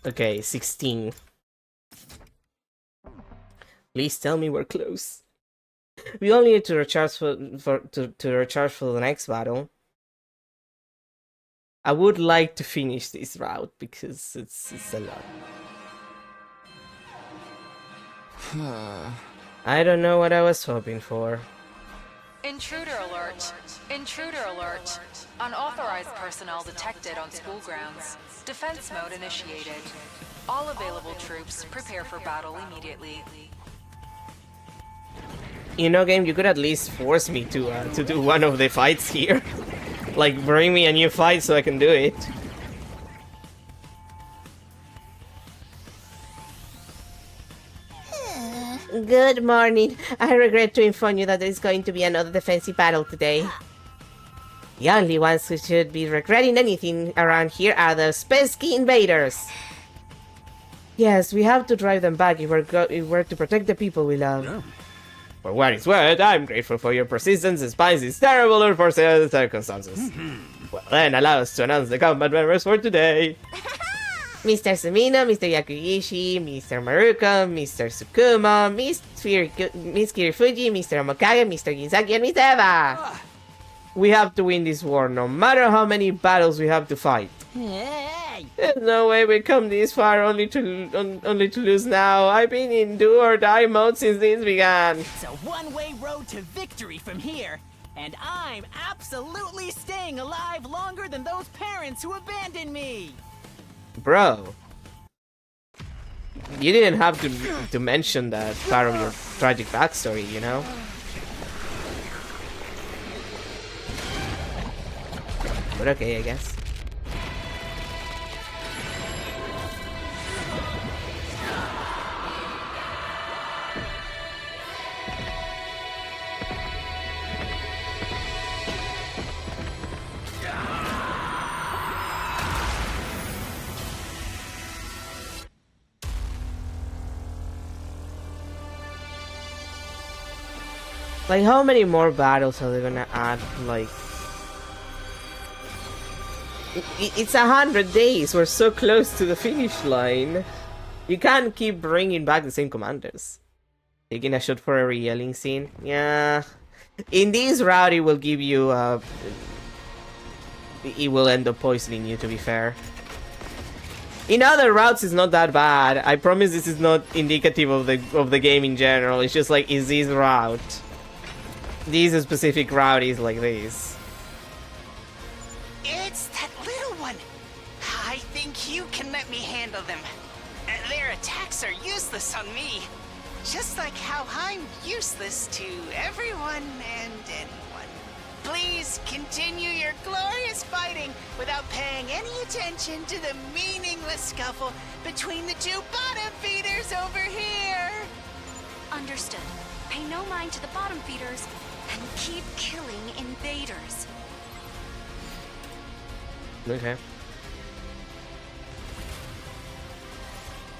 Okay, 16. Please tell me we're close. We only need to recharge to recharge for the next battle. I would like to finish this route because it's a lot. I don't know what I was hoping for. Intruder alert. Intruder alert. Unauthorized personnel detected on school grounds. Defense mode initiated. All available troops prepare for battle immediately. You know, game, you could at least force me to do one of the fights here. Like, bring me a new fight so I can do it. Good morning. I regret to inform you that there is going to be another defensive battle today. The only ones who should be regretting anything around here are the Spesky invaders. Yes, we have to drive them back if we're to protect the people we love. Yeah. For what it's worth, I'm grateful for your persistence despite these terrible unforeseen circumstances. Well then, allow us to announce the combat members for today. Mr. Sumino, Mr. Yakugishi, Mr. Maruko, Mr. Sukuma, Miss Kirifuji, Mr. Omokage, Mr. Ginzaki, and Miss Eva! We have to win this war, no matter how many battles we have to fight. die! There's no way we come this far only to lose now. I've been in do or die mode since this began. It's a one-way road to victory from here, and I'm absolutely staying alive longer than those parents who abandoned me! Bro. You didn't have to mention that part of your tragic backstory, you know? But okay, I guess. Like, how many more battles are they gonna add? Like, it's 100 days. We're so close to the finish line. You can't keep bringing back the same commanders. Taking a shot for a re-yelling scene. Yeah. In this route, it will give you. It will end up poisoning you. To be fair. In other routes, it's not that bad. I promise this is not indicative of the game in general. It's just like, is this route? These specific route is like this. It's that little one. I think you can let me handle them. Their attacks are useless on me. Just like how I'm useless to everyone and anyone. Please continue your glorious fighting without paying any attention to the meaningless scuffle between the two bottom feeders over here. Understood. Pay no mind to the bottom feeders and keep killing invaders. Okay.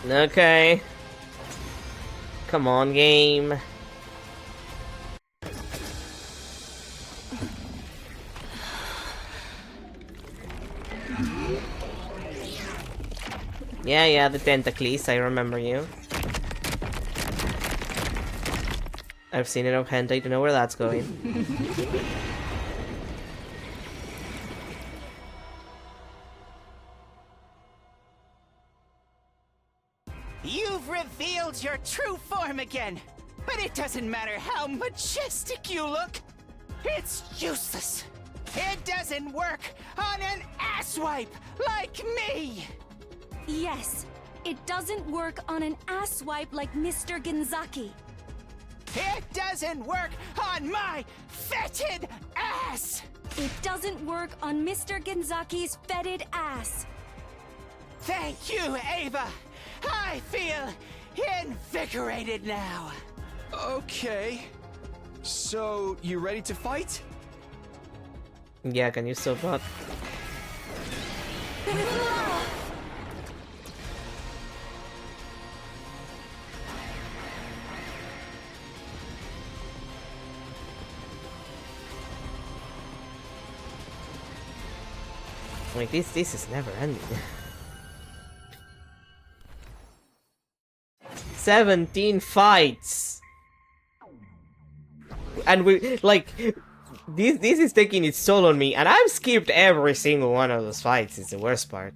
Okay. Come on, game. Yeah, the Tentacles, I remember you. I've seen it on hentai to know where that's going. You've revealed your true form again, but it doesn't matter how majestic you look. It's useless. It doesn't work on an asswipe like me. Yes, it doesn't work on an asswipe like Mr. Genzaki. It doesn't work on my fetid ass! It doesn't work on Mr. Genzaki's fetid ass. Thank you, Ava! I feel invigorated now. Okay. So, you ready to fight? Yeah, can you still bot? Like, this is never ending. 17 fights! And we, like, this is taking its toll on me, and I've skipped every single one of those fights, is the worst part.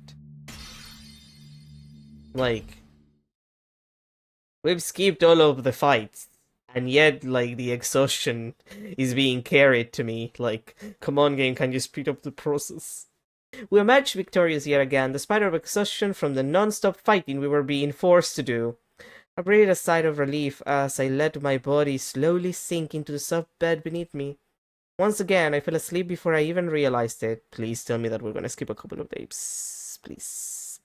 Like, we've skipped all of the fights, and yet, like, the exhaustion is being carried to me. Like, come on game, can you speed up the process? We emerged victorious yet again, despite our exhaustion from the non-stop fighting we were being forced to do. I breathed a sigh of relief as I let my body slowly sink into the soft bed beneath me. Once again, I fell asleep before I even realized it. Please tell me that we're gonna skip a couple of days. Please.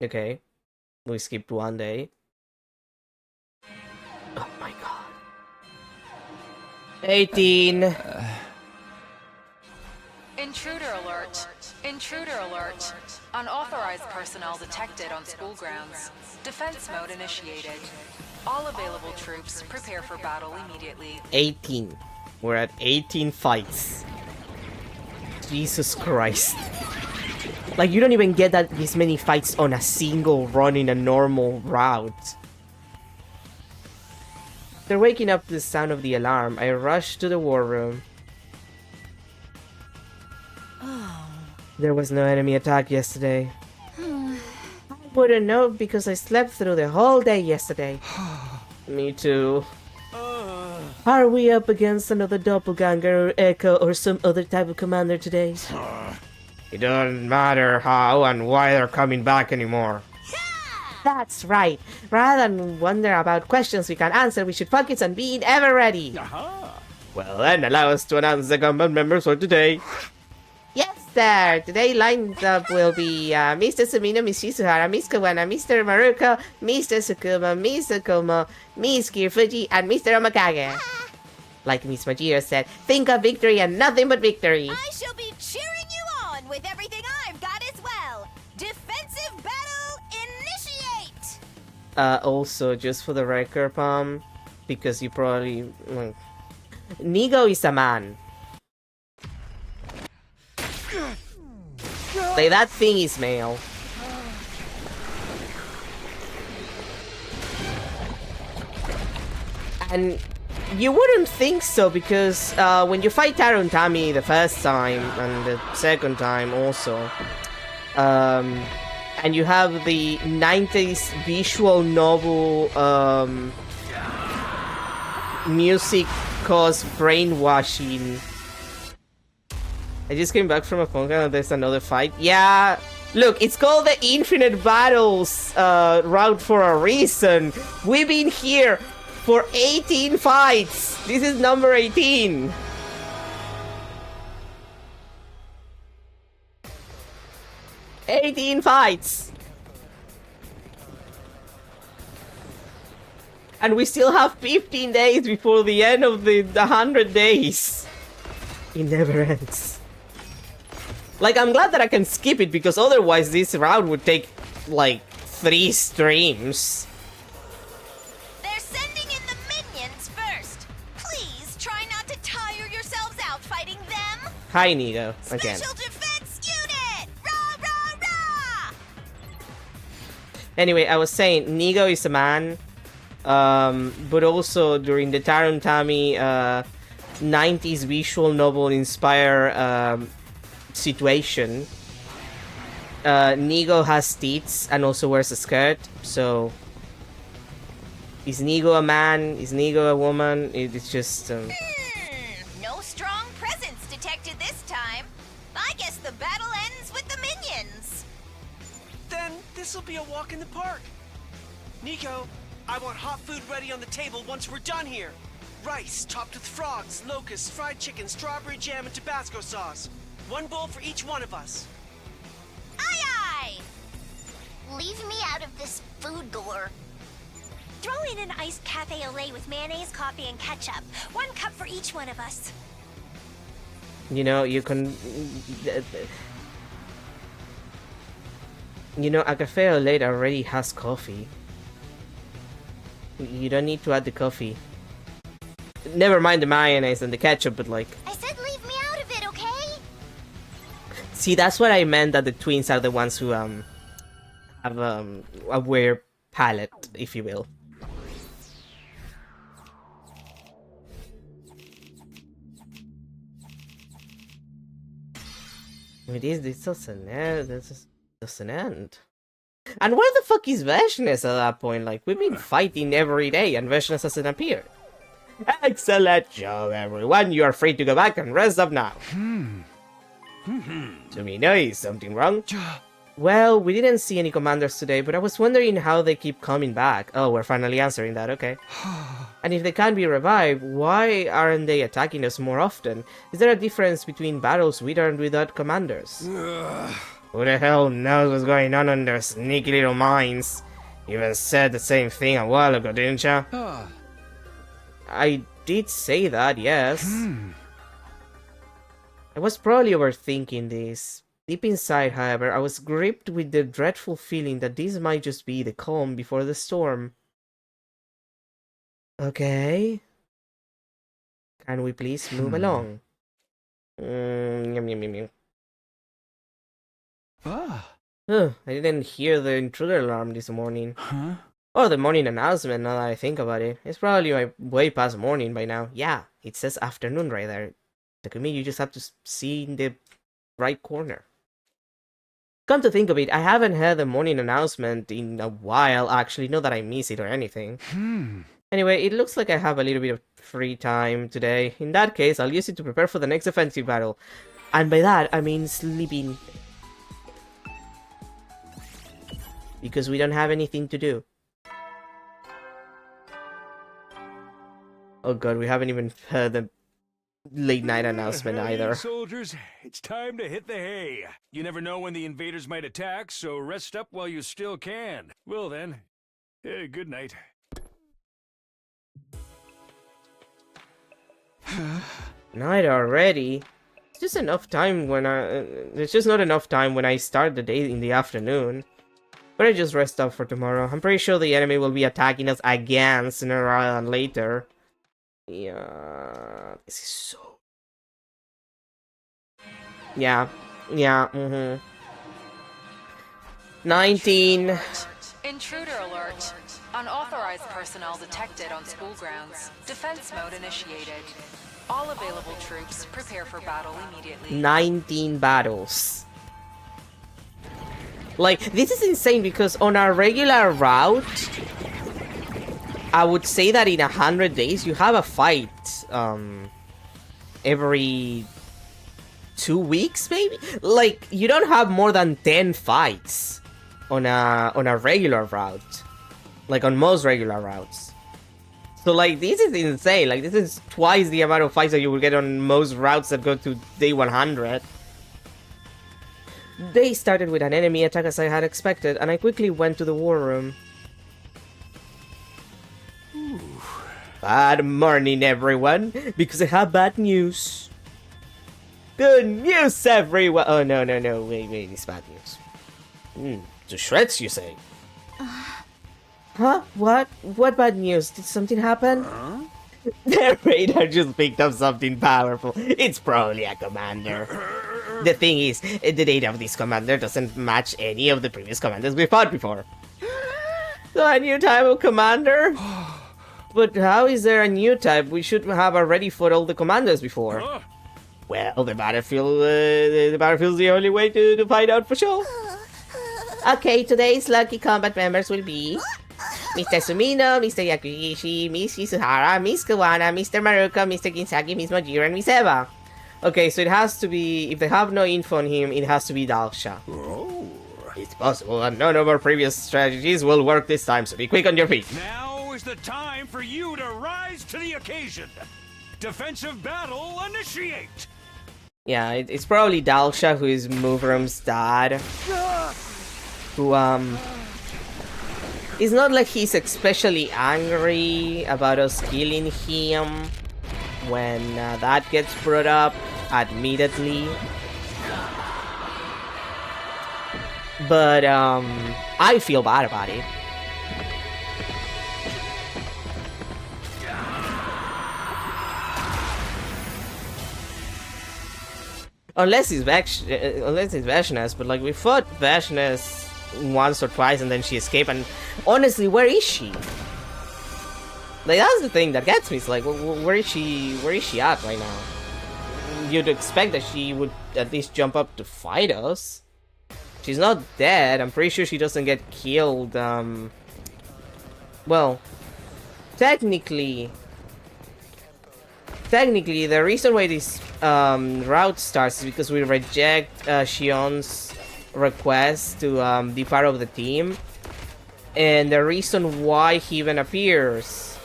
Okay. We skipped one day. Oh my god. 18. Intruder alert. Intruder alert. Unauthorized personnel detected on school grounds. Defense mode initiated. All available troops prepare for battle immediately. 18. We're at 18 fights. Jesus Christ. Like, you don't even get this many fights on a single run in a normal route. After waking up to the sound of the alarm, I rushed to the war room. There was no enemy attack yesterday. I wouldn't know because I slept through the whole day yesterday. Me too. Are we up against another doppelganger or Echo or some other type of commander today? It doesn't matter how and why they're coming back anymore. That's right. Rather than wonder about questions we can't answer, we should focus on being ever ready. Well then, allow us to announce the combat members for today. Yes, sir. Today lined up will be Mr. Sumino, Miss Shizuhara, Miss Kawana, Mr. Maruko, Mr. Sukuma, Miss Sakumo, Miss Kirfuji, and Mr. Omakage. Like Miss Majiro said, think of victory and nothing but victory. I shall be cheering you on with everything I've got as well. Defensive battle initiate! Also, just for the record, because you probably... Nigo is a man. Like, that thing is male. And you wouldn't think so, because when you fight Taro Tami the first time, and the second time also, and you have the 90s visual novel music cause brainwashing. I just came back from a phone call and there's another fight. Yeah, look, it's called the Infinite Battles route for a reason. We've been here for 18 fights. This is number 18. Fights. And we still have 15 days before the end of the 100 days. It never ends. Like, I'm glad that I can skip it, because otherwise this round would take, like, 3 streams. They're sending in the minions first. Please try not to tire yourselves out fighting them. Hi, Nigo, again. Special Defense Unit! Rah, rah, rah! Anyway, I was saying, Nigo is a man. But also during the Taro Tami 90s visual novel inspired situation, Nigo has teeth and also wears a skirt. So is Nigo a man? Is Nigo a woman? It's just No strong presence detected this time. I guess the battle ends with the minions. Then this'll be a walk in the park. Nico, I want hot food ready on the table once we're done here. Rice topped with frogs, locusts, fried chicken, strawberry jam, and Tabasco sauce. 1 bowl for each one of us. Aye aye! Leave me out of this food gore. Throw in an iced cafe au lait with mayonnaise, coffee, and ketchup. 1 cup for each one of us. you know, you can a cafe au lait already has coffee. You don't need to add the coffee. Never mind the mayonnaise and the ketchup, but like... I said leave me out of it, okay? See, that's what I meant, that the twins are the ones who have a weird palate, if you will. This doesn't end. This doesn't end. And where the fuck is Veshnes at that point? Like, we've been fighting every day and Veshnes hasn't appeared. Excellent job, everyone. You are free to go back and rest up now. Sumino, is something wrong? Well, we didn't see any commanders today, but I was wondering how they keep coming back. Oh, we're finally answering that, okay. And if they can't be revived, why aren't they attacking us more often? Is there a difference between battles with and without commanders? Who the hell knows what's going on in their sneaky little minds? You even said the same thing a while ago, didn't ya? I did say that, yes. I was probably overthinking this. Deep inside, however, I was gripped with the dreadful feeling that this might just be the calm before the storm. Okay. Can we please move along? Yum, yum, yum, yum. I didn't hear the intruder alarm this morning. Or the morning announcement, now that I think about it. It's probably way past morning by now. Yeah, it says afternoon right there. Takumi, you just have to see in the right corner. Come to think of it, I haven't had a morning announcement in a while, actually, not that I miss it or anything. Anyway, it looks like I have a little bit of free time today. In that case, I'll use it to prepare for the next offensive battle. And by that, I mean sleeping. Because we don't have anything to do. Oh god, we haven't even heard the late night announcement Hey, either. soldiers, it's time to hit the hay. You never know when the invaders might attack, so rest up while you still can. Well then, good night. Night already? It's just enough time when it's just not enough time when I start the day in the afternoon. But I just rest up for tomorrow. I'm pretty sure the enemy will be attacking us again sooner rather than later. Yeah, this is so... Yeah, 19. Intruder alert. Unauthorized personnel detected on school grounds. Defense mode initiated. All available troops prepare for battle immediately. 19 battles. Like, this is insane because on a regular route, I would say that in 100 days you have a fight every 2 weeks, maybe? Like, you don't have more than 10 fights on a regular route. Like, on most regular routes. So, like, this is insane. Like, this is twice the amount of fights that you will get on most routes that go to day 100. They started with an enemy attack as I had expected, and I quickly went to the war room. Bad morning, everyone, because I have bad news. Good news, everyone! Oh, no, wait, it's bad news. To shreds, you say? Huh? What? What bad news? Did something happen? The radar just picked up something powerful. It's probably a commander. The thing is, the data of this commander doesn't match any of the previous commanders we fought before. So a new type of commander? But how is there a new type? We should have already fought all the commanders before. Well, the battlefield's the only way to find out for sure. Okay, today's lucky combat members will be Mr. Sumino, Mr. Yakugishi, Miss Isuhara, Miss Kawana, Mr. Maruka, Mr. Kinsaki, Miss Majira, and Miss Eva. Okay, so it has to be, if they have no info on him, it has to be Dalsha. Oh. It's possible that none of our previous strategies will work this time, so be quick on your feet. Now is the time for you to rise to the occasion. Defensive battle initiate. Yeah, it's probably Dalsha who is Moverum's dad. Who, it's not like he's especially angry about us killing him when that gets brought up, admittedly. But, I feel bad about it. Unless it's Vashnes, but like we fought Vashnes once or twice and then she escaped, and honestly, where is she? Like, that's the thing that gets me. It's like, where is she at right now? You'd expect that she would at least jump up to fight us. She's not dead. I'm pretty sure she doesn't get killed. Well, technically, the reason why this route starts is because we reject Shion's request to be part of the team, and the reason why he even appears.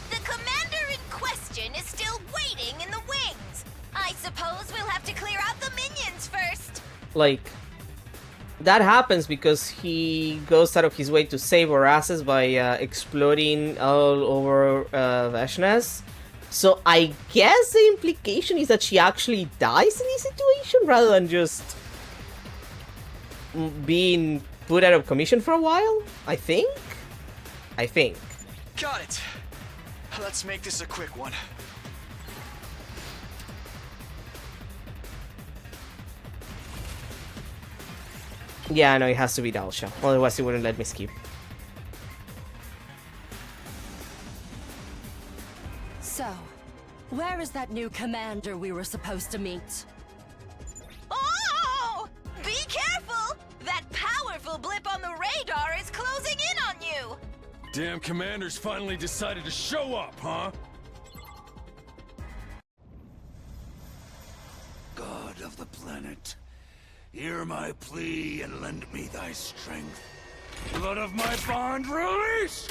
The commander in question is still waiting in the wings. I suppose we'll have to clear out the minions first. Like, that happens because he goes out of his way to save our asses by exploding all over Vashnes. So I guess the implication is that she actually dies in this situation rather than just being put out of commission for a while, I think. Got it. Let's make this a quick one. Yeah, I know, it has to be Dalsha. Otherwise, he wouldn't let me skip. So, where is that new commander we were supposed to meet? Oh! Be careful! Damn commanders finally decided to show up, huh? God of the planet, hear my plea and lend me thy strength. Blood of my bond, release!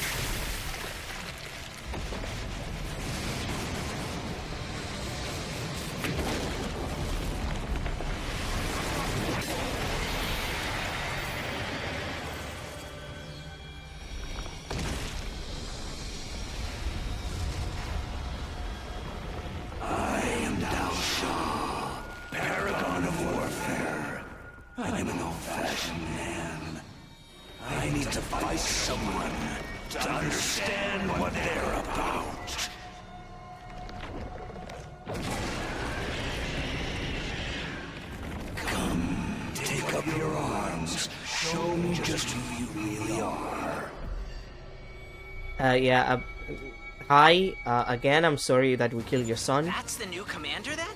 I am Dal Shah, paragon of warfare. I am an old-fashioned man. I need to fight someone to understand what they're about. Come, take up your arms. Show me just who you really are. Yeah, hi, again, I'm sorry that we killed your son. That's the new commander then?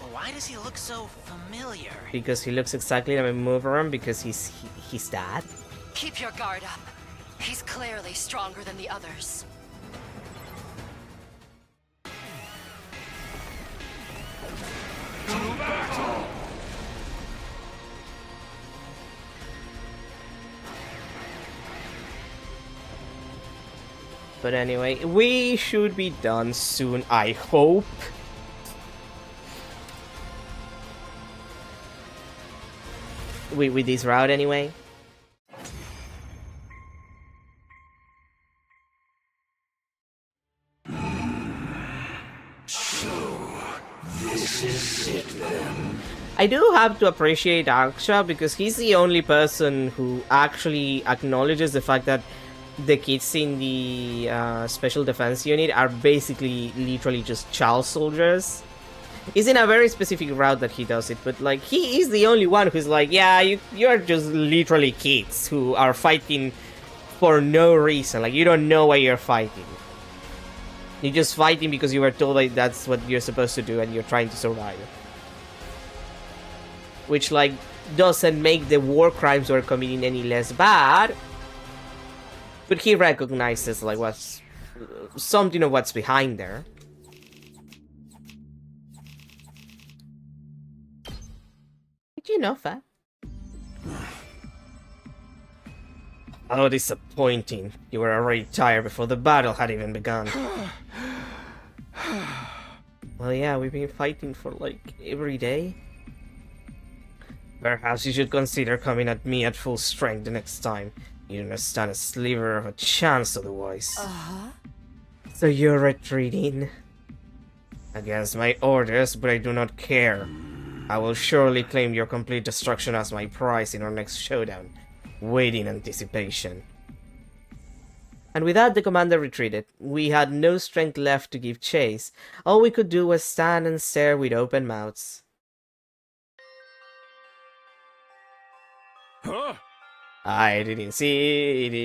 Well, why does he look so familiar? Because he looks exactly like Moverum, because he's dad. Keep your guard up. He's clearly stronger than the others. To battle! But anyway, we should be done soon, I hope. With this route anyway. This is it then. I do have to appreciate Aksha because he's the only person who actually acknowledges the fact that the kids in the special defense unit are basically literally just child soldiers. It's in a very specific route that he does it, but like he is the only one who's like, yeah, you're just literally kids who are fighting for no reason. Like you don't know why you're fighting. You're just fighting because you were told that that's what you're supposed to do and you're trying to survive. Which, like, doesn't make the war crimes we're committing any less bad. But he recognizes, like, what's... something of what's behind there. Did you know that? How disappointing. You were already tired before the battle had even begun. Well, yeah, we've been fighting for, like, every day. Perhaps you should consider coming at me at full strength the next time. You don't stand a sliver of a chance otherwise. So you're retreating? Against my orders, but I do not care. I will surely claim your complete destruction as my prize in our next showdown. Wait in anticipation. And with that, the commander retreated. We had no strength left to give chase. All we could do was stand and stare with open mouths. Huh? It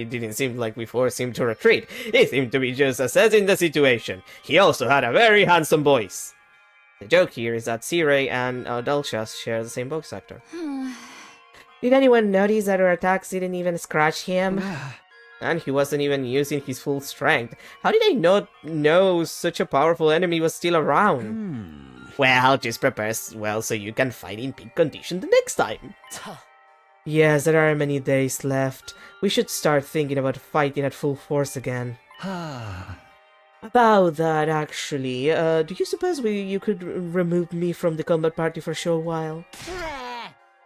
didn't seem like we forced him to retreat. He seemed to be just assessing the situation. He also had a very handsome voice. The joke here is that Cirei and Dalshas share the same voice actor. Did anyone notice that our attacks didn't even scratch him? And he wasn't even using his full strength. How did I not know such a powerful enemy was still around? Well, just prepare well so you can fight in peak condition the next time. Yes, there are many days left. We should start thinking about fighting at full force again. About that, actually, do you suppose you could remove me from the combat party for a short while?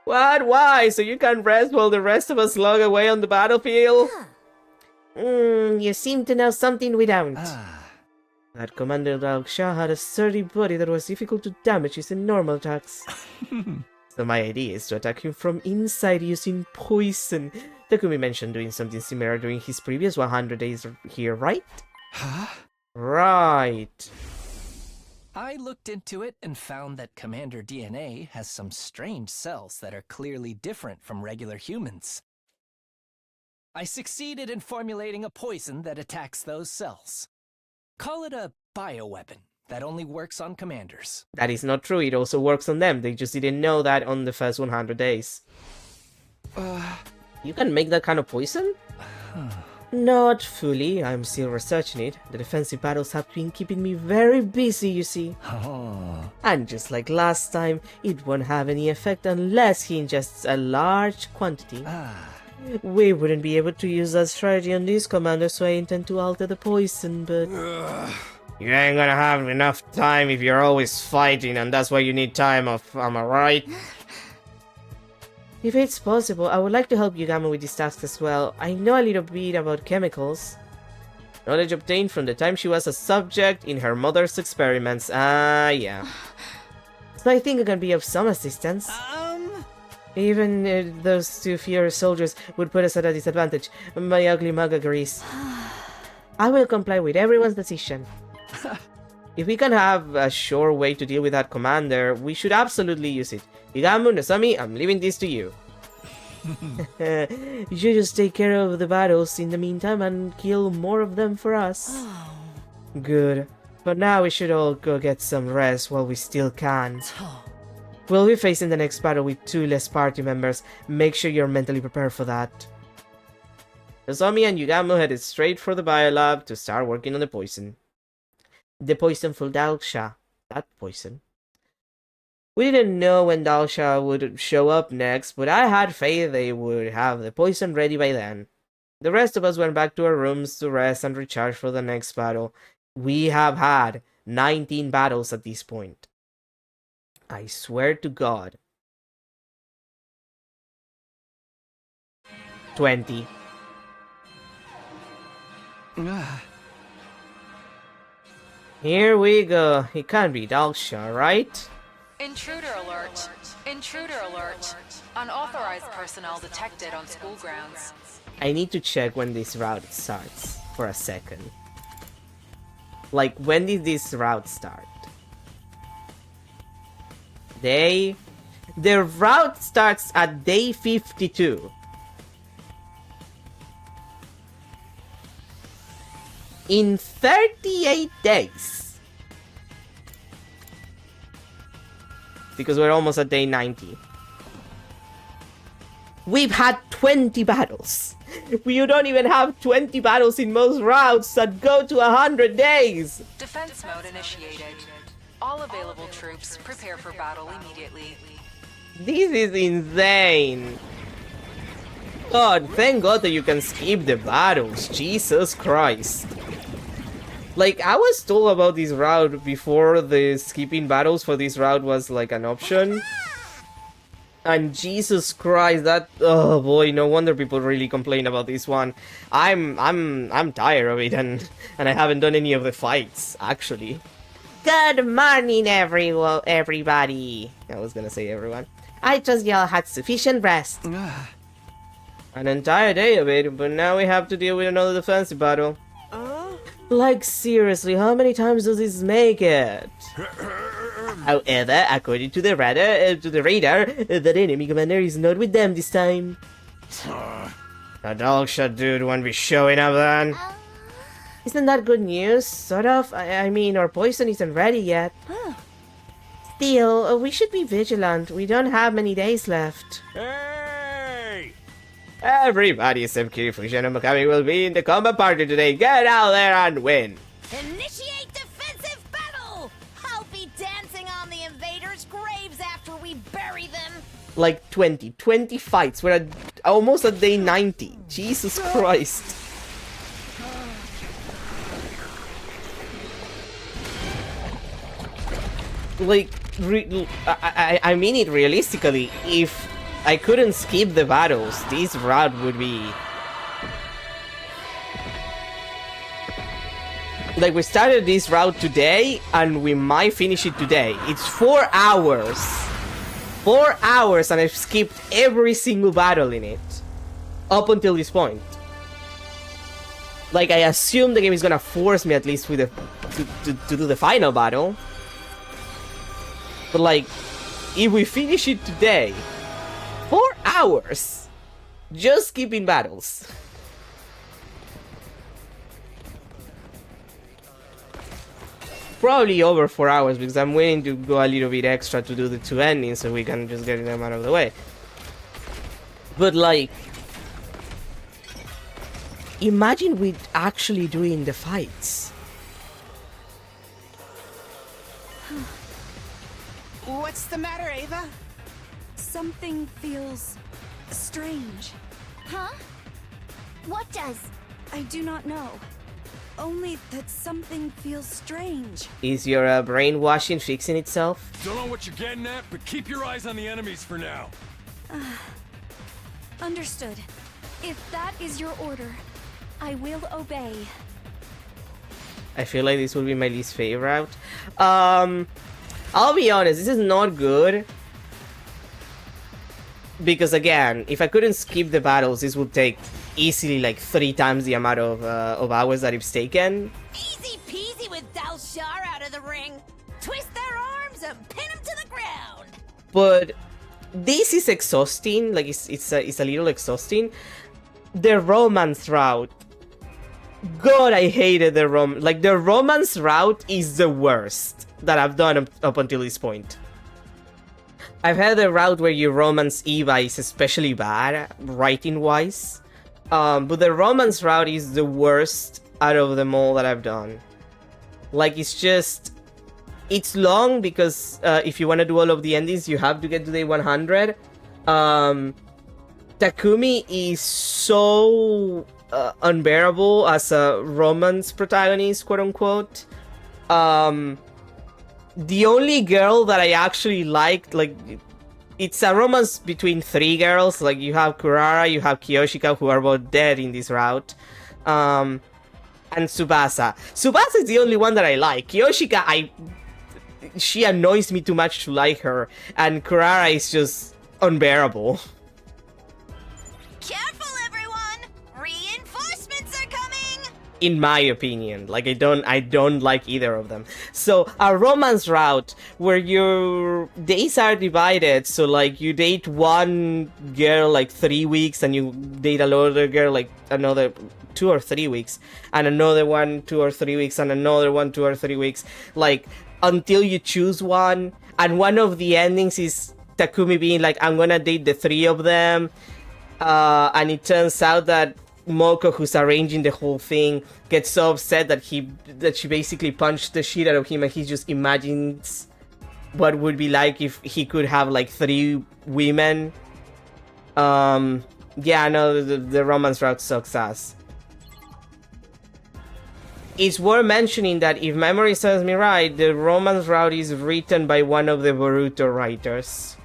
What? Why? So you can rest while the rest of us log away on the battlefield? You seem to know something we don't. That Commander Dalksha had a sturdy body that was difficult to damage using normal attacks. So my idea is to attack him from inside using poison. Takumi mentioned doing something similar during his previous 100 days here, right? Right. I looked into it and found that Commander DNA has some strange cells that are clearly different from regular humans. I succeeded in formulating a poison that attacks those cells. Call it a bioweapon that only works on commanders. That is not true, it also works on them. They just didn't know that on the first 100 days. You can make that kind of poison? Not fully, I'm still researching it. The defensive battles have been keeping me very busy, you see. And just like last time, it won't have any effect unless he ingests a large quantity. We wouldn't be able to use that strategy on this commander, so I intend to alter the poison, but... You ain't gonna have enough time if you're always fighting, and that's why you need time off, am I right? If it's possible, I would like to help Yugamo with this task as well. I know a little bit about chemicals. Knowledge obtained from the time she was a subject in her mother's experiments. Yeah. So I think it can be of some assistance. Even those two furious soldiers would put us at a disadvantage. My ugly mug agrees. I will comply with everyone's decision. If we can have a sure way to deal with that commander, we should absolutely use it. Yugamo, Nozomi, I'm leaving this to you. You should just take care of the battles in the meantime and kill more of them for us. Good. But now we should all go get some rest while we still can. We'll be facing the next battle with 2 less party members. Make sure you're mentally prepared for that. Nozomi and Yugamo headed straight for the biolab to start working on the poison. The poisonful Dalsha. That poison. We didn't know when Dalsha would show up next, but I had faith they would have the poison ready by then. The rest of us went back to our rooms to rest and recharge for the next battle. We have had 19 battles at this point. I swear to God. 20. Here we go. It can't be Dalsha, right? Intruder alert. Intruder alert. Unauthorized personnel detected on school grounds. I need to check when this route starts for a second. Like, when did this route start? The route starts at day 52. In 38 days. Because we're almost at day 90. We've had 20 battles. We don't even have 20 battles in most routes that go to 100 days. Defense mode initiated. All available troops prepare for battle immediately. This is insane. God, thank God that you can skip the battles. Jesus Christ. Like, I was told about this route before the skipping battles for this route was like an option. And Jesus Christ, that, oh boy, no wonder people really complain about this one. I'm tired of it, and I haven't done any of the fights, actually. Good morning, everybody. I was gonna say everyone. I trust y'all had sufficient rest. An entire day of it, but now we have to deal with another defensive battle. Like, seriously, how many times does this make it? However, according to the radar, the enemy commander is not with them this time. The Dalsha dude won't be showing up then. Isn't that good news? Sort of. I mean, our poison isn't ready yet. Still, we should be vigilant. We don't have many days left. Hey! Everybody except Kirifushi and Mikami will be in the combat party today. Get out there and win! Initiate defensive battle! I'll be dancing on the invaders' graves after we bury them. Like 20 fights. We're almost at day 90. Jesus Christ. Like, I mean it realistically. If I couldn't skip the battles, this route would be... Like, we started this route today, and we might finish it today. It's 4 hours. 4 hours, and I've skipped every single battle in it. Up until this point. Like, I assume the game is gonna force me at least with to do the final battle. But like, if we finish it today, 4 hours just skipping battles. Probably over 4 hours because I'm willing to go a little bit extra to do the 2 endings so we can just get them out of the way. But like, imagine with actually doing the fights. What's the matter, Ava? Something feels strange. Huh? What does? I do not know. Only that something feels strange. Is your brainwashing fixing itself? Don't know what you're getting at, but keep your eyes on the enemies for now. Understood. If that is your order, I will obey. I feel like this will be my least favorite. I'll be honest, this is not good. Because again, if I couldn't skip the battles, this would take easily like 3 times the amount of hours that it's taken. Easy peasy with Dal Shar out of the ring. Twist their arms and pin them to the ground. But this is exhausting, like it's a little exhausting. The romance route. God, I hated the romance route is the worst that I've done up until this point. I've had a route where you romance Eva is especially bad, writing-wise. But the romance route is the worst out of them all that I've done. Like, it's long because if you want to do all of the endings, you have to get to day 100. Takumi is so unbearable as a romance protagonist, quote-unquote. The only girl that I actually liked, like, it's a romance between 3 girls. Like, you have Kurara, you have Kiyoshika, who are both dead in this route, and Tsubasa. Tsubasa is the only one that I like. Kiyoshika, she annoys me too much to like her, and Kurara is just unbearable. Careful, everyone! Reinforcements are coming! In my opinion, like I don't like either of them. So a romance route where your days are divided, so like you date one girl like 3 weeks and you date another girl like another 2 or 3 weeks, and another one 2 or 3 weeks, and another one 2 or 3 weeks, like until you choose one. And one of the endings is Takumi being like, I'm gonna date the 3 of them, and it turns out that Moko, who's arranging the whole thing, gets so upset that she basically punched the shit out of him, and he just imagines what would be like if he could have like 3 women. Yeah, no, the romance route sucks ass. It's worth mentioning that if memory serves me right, the romance route is written by one of the Boruto writers.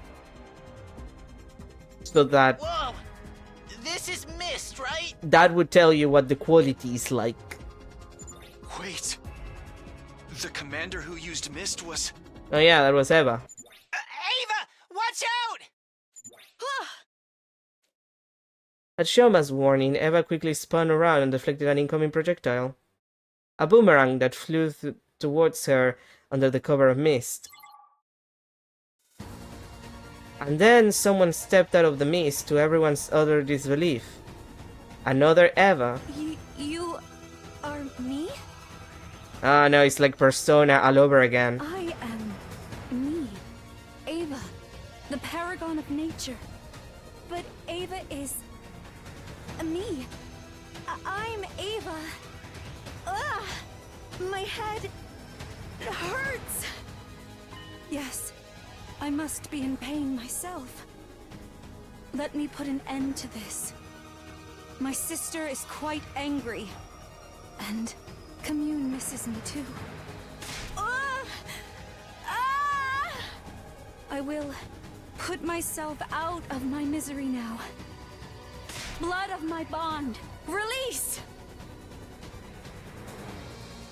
So that... Whoa! This is Mist, right? That would tell you what the quality is like. Wait. The commander who used Mist was... Oh yeah, that was Eva. Ava! Watch out! At Shoma's warning, Eva quickly spun around and deflected an incoming projectile. A boomerang that flew towards her under the cover of mist. And then someone stepped out of the mist, to everyone's utter disbelief. Another Eva. You are me? Ah, no, it's like Persona all over again. I am me, Ava, the paragon of nature. But Ava is me. I'm Ava. Ugh, my head hurts. Yes, I must be in pain myself. Let me put an end to this. My sister is quite angry, and Commune misses me too. I will put myself out of my misery now. Blood of my bond, release!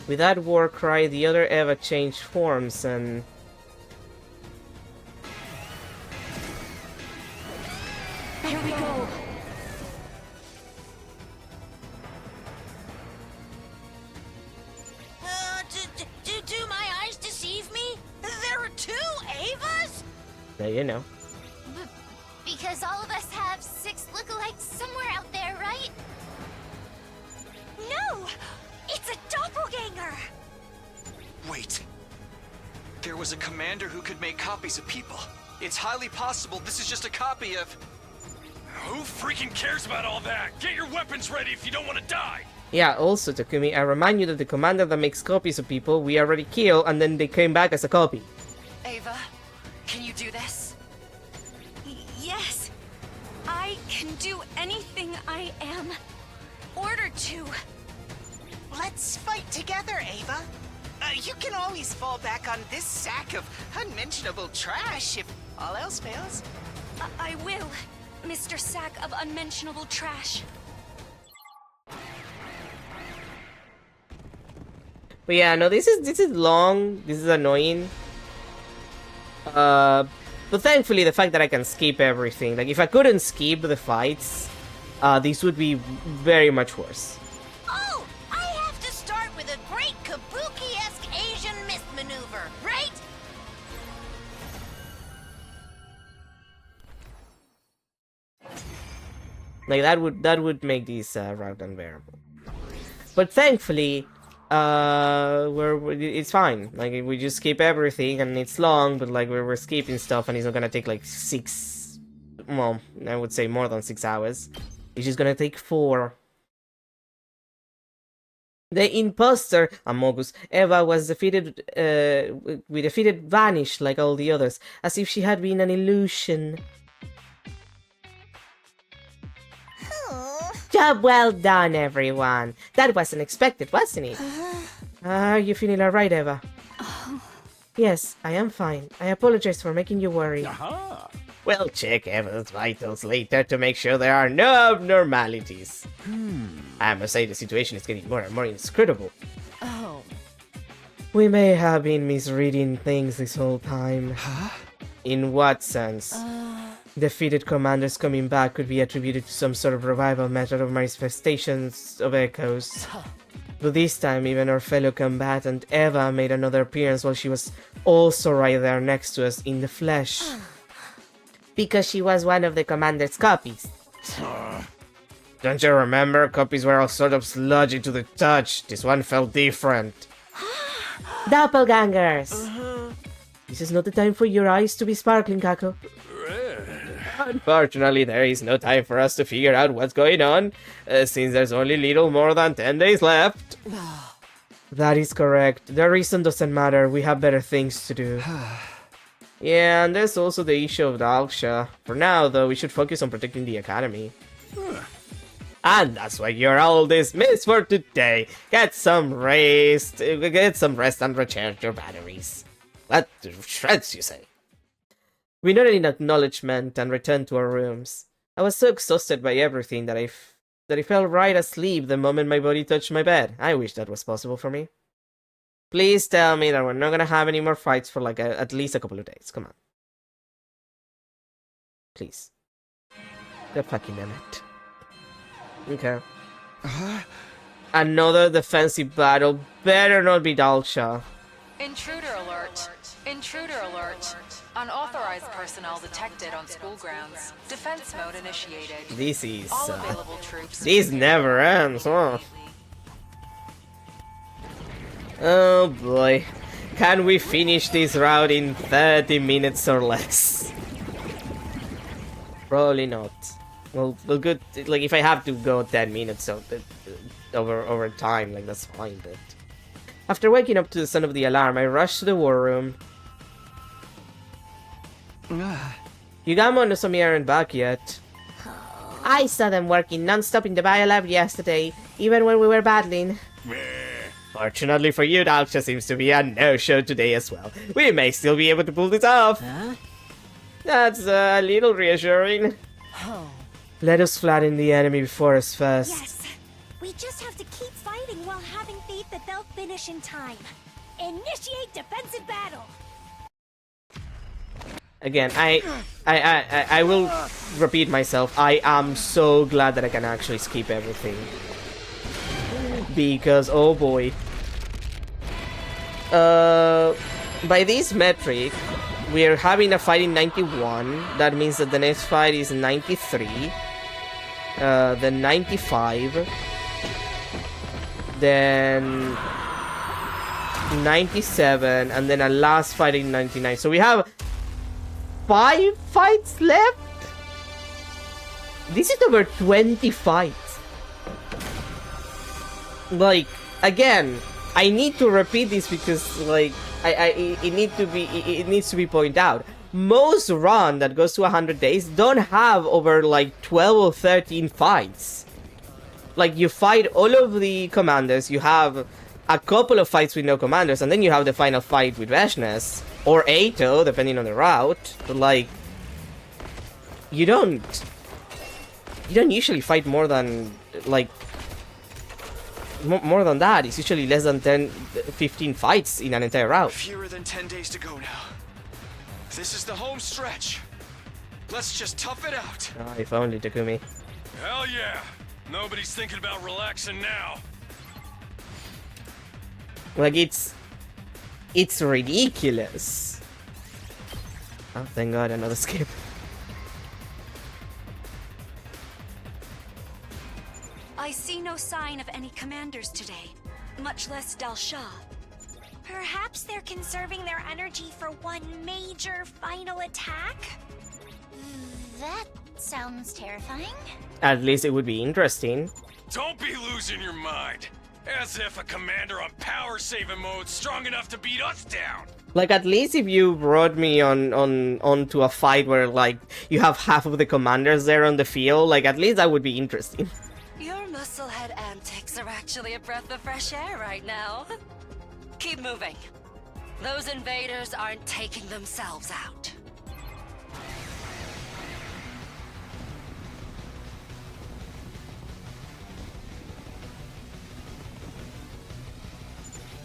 With that war cry, the other Eva changed forms and... Here we go! Do my eyes deceive me? There are 2 Avas? Now you know. Because all of us have 6 lookalikes somewhere out there, right? No! It's a doppelganger! Wait. There was a commander who could make copies of people. It's highly possible this is just a copy of... Who freaking cares about all that? Get your weapons ready if you don't want to die! Yeah, also, Takumi, I remind you that the commander that makes copies of people, we already killed, and then they came back as a copy. Ava, can you do this? Yes. I can do anything I am ordered to. Let's fight together, Ava. You can always fall back on this sack of unmentionable trash if all else fails. I will, Mr. Sack of Unmentionable Trash. But yeah, no, this is long. This is annoying. But thankfully, the fact that I can skip everything. Like, if I couldn't skip the fights, this would be very much worse. Oh, I have to start with a great Kabuki-esque Asian mist maneuver, right? Like, that would make this route unbearable. But thankfully, it's fine. Like, we just skip everything, and it's long, but like we're skipping stuff, and it's not gonna take like 6. Well, I would say more than 6 hours. It's just gonna take 4. The imposter, Amogus, Eva was defeated. We defeated vanished like all the others, as if she had been an illusion. Job well done, everyone. That was unexpected, wasn't it? Are you feeling alright, Eva? Yes, I am fine. I apologize for making you worry. We'll check Eva's vitals later to make sure there are no abnormalities. I must say the situation is getting more and more inscrutable. Oh. We may have been misreading things this whole time. In what sense? Defeated commanders coming back could be attributed to some sort of revival method of manifestations of echoes. But this time, even our fellow combatant Eva made another appearance while she was also right there next to us in the flesh. Because she was one of the commander's copies. Don't you remember? Copies were all sort of sludgy to the touch. This one felt different. Doppelgangers! This is not the time for your eyes to be sparkling, Kako. Unfortunately, there is no time for us to figure out what's going on, since there's only little more than 10 days left. That is correct. The reason doesn't matter, we have better things to do. Yeah, and there's also the issue of Dalksha. For now, though, we should focus on protecting the academy. And that's why you're all dismissed for today. Get some rest and recharge your batteries. What shreds, you say? We nodded in acknowledgement and returned to our rooms. I was so exhausted by everything that I fell right asleep the moment my body touched my bed. I wish that was possible for me. Please tell me that we're not gonna have any more fights for like at least a couple of days. Come on. Please. God fucking damn it. Okay. Another defensive battle. Better not be Dalksha. Intruder alert. Intruder alert. Unauthorized personnel detected on school grounds. Defense mode initiated. This is... All available troops. This never ends, huh? Oh boy. Can we finish this route in 30 minutes or less? Probably not. Well, good. Like, if I have to go 10 minutes over time, like, that's fine, but... After waking up to the sound of the alarm, I rushed to the war room. Yugamo and Nozomi aren't back yet. I saw them working non-stop in the biolab yesterday, even when we were battling. Fortunately for you, Dalksha seems to be a no-show today as well. We may still be able to pull this off. Huh? That's a little reassuring. Let us flatten the enemy before us first. Yes. We just have to keep fighting while having faith that they'll finish in time. Initiate defensive battle. Again, I will repeat myself. I am so glad that I can actually skip everything. Because, oh boy. By this metric, we're having a fight in 91. That means that the next fight is 93. Then 95. Then 97. And then a last fight in 99. So we have 5 fights left? This is over 20 fights. Like, again, I need to repeat this because, like, it needs to be pointed out. Most run that goes to 100 days don't have over like 12 or 13 fights. Like, you fight all of the commanders, you have a couple of fights with no commanders, and then you have the final fight with Veshness or Ato, depending on the route. But like, you don't usually fight more than like more than that. It's usually less than 10-15 fights in an entire route. Fewer than 10 days to go now. This is the home stretch. Let's just tough it out. Oh, if only, Takumi. Hell yeah! Nobody's thinking about relaxing now. Like, it's ridiculous. Oh, thank God, another skip. I see no sign of any commanders today, much less Dal Shah. Perhaps they're conserving their energy for one major final attack? That sounds terrifying. At least it would be interesting. Don't be losing your mind. As if a commander on power saving mode's strong enough to beat us down. Like, at least if you brought me onto a fight where, like, you have half of the commanders there on the field, like, at least that would be interesting. Your musclehead antics are actually a breath of fresh air right now. Keep moving. Those invaders aren't taking themselves out.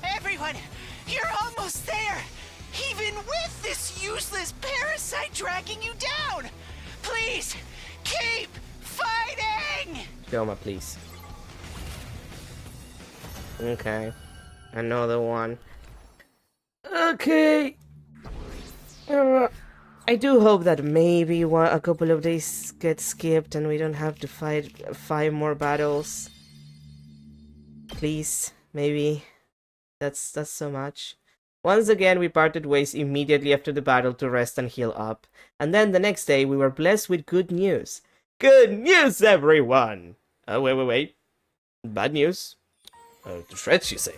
Everyone, you're almost there! Even with this useless parasite dragging you down! Please, keep fighting! Yoma, please. Okay. Another one. Okay. I do hope that maybe a couple of days get skipped and we don't have to fight 5 more battles. Please, maybe. That's so much. Once again, we parted ways immediately after the battle to rest and heal up. And then the next day, we were blessed with good news. Good news, everyone! Wait. Bad news? The threats, you say?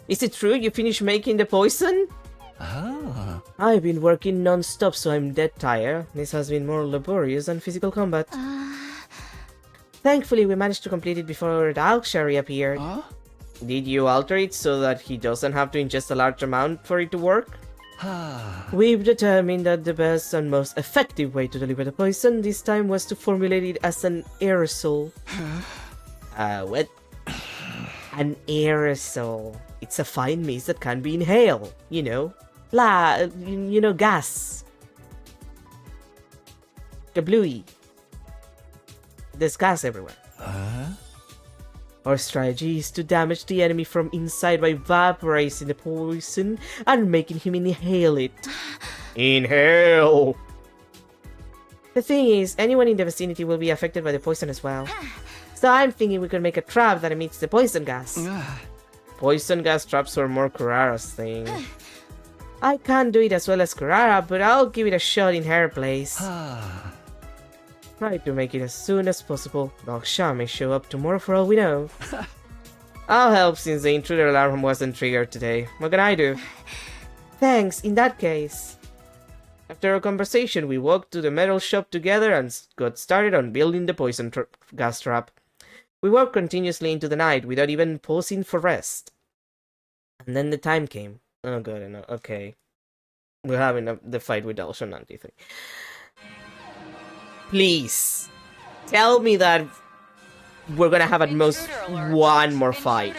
Is it true you finished making the poison? Ah. I've been working non-stop, so I'm dead tired. This has been more laborious than physical combat. Thankfully, we managed to complete it before the Alkshari appeared. Did you alter it so that he doesn't have to ingest a large amount for it to work? We've determined that the best and most effective way to deliver the poison this time was to formulate it as an aerosol. What? An aerosol. It's a fine mist that can be inhaled, you know. Gas. Kablooey. There's gas everywhere. Our strategy is to damage the enemy from inside by vaporizing the poison and making him inhale it. Inhale! The thing is, anyone in the vicinity will be affected by the poison as well. So I'm thinking we could make a trap that emits the poison gas. Poison gas traps are more Kurara's thing. I can't do it as well as Kurara, but I'll give it a shot in her place. Try to make it as soon as possible. Dal Shah may show up tomorrow for all we know. I'll help since the intruder alarm wasn't triggered today. What can I do? Thanks, in that case. After a conversation, we walked to the metal shop together and got started on building the poison gas trap. We worked continuously into the night without even pausing for rest. And then the time came. Oh god, no. Okay. We're having the fight with Dal Shah Nanti thing. Please, tell me that we're gonna have at most one more fight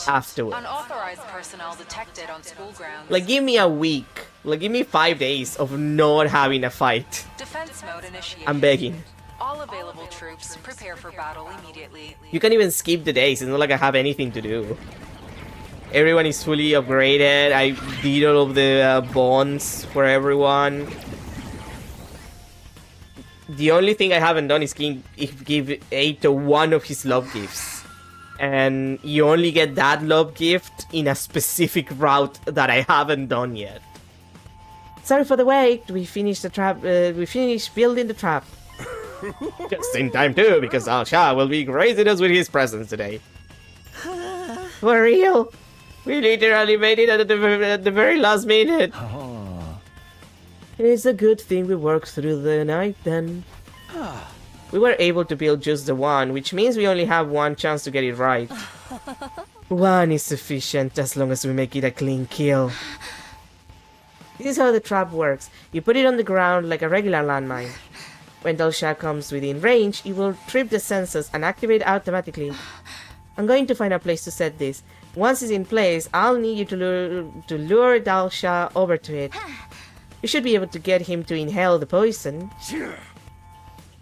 afterwards. Unauthorized personnel detected on school grounds. Like, give me a week. Like, give me 5 days of not having a fight. Defense mode initiated. I'm begging. All available troops prepare for battle immediately. You can even skip the days. It's not like I have anything to do. Everyone is fully upgraded. I did all of the bonds for everyone. The only thing I haven't done is give Ato one of his love gifts. And you only get that love gift in a specific route that I haven't done yet. Sorry for the wait. We finished the trap. We finished building the trap. Just in time too, because Al Shah will be gracing us with his presence today. For real? We literally made it at the very last minute. It is a good thing we worked through the night then. We were able to build just the one, which means we only have one chance to get it right. One is sufficient as long as we make it a clean kill. This is how the trap works. You put it on the ground like a regular landmine. When Al Shah comes within range, it will trip the sensors and activate automatically. I'm going to find a place to set this. Once it's in place, I'll need you to lure Al Shah over to it. You should be able to get him to inhale the poison.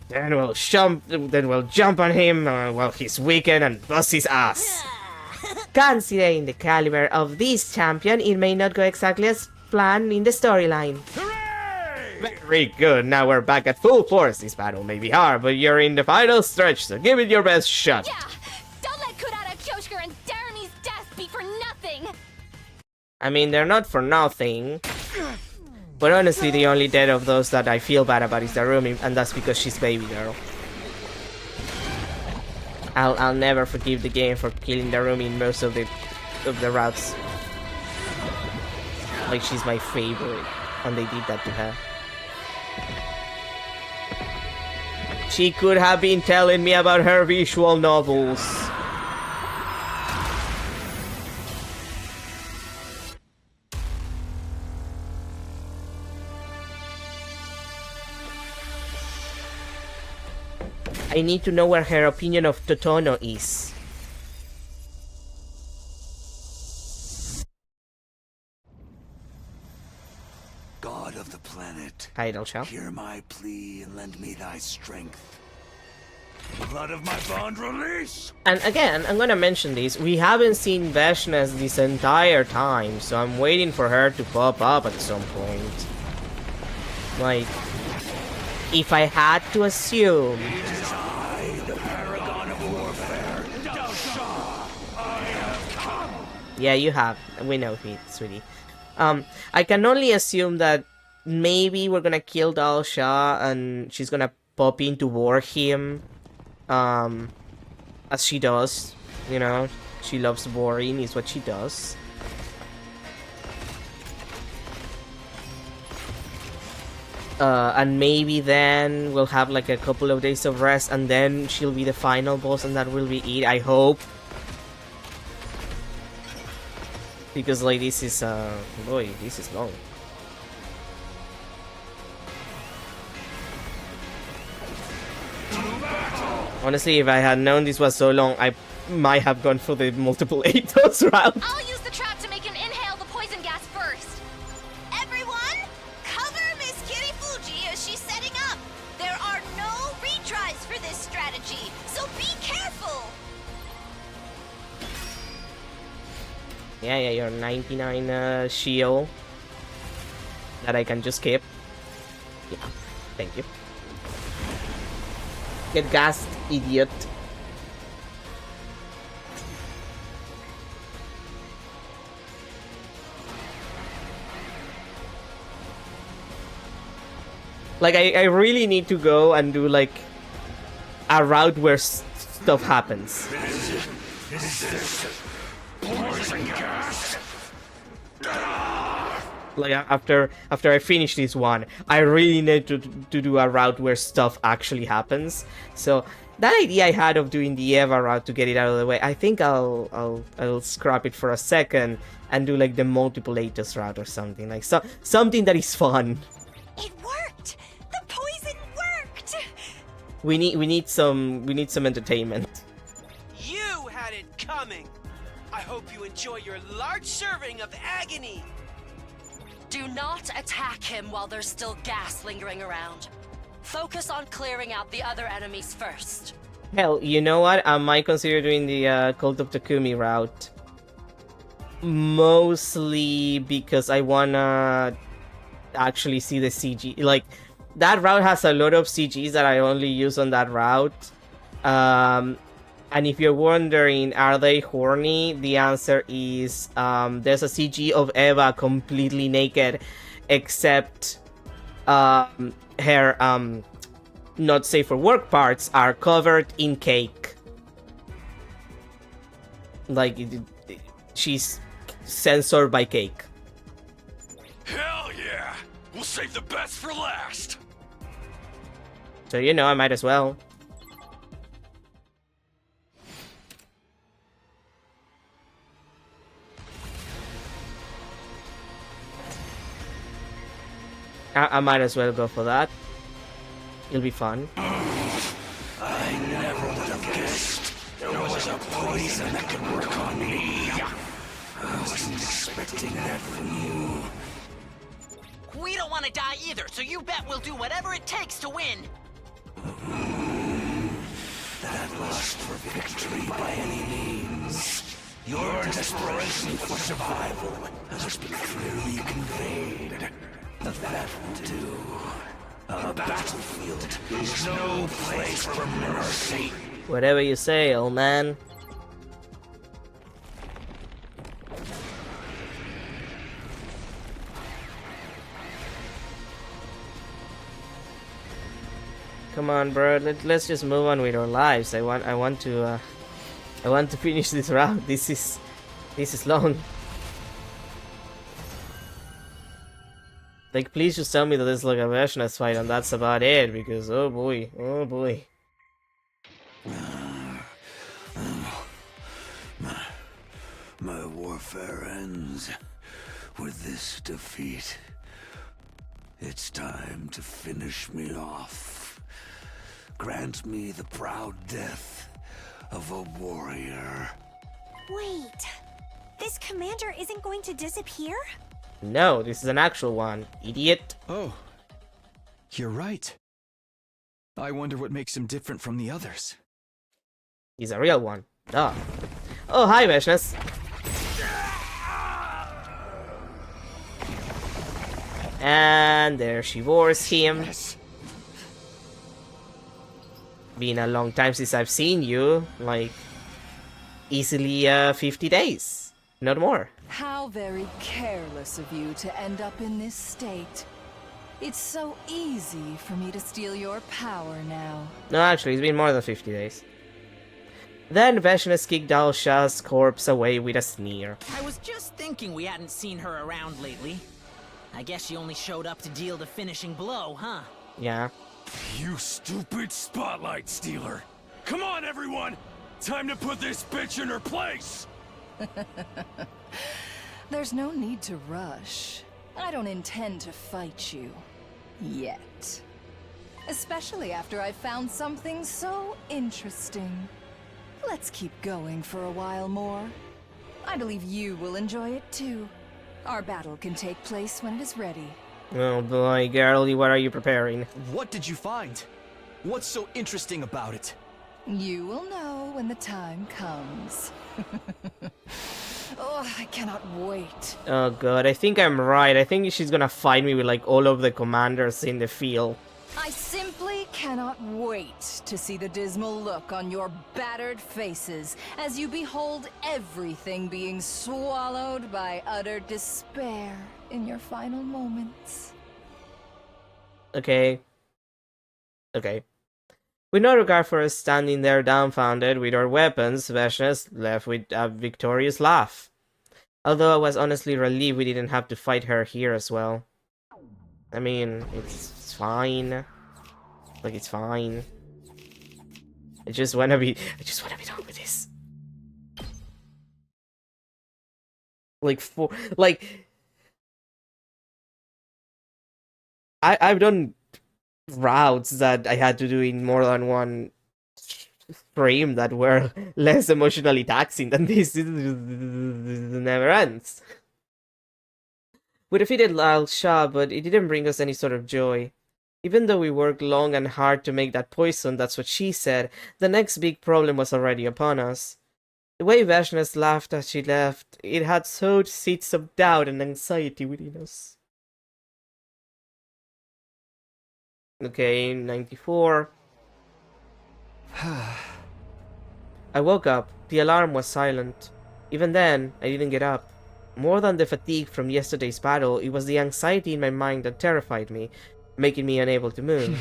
Then we'll jump on him while he's weakened and bust his ass. Considering the caliber of this champion, it may not go exactly as planned in the storyline. Very good, now we're back at full force. This battle may be hard, but you're in the final stretch, so give it your best shot. Yeah, don't let Kurata, Kyoshika, and Darumi's death be for nothing. I mean, they're not for nothing. But honestly, the only death of those that I feel bad about is Darumi, and that's because she's baby girl. I'll never forgive the game for killing Darumi in most of the routes. Like, she's my favorite, and they did that to her. She could have been telling me about her visual novels. I need to know where her opinion of Totono is. God of the planet, Hi, Al Shah. hear my plea and lend me thy strength. Blood of my bond release! And again, I'm gonna mention this, we haven't seen Veshness this entire time, so I'm waiting for her to pop up at some point. Like, if I had to assume... Yeah, you have. We know it, sweetie. I can only assume that maybe we're gonna kill Al Shah and she's gonna pop in to war him. As she does. You know, she loves warring, is what she does. And maybe then we'll have like a couple of days of rest and then she'll be the final boss and that will be it, I hope. Because like this is, boy, this is long. Honestly, if I had known this was so long, I might have gone for the multiple Atos route. I'll use the trap to make him inhale the poison gas first. Everyone, cover Miss Kitty Fuji as she's setting up. There are no retries for this strategy, so be careful. Yeah, your 99 shield that I can just keep. Yeah, thank you. Get gassed, idiot. Like, I really need to go and do, like, a route where stuff happens. Poison gas! Like, after I finish this one, I really need to do a route where stuff actually happens. So, that idea I had of doing the Eva route to get it out of the way, I think I'll scrap it for a second and do, like, the multiple Atos route or something. Like, something that is fun. It worked! The poison worked! We need some entertainment. You had it coming! I hope you enjoy your large serving of agony! Do not attack him while there's still gas lingering around. Focus on clearing out the other enemies first. Hell, you know what? I might consider doing the Cult of Takumi route. Mostly because I wanna actually see the CG. Like, that route has a lot of CGs that I only use on that route. And if you're wondering, are they horny? The answer is, there's a CG of Eva completely naked. except her not safe for work parts are covered in cake. Like, she's censored by cake. Hell yeah! We'll save the best for last! So, you know, I might as well. I might as well go for that. It'll be fun. I never would have guessed there was a poison that could work on me. I wasn't expecting that from you. We don't want to die either, so you bet we'll do whatever it takes to win. That lust for victory by any means. Your desperation for survival has been clearly conveyed. That will do. A battlefield is no place for mercy. Whatever you say, old man. Come on, bro. Let's just move on with our lives. I want to finish this round. This is long. Like, please just tell me that it's like a Vashna's fight and that's about it, because oh boy, oh boy. My warfare ends with this defeat. It's time to finish me off. Grant me the proud death of a warrior. Wait, this commander isn't going to disappear? No, this is an actual one, idiot. Oh, you're right. I wonder what makes him different from the others. He's a real one. Duh. Oh, hi, Vashnas. And there she wars him. Been a long time since I've seen you. Like, easily 50 days. Not more. How very careless of you to end up in this state. It's so easy for me to steal your power now. No, actually, it's been more than 50 days. Then Vashnas kicked Al Shah's corpse away with a sneer. I was just thinking we hadn't seen her around lately. I guess she only showed up to deal the finishing blow, huh? Yeah. You stupid spotlight stealer! Come on, everyone! Time to put this bitch in her place! There's no need to rush. I don't intend to fight you. Yet. Especially after I've found something so interesting. Let's keep going for a while more. I believe you will enjoy it too. Our battle can take place when it is ready. Oh boy, girlie, what are you preparing? What did you find? What's so interesting about it? You will know when the time comes. Oh, I cannot wait. Oh god, I think I'm right. I think she's gonna fight me with like all of the commanders in the field. I simply cannot wait to see the dismal look on your battered faces as you behold everything being swallowed by utter despair in your final moments. Okay. Okay. With no regard for us standing there dumbfounded with our weapons, Vashnas left with a victorious laugh. Although I was honestly relieved we didn't have to fight her here as well. I mean, it's fine. Like, it's fine. I just wanna be done with this. I've done routes that I had to do in more than one stream that were less emotionally taxing than this. It never ends. We defeated Al Shah, but it didn't bring us any sort of joy. Even though we worked long and hard to make that poison, that's what she said, the next big problem was already upon us. The way Vashnas laughed as she left, it had sowed seeds of doubt and anxiety within us. Okay, 94. I woke up. The alarm was silent. Even then, I didn't get up. More than the fatigue from yesterday's battle, it was the anxiety in my mind that terrified me, making me unable to move.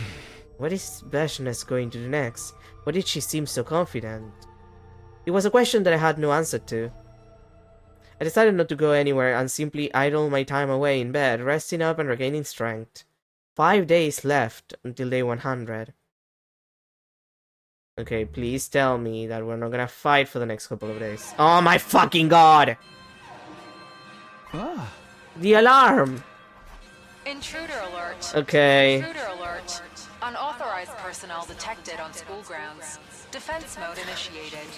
What is Vashnes going to do next? Why did she seem so confident? It was a question that I had no answer to. I decided not to go anywhere and simply idle my time away in bed, resting up and regaining strength. 5 days left until day 100. Okay, please tell me that we're not gonna fight for the next couple of days. Oh my fucking god! Ah. The alarm! Intruder alert. Okay. Intruder alert. Unauthorized personnel detected on school grounds. Defense mode initiated.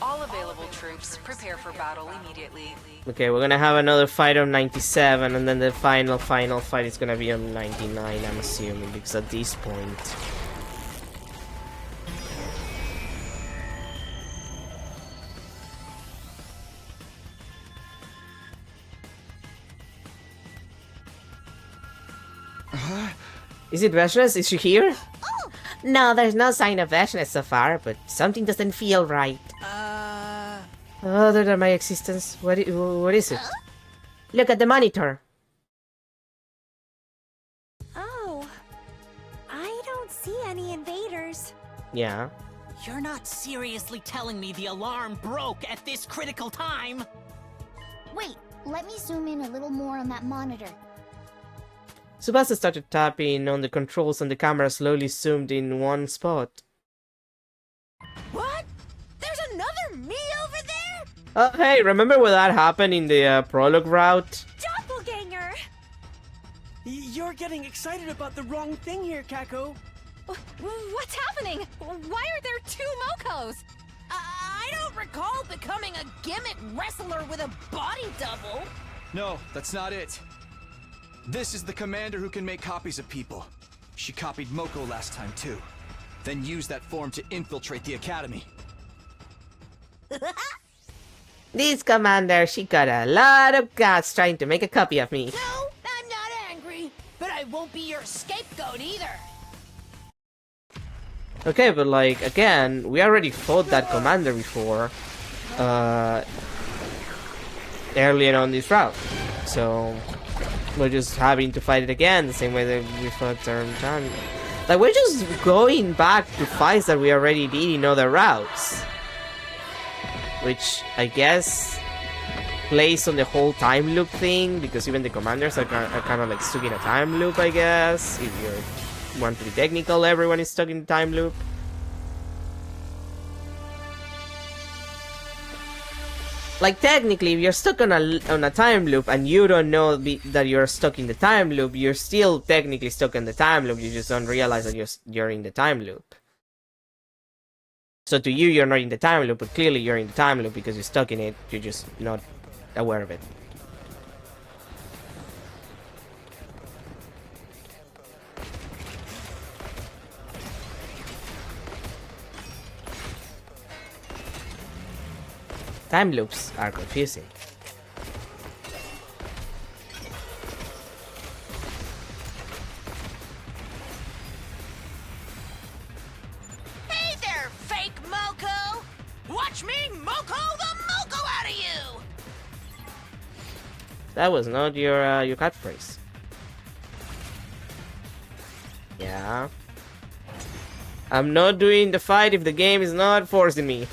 All available troops prepare for battle immediately. Okay, we're gonna have another fight on 97, and then the final fight is gonna be on 99, I'm assuming, because at this point... Is it Vashnes? Is she here? Oh! No, there's no sign of Vashnes so far, but something doesn't feel right. Other than my existence, what is it? Look at the monitor. Oh. I don't see any invaders. Yeah. You're not seriously telling me the alarm broke at this critical time? Wait, let me zoom in a little more on that monitor. Tsubasa started tapping on the controls and the camera slowly zoomed in one spot. What? There's another me over there? Oh, hey, remember when that happened in the prologue route? Doppelganger! You're getting excited about the wrong thing here, Kako. What's happening? Why are there 2 Mokos? I don't recall becoming a gimmick wrestler with a body double. No, that's not it. This is the commander who can make copies of people. She copied Moko last time too. Then used that form to infiltrate the academy. This commander, she got a lot of guts trying to make a copy of me. No, I'm not angry, but I won't be your scapegoat either. Okay, but like, again, we already fought that commander before. Earlier on this route. So... we're just having to fight it again, the same way that we fought time. Like, we're just going back to fights that we already did in other routes. Which, I guess, plays on the whole time loop thing, because even the commanders are kind of like stuck in a time loop, I guess. If you want to be technical, everyone is stuck in the time loop. Like, technically, if you're stuck on a time loop and you don't know that you're stuck in the time loop, you're still technically stuck in the time loop, you just don't realize that you're in the time loop. So to you, you're not in the time loop, but clearly you're in the time loop because you're stuck in it, you're just not aware of it. Time loops are confusing. Hey there, fake Moko! Watch me Moko the Moko out of you! That was not your catchphrase. Yeah. I'm not doing the fight if the game is not forcing me.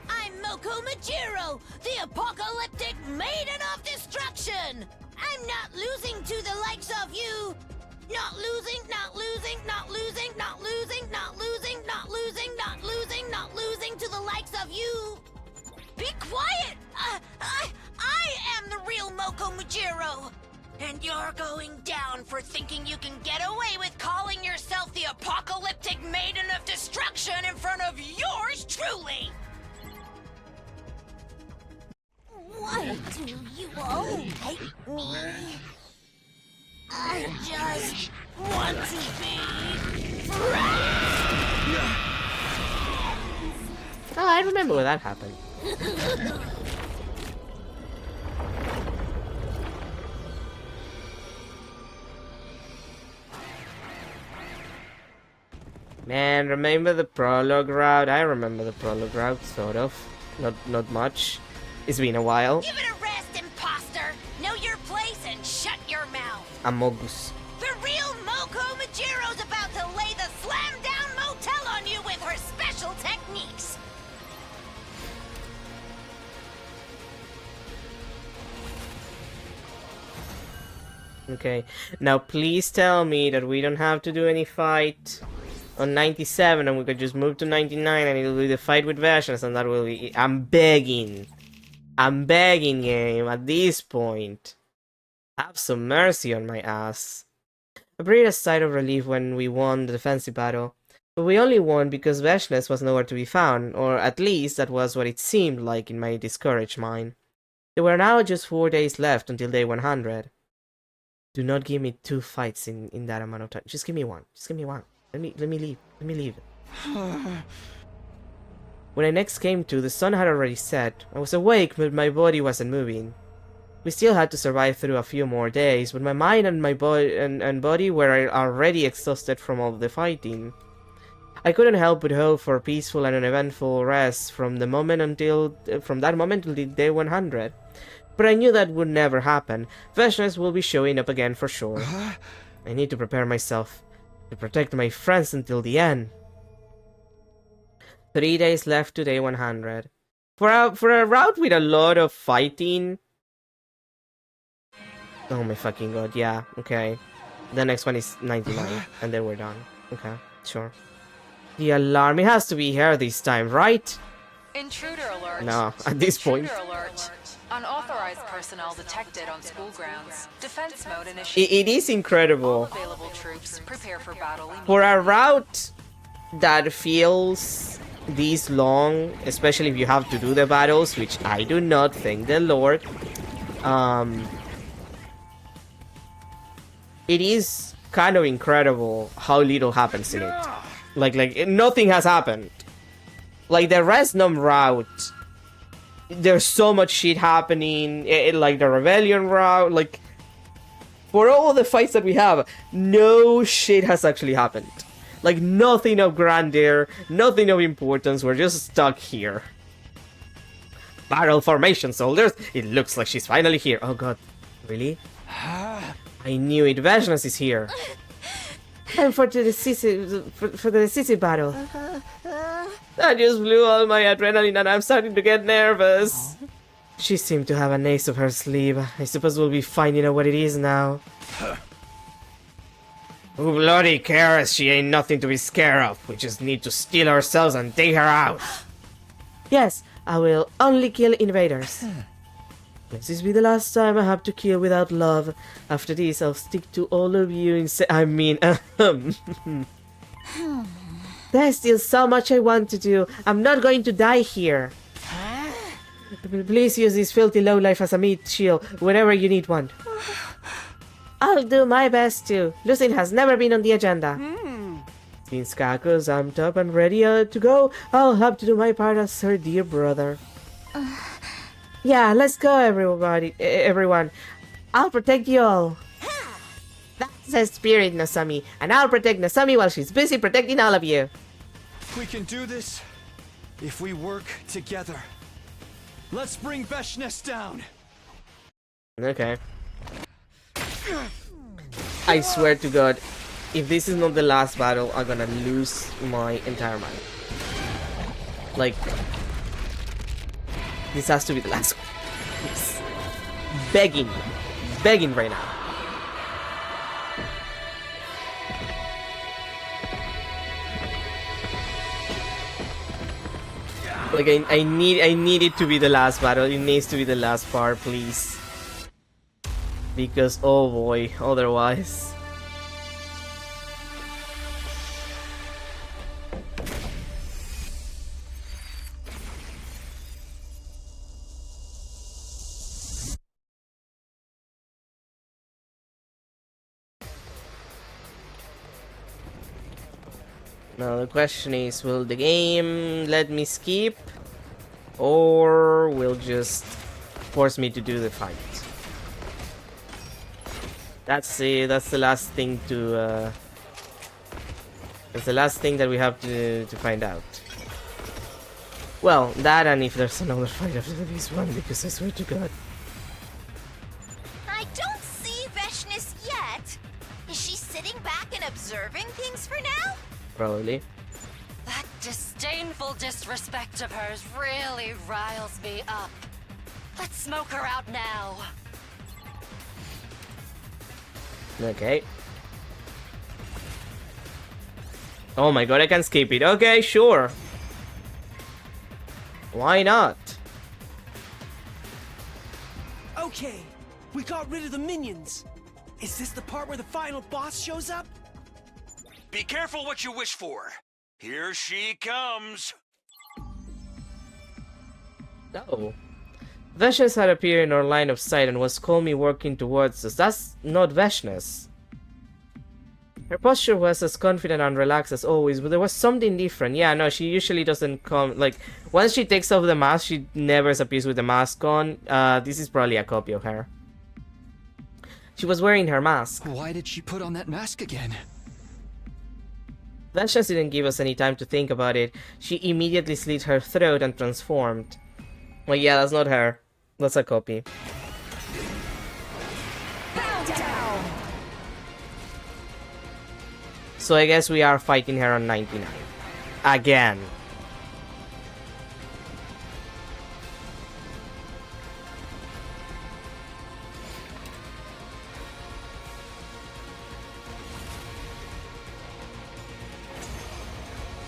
I'm Moko Majiro, the apocalyptic maiden of destruction! I'm not losing to the likes of you! Not losing, not losing, not losing, not losing, not losing, not losing, not losing, not losing to the likes of you! Be quiet! I am the real Moko Majiro! And you're going down for thinking you can get away with calling yourself the apocalyptic maiden of destruction in front of yours truly! Why do you all hate me? I just want to be friends! Oh, I remember when that happened. Man, remember the prologue route? I remember the prologue route, sort of. Not much. It's been a while. Give it a rest, imposter! Know your place and shut your mouth! Amogus. The real Moko Majiro's about to lay the slam-down motel on you with her special techniques! Okay, now please tell me that we don't have to do any fight on 97 and we could just move to 99 and it'll be the fight with Vashnas and that will be... I'm begging, game, at this point. Have some mercy on my ass. I breathed a sigh of relief when we won the defensive battle, but we only won because Vashnas was nowhere to be found, or at least that was what it seemed like in my discouraged mind. There were now just 4 days left until day 100. Do not give me 2 fights in that amount of time. Just give me one. Just give me one. Let me leave. Let me leave. When I next came to, the sun had already set. I was awake, but my body wasn't moving. We still had to survive through a few more days, but my mind and my body were already exhausted from all the fighting. I couldn't help but hope for peaceful and uneventful rest from that moment until day 100. But I knew that would never happen. Vashnas will be showing up again for sure. I need to prepare myself to protect my friends until the end. 3 days left to day 100. For a route with a lot of fighting. Oh my fucking god, yeah, okay. The next one is 99, and then we're done. Okay, sure. The alarm, it has to be here this time, right? Intruder alert. No, at this point. Intruder alert. Unauthorized personnel detected on school grounds. Defense mode initiated. It is incredible. All available troops prepare for battle. For a route that feels this long, especially if you have to do the battles, which I do not, thank the Lord. It is kind of incredible how little happens in it. Like nothing has happened. Like the Resnum route, there's so much shit happening. Like the Rebellion route, like for all the fights that we have, no shit has actually happened. Like nothing of grandeur, nothing of importance. We're just stuck here. Battle formation, soldiers. It looks like she's finally here. Oh god, really? I knew it. Vashnas is here. And for the decisive battle. I just blew all my adrenaline and I'm starting to get nervous. She seemed to have an ace up her sleeve. I suppose we'll be finding out what it is now. Who bloody cares? She ain't nothing to be scared of. We just need to steal ourselves and take her out. Yes, I will only kill invaders. Let this be the last time I have to kill without love. After this, I'll stick to all of you There's still so much I want to do. I'm not going to die here. Please use this filthy lowlife as a meat shield whenever you need one. I'll do my best to. Lucin has never been on the agenda. Since Kako's amped up and ready to go, I'll have to do my part as her dear brother. Yeah, let's go, everyone. I'll protect you all. That's the spirit, Nasami. And I'll protect Nasami while she's busy protecting all of you. We can do this if we work together. Let's bring Vashnas down. Okay. I swear to God, if this is not the last battle, I'm gonna lose my entire mind. Like, this has to be the last one. Please. Begging right now. Like I need it to be the last battle. It needs to be the last part, please. Because oh boy, otherwise. Now the question is, will the game let me skip, or will just force me to do the fight? That's the last thing to that's the last thing that we have to find out. Well, that and if there's another fight after this one, because I swear to God. I don't see Veshness yet. Is she sitting back and observing things for now? Probably. That disdainful disrespect of hers really riles me up. Let's smoke her out now. Okay. Oh my god, I can skip it. Okay, sure. Why not? Okay, we got rid of the minions. Is this the part where the final boss shows up? Be careful what you wish for. Here she comes. Oh. Veshness had appeared in our line of sight and was calmly working towards us. That's not Veshness. Her posture was as confident and relaxed as always, but there was something different. Yeah, no, she usually doesn't come, like, once she takes off the mask, she never appears with the mask on. This is probably a copy of her. She was wearing her mask. Why did she put on that mask again? Veshness didn't give us any time to think about it. She immediately slit her throat and transformed. Well, yeah, that's not her. That's a copy. So I guess we are fighting her on 99. Again.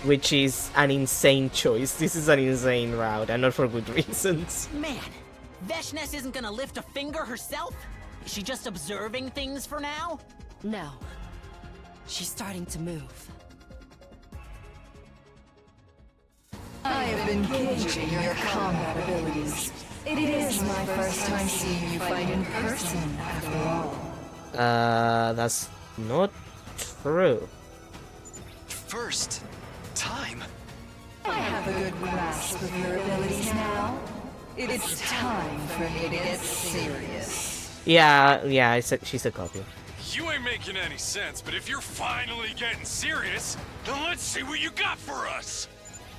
Which is an insane choice. This is an insane route, and not for good reasons. Man, Veshness isn't gonna lift a finger herself? Is she just observing things for now? No. She's starting to move. I have been gauging your combat abilities. It is my first time seeing you fight in person, after all. That's not true. First time? I have a good grasp of your abilities now. It's time for me to get serious. Yeah, she's a copy. You ain't making any sense, but if you're finally getting serious, then let's see what you got for us.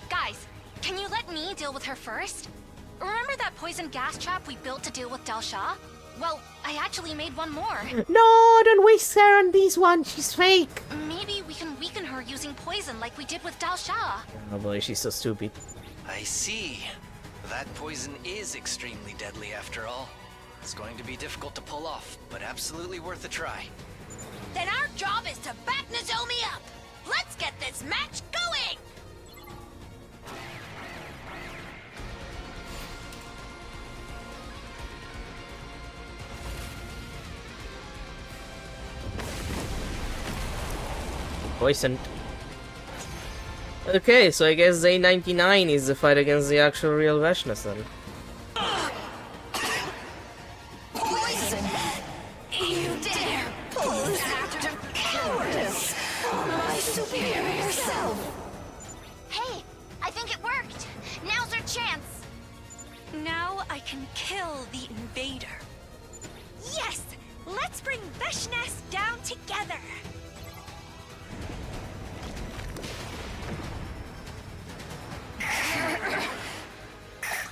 Guys, can you let me deal with her first? Remember that poison gas trap we built to deal with Del Shah? Well, I actually made one more. No, don't waste her on this one. She's fake. Maybe we can weaken her using poison like we did with Del Shah. Oh boy, she's so stupid. I see. That poison is extremely deadly after all. It's going to be difficult to pull off, but absolutely worth a try. Then our job is to back Nozomi up. Let's get this match going! Poisoned. Okay, so I guess A99 is the fight against the actual real Veshness then. Poison! You dare pull this act of cowardice on my superior self! Hey, I think it worked. Now's our chance. Now I can kill the invader. Yes! Let's bring Veshness down together!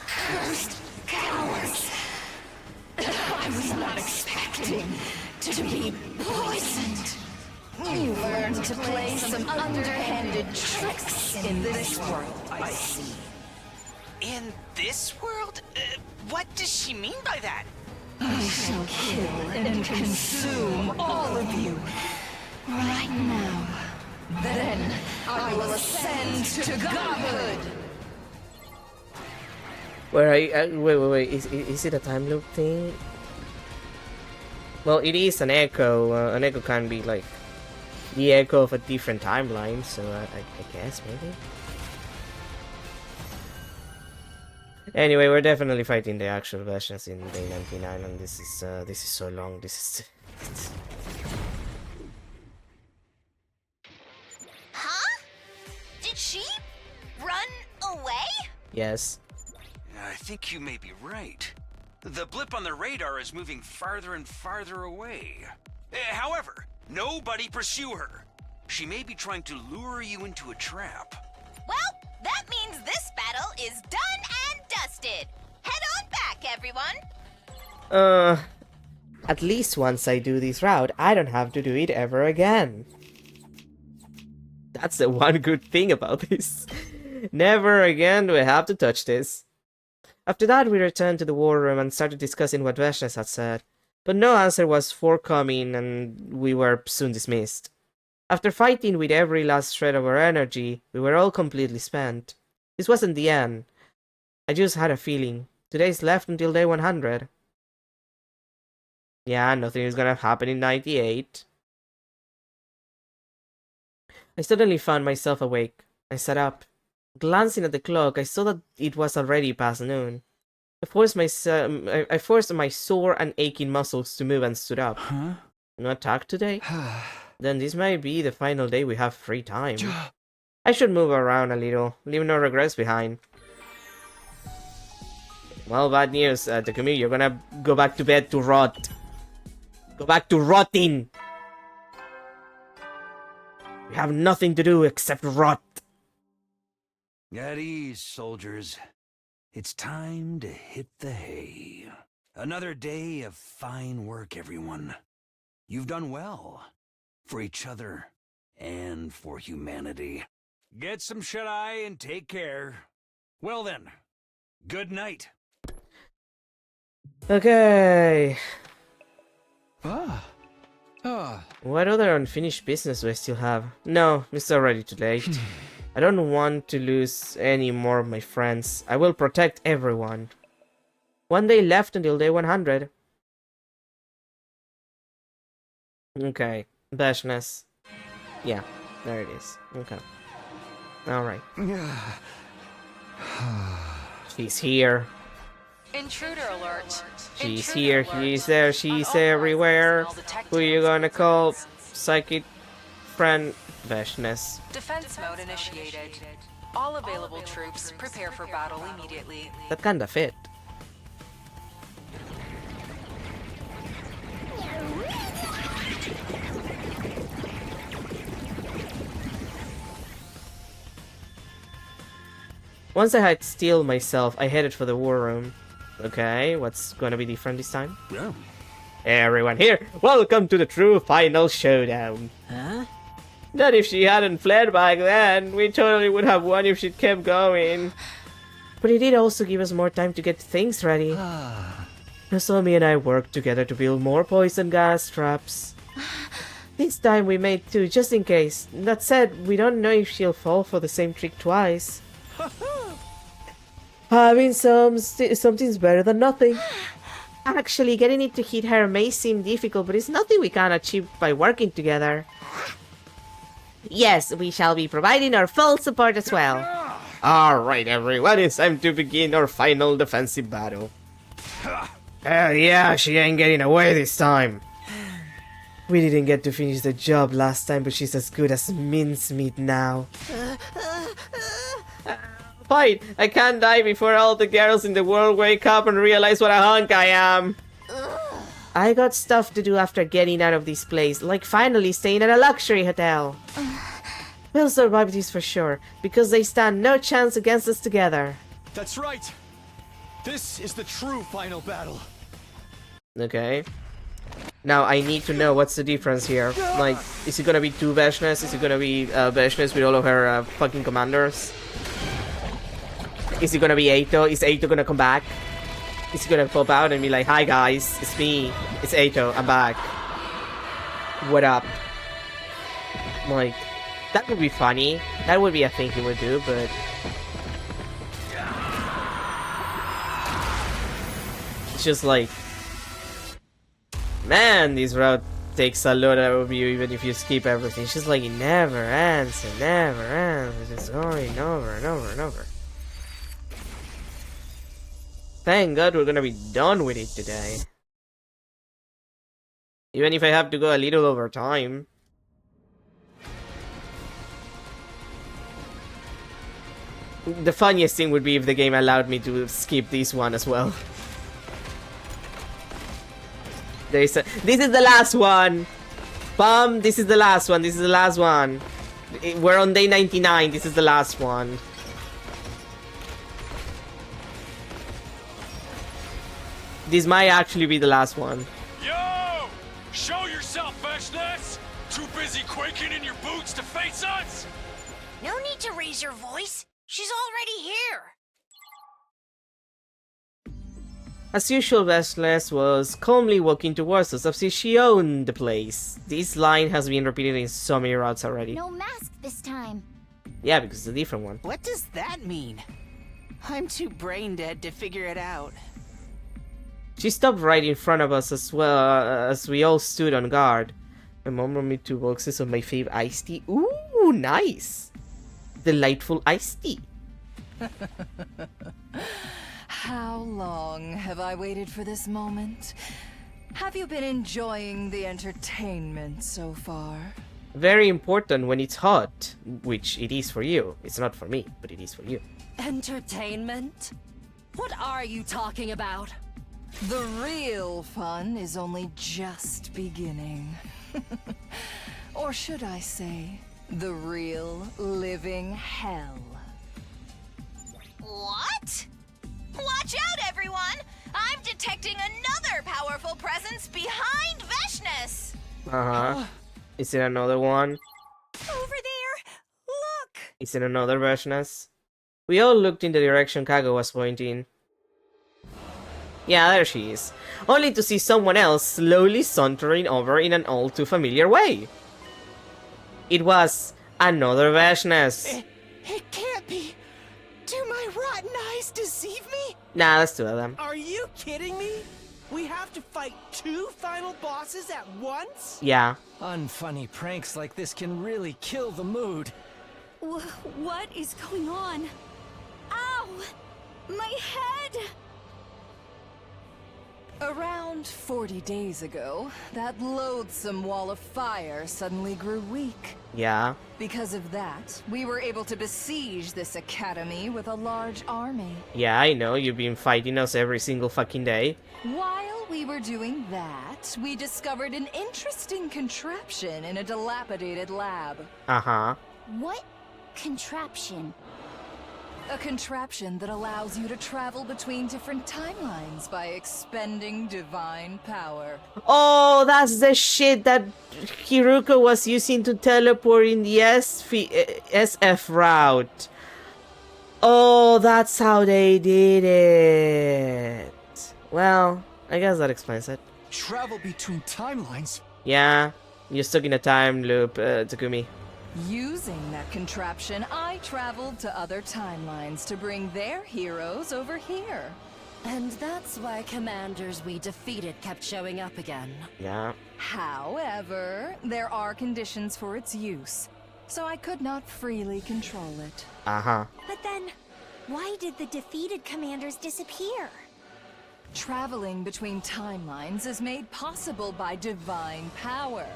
Cursed cowards! I was not expecting to be poisoned. You learned to play some underhanded tricks in this world, I see. In this world? What does she mean by that? I shall kill and consume all of you right now. Then I will ascend to godhood. Where wait, is it a time loop thing? Well, it is an echo. An echo can be like the echo of a different timeline, so I guess maybe. Anyway, we're definitely fighting the actual versions in Day 99, and this is so long. This is. Huh? Did she run away? Yes. I think you may be right. The blip on the radar is moving farther and farther away. However, nobody pursue her. She may be trying to lure you into a trap. Well, that means this battle is done and dusted. Head on back, everyone. At least once I do this route, I don't have to do it ever again. That's the one good thing about this. Never again do I have to touch this. After that, we returned to the war room and started discussing what Vashnes had said, but no answer was forthcoming and we were soon dismissed. After fighting with every last shred of our energy, we were all completely spent. This wasn't the end. I just had a feeling. Today's left until day 100. Yeah, nothing is gonna happen in 98. I suddenly found myself awake. I sat up. Glancing at the clock, I saw that it was already past noon. I forced my sore and aching muscles to move and stood up. Huh? No attack today? Then this might be the final day we have free time. I should move around a little, leave no regrets behind. Well, bad news, Takumi, you're gonna go back to bed to rot. Go back to rotting! We have nothing to do except rot. At ease, soldiers. It's time to hit the hay. Another day of fine work, everyone. You've done well. For each other. And for humanity. Get some shut-eye and take care. Well then, good night. Okay. Ah. What other unfinished business do I still have? No, it's already too late. I don't want to lose any more of my friends. I will protect everyone. One day left until day 100. Okay, Vashnes. Yeah, there it is. Okay. Alright. She's here. Intruder alert. She's here, he's there, she's everywhere. Who you gonna call? Psychic friend Vashnes. Defense mode initiated. All available troops prepare for battle immediately. That kinda fit. Once I had steeled myself, I headed for the war room. Okay, what's gonna be different this time? Yeah. Everyone here, welcome to the true final showdown. Huh? Not if she hadn't fled back then. We totally would have won if she'd kept going. But it did also give us more time to get things ready. Nozomi and I worked together to build more poison gas traps. This time we made two just in case. That said, we don't know if she'll fall for the same trick twice. Having something's better than nothing. Actually, getting it to hit her may seem difficult, but it's nothing we can't achieve by working together. Yes, we shall be providing our full support as well. Alright everyone, it's time to begin our final defensive battle. Hell yeah, she ain't getting away this time. We didn't get to finish the job last time, but she's as good as mincemeat now. Fine, I can't die before all the girls in the world wake up and realize what a hunk I am. I got stuff to do after getting out of this place, like finally staying at a luxury hotel. We'll survive this for sure, because they stand no chance against us together. That's right. This is the true final battle. Okay. Now I need to know what's the difference here. Like, is it gonna be two Vashnes? Is it gonna be Vashnes with all of her fucking commanders? Is it gonna be Eito? Is Eito gonna come back? Is he gonna pop out and be like, hi guys, it's me. It's Eito, I'm back. What up? Like, that would be funny. That would be a thing he would do, but... It's just like... Man, this route takes a lot out of you even if you skip everything. It's just like it never ends and never ends. It's just going over and over and over. Thank God we're gonna be done with it today. Even if I have to go a little over time. The funniest thing would be if the game allowed me to skip this one as well. This is the last one! Bum, this is the last one, this is the last one. We're on day 99. This is the last one. This might actually be the last one. Yo! Show yourself, Veshness! Too busy quaking in your boots to face us? No need to raise your voice. She's already here. As usual, Veshness was calmly walking towards us as if she owned the place. This line has been repeated in so many routes already. No mask this time. Yeah, because it's a different one. What does that mean? I'm too brain dead to figure it out. She stopped right in front of us as well as we all stood on guard. My mom brought me 2 boxes of my fave iced tea. Ooh, nice! Delightful iced tea. How long have I waited for this moment? Have you been enjoying the entertainment so far? Very important when it's hot, which it is for you. It's not for me, but it is for you. Entertainment? What are you talking about? The real fun is only just beginning. Or should I say, the real living hell. What? Watch out, everyone! I'm detecting another powerful presence behind Veshness! Uh-huh. Is it another one? Over there! Look! Is it another Veshness? We all looked in the direction Kago was pointing. Yeah, there she is. Only to see someone else slowly sauntering over in an all too familiar way. It was another Veshness. It can't be. Do my rotten eyes deceive me? Nah, that's 2 of them. Are you kidding me? We have to fight 2 final bosses at once? Yeah. Unfunny pranks like this can really kill the mood. What is going on? Ow! My head! Around 40 days ago, that loathsome wall of fire suddenly grew weak. Yeah. Because of that, we were able to besiege this academy with a large army. Yeah, I know, you've been fighting us every single fucking day. While we were doing that, we discovered an interesting contraption in a dilapidated lab. Uh-huh. What contraption? A contraption that allows you to travel between different timelines by expending divine power. Oh, that's the shit that Hiruko was using to teleport in the SF route. Oh, that's how they did it. Well, I guess that explains it. Travel between timelines? Yeah, you're stuck in a time loop, Takumi. Using that contraption, I traveled to other timelines to bring their heroes over here. And that's why commanders we defeated kept showing up again. Yeah. However, there are conditions for its use, so I could not freely control it. Uh-huh. But then, why did the defeated commanders disappear? Traveling between timelines is made possible by divine power.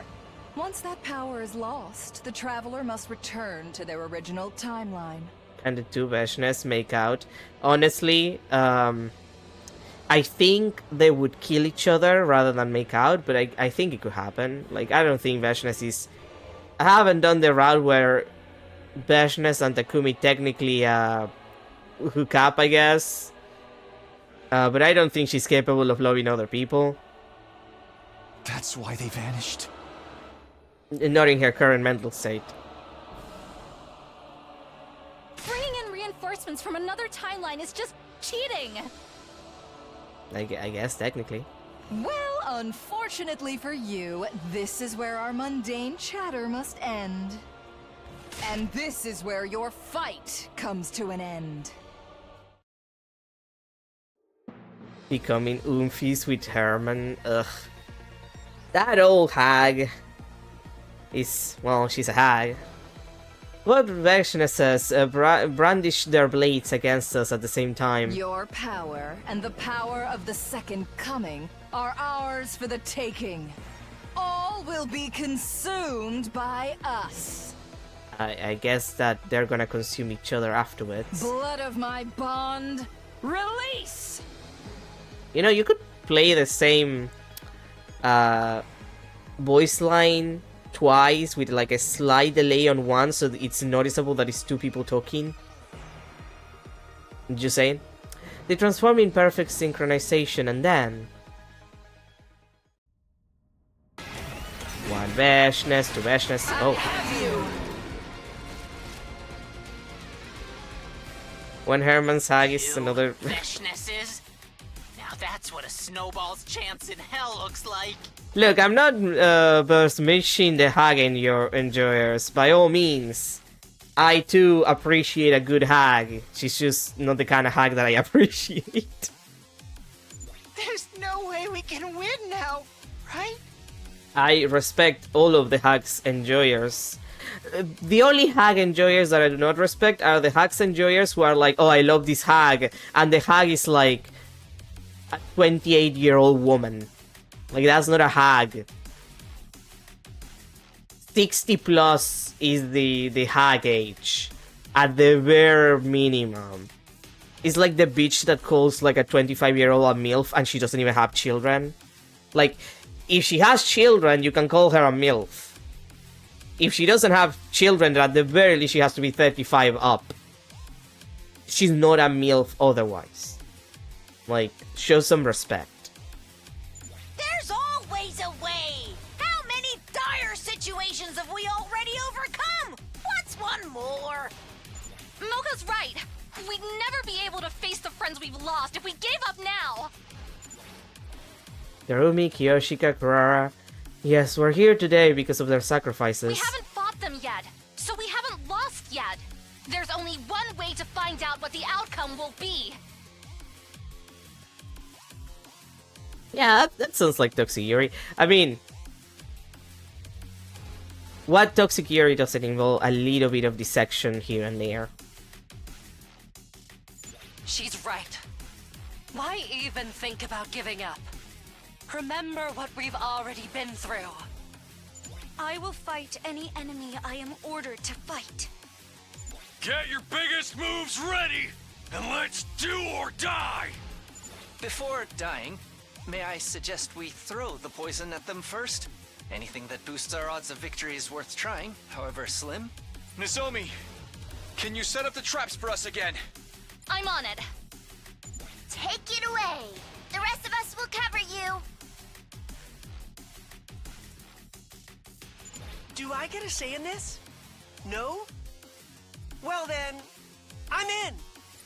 Once that power is lost, the traveler must return to their original timeline. And the 2 Veshness make out. Honestly, I think they would kill each other rather than make out, but I think it could happen. Like, I don't think Veshness is... I haven't done the route where Veshness and Takumi technically hook up, I guess. But I don't think she's capable of loving other people. That's why they vanished. Not in her current mental state. Bringing in reinforcements from another timeline is just cheating! I guess, technically. Well, unfortunately for you, this is where our mundane chatter must end. And this is where your fight comes to an end. Becoming oomfies with Herman. Ugh. That old hag is, well, she's a hag. Both Veshnesses brandish their blades against us at the same time. Your power and the power of the Second Coming are ours for the taking. All will be consumed by us. I guess that they're gonna consume each other afterwards. Blood of my bond, release! You know, you could play the same voice line twice with like a slight delay on one, so it's noticeable that it's two people talking. Just saying. They transform in perfect synchronization, and then one Veshness, two Veshness. Oh. One Herman's Haggis, another. Freshnesses. Now that's what a snowball's chance in hell looks like. Look, I'm not besmirching the hag enjoyers. By all means, I too appreciate a good hag. She's just not the kind of hag that I appreciate. There's no way we can win now, right? I respect all of the hags enjoyers. The only hag enjoyers that I do not respect are the hags enjoyers who are like, oh, I love this hag, and the hag is like a 28-year-old woman. Like, that's not a hag. 60 plus is the hag age, at the bare minimum. It's like the bitch that calls like a 25-year-old a MILF and she doesn't even have children. Like, if she has children, you can call her a MILF. If she doesn't have children, then at the very least she has to be 35 up. She's not a MILF otherwise. Like, show some respect. There's always a way! How many dire situations have we already overcome? What's one more? Mocha's right. We'd never be able to face the friends we've lost if we gave up now. Darumi, Kiyoshika, Kurara. Yes, we're here today because of their sacrifices. We haven't fought them yet, so we haven't lost yet. There's only one way to find out what the outcome will be. Yeah, that sounds like Toxic Yuri. I mean, what Toxic Yuri doesn't involve a little bit of dissection here and there. She's right. Why even think about giving up? Remember what we've already been through. I will fight any enemy I am ordered to fight. Get your biggest moves ready, and let's do or die! Before dying, may I suggest we throw the poison at them first? Anything that boosts our odds of victory is worth trying, however slim. Nozomi, can you set up the traps for us again? I'm on it. Take it away. The rest of us will cover you. Do I get a say in this? No? Well then, I'm in.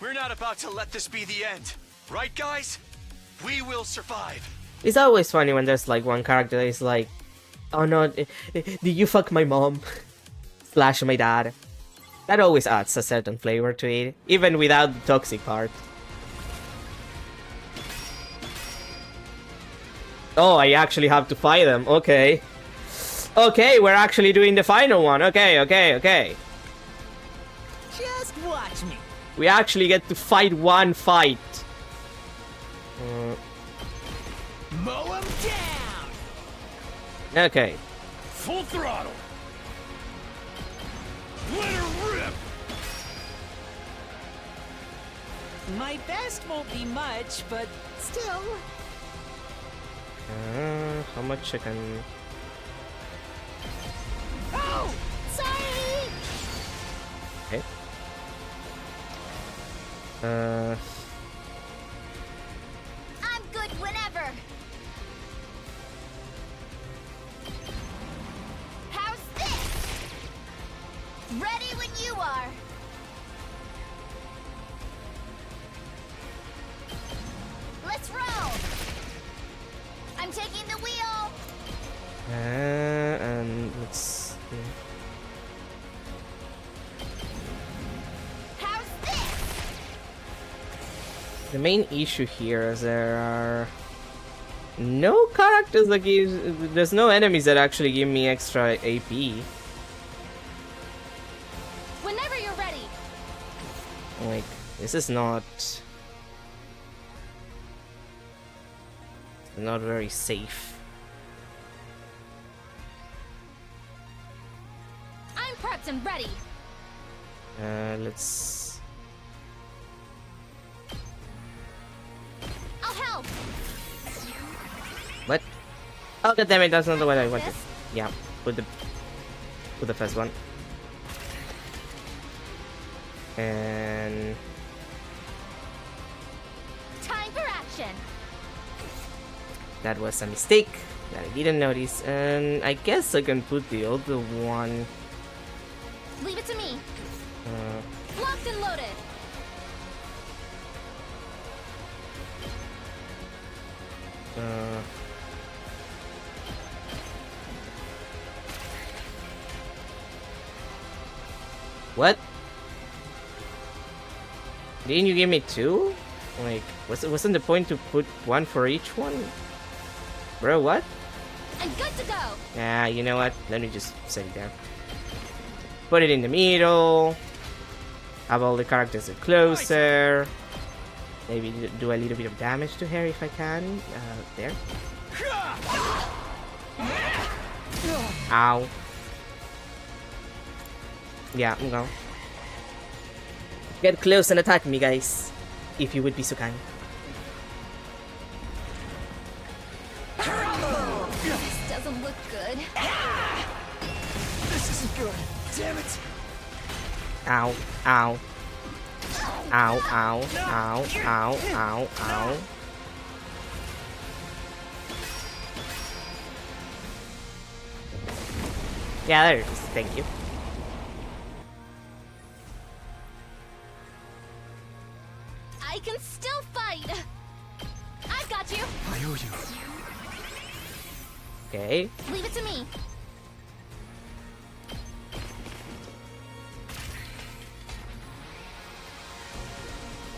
We're not about to let this be the end. Right, guys? We will survive. It's always funny when there's like one character that is like, oh no, did you fuck my mom? Slash my dad. That always adds a certain flavor to it, even without the toxic part. Oh, I actually have to fight them, okay. Okay, we're actually doing the final one, okay. Just watch me. We actually get to fight one fight. Mow him down. Okay. Full throttle! Let her rip! My best won't be much, but still. How much I can... Oh! Sorry! Okay. I'm good whenever. How's this? Ready when you are. Let's roll. I'm taking the wheel. And let's see. How's this? The main issue here is there are no characters that give... There's no enemies that actually give me extra AP. Whenever you're ready. Like, this is not very safe. I'm prepped and ready. Let's... I'll help. What? Oh, god damn it, that's not the way I wanted. Yeah, put the with the first one. And Time for action. that was a mistake that I didn't notice. And I guess I can put the other one. Leave it to me. Uh, Locked and loaded. uh, what? Didn't you give me two? Like, wasn't the point to put one for each one? Bro, what? I'm good to go. Nah, you know what? Let me just set it down. Put it in the middle. Have all the characters closer. Maybe do a little bit of damage to her if I can. There. Ow. Yeah, I'm going. Get close and attack me, guys. If you would be so kind. This doesn't look good. This isn't good. Damn it. Ow, ow. Ow, ow, ow, ow, ow, ow. Yeah, there it is. Thank you. I can still fight. I've got you. I owe you. Okay. Leave it to me.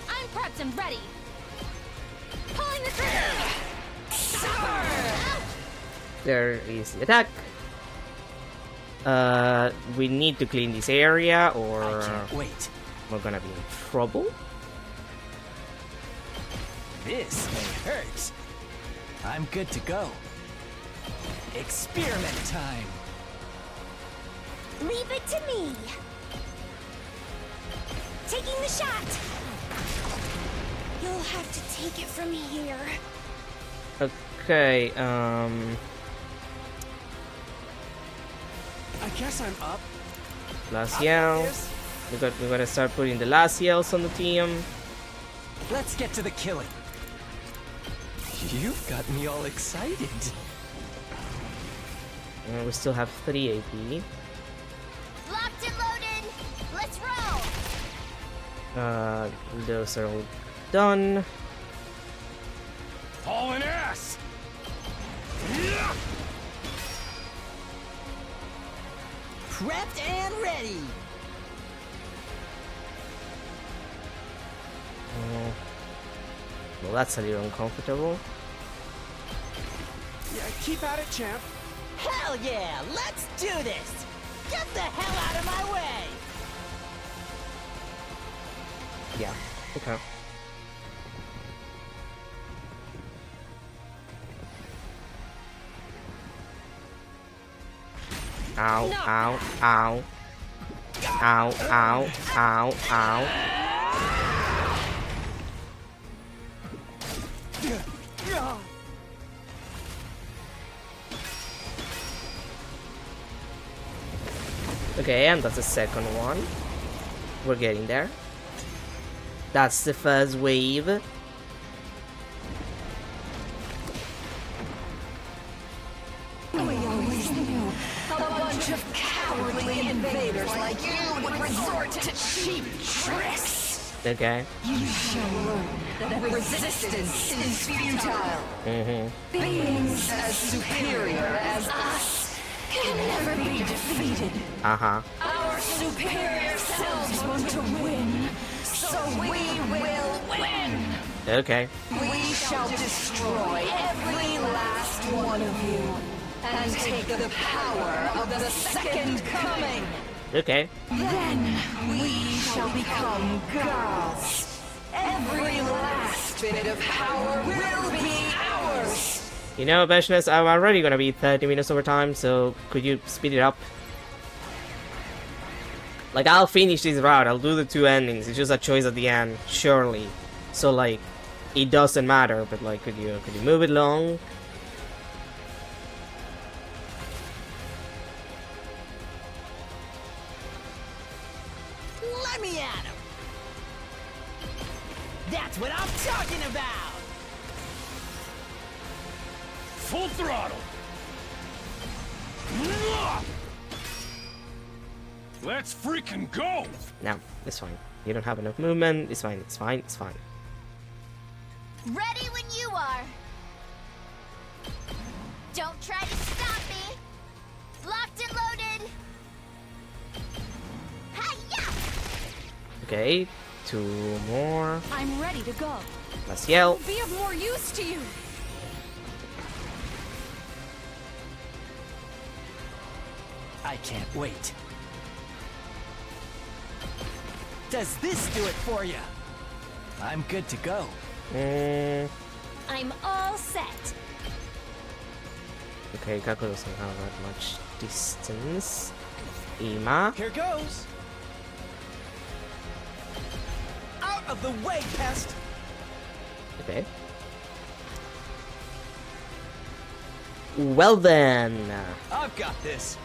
I'm prepped and ready. Pulling the trigger. There is the attack. We need to clean this area or I can't wait. we're gonna be in trouble. This may hurt. I'm good to go. Experiment time. Leave it to me. Taking the shot. You'll have to take it from here. Okay, I guess I'm up. last yell. We're gonna start putting the last yells on the team. Let's get to the killing. You've got me all excited. We still have 3 AP. Locked and loaded. Let's roll. Those are all done. Hauling ass! Prepped and ready. Well, that's a little uncomfortable. Yeah, keep at it, champ. Hell yeah, let's do this. Get the hell out of my way. Yeah, okay. Ow, ow, ow. Ow, ow, ow, ow. Okay, and that's the second one. We're getting there. That's the first wave. We always knew a bunch of cowardly invaders like you would resort to cheap tricks. Okay. You shall learn that resistance is futile. Mm-hmm. Beings as superior as us can never be defeated. Uh-huh. Our superior selves want to win, so we will win. Okay. We shall destroy every last one of you and take the power of the Second Coming. Okay. Then we shall become gods. Every last bit of power will be ours. You know, Passionless, I'm already gonna be 30 minutes over time, so could you speed it up? Like, I'll finish this route, I'll do the 2 endings, it's just a choice at the end, surely. So, like, it doesn't matter, but, like, could you move it along? Let me at him! That's what I'm talking about! Full throttle! Let's freaking go! Now, it's fine. You don't have enough movement. It's fine. It's fine. It's fine. Ready when you are. Don't try to stop me. Locked and loaded. Hi-ya! Okay, 2 more. I'm ready to go. Let's yell. Be of more use to you. I can't wait. Does this do it for you? I'm good to go. I'm all set. Okay, Kaku doesn't have that much distance. Ima. Here goes! Out of the way, pest! Okay. Well then. I've got this.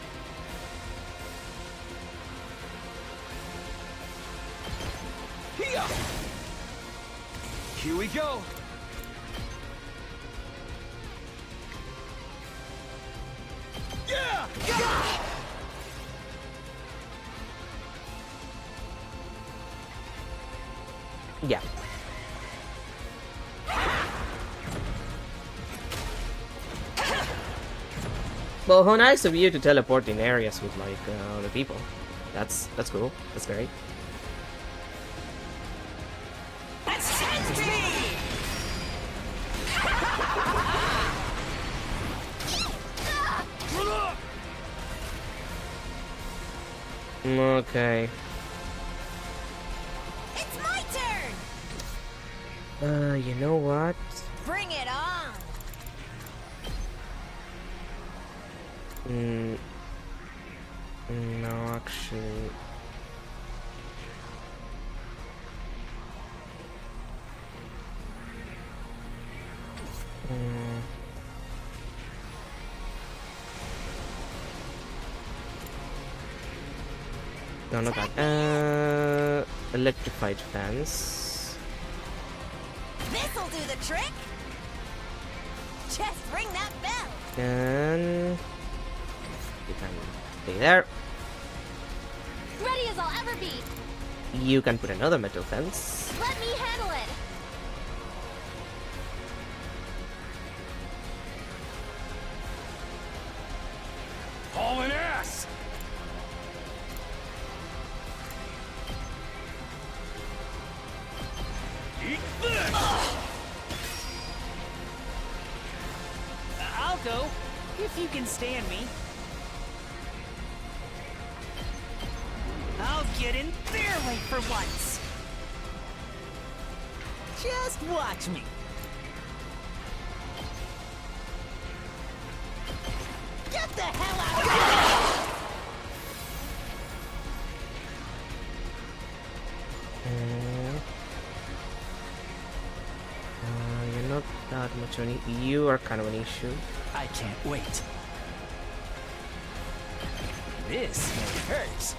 Here we go. Yeah! Yeah. Well, how nice of you to teleport in areas with like other people. That's cool. That's great. Okay. It's my turn! You know what? Bring it on! No, actually. No, not that. Electrified fence. This'll do the trick! Just ring that bell! And you can stay there. Ready as I'll ever be. You can put another metal fence. Let me handle it. Hauling ass! Eat this! I'll go, if you can stand me. I'll get in their way for once. Just watch me. Get the hell out of You're not that much of an you are kind of an issue. I can't wait. This may hurt.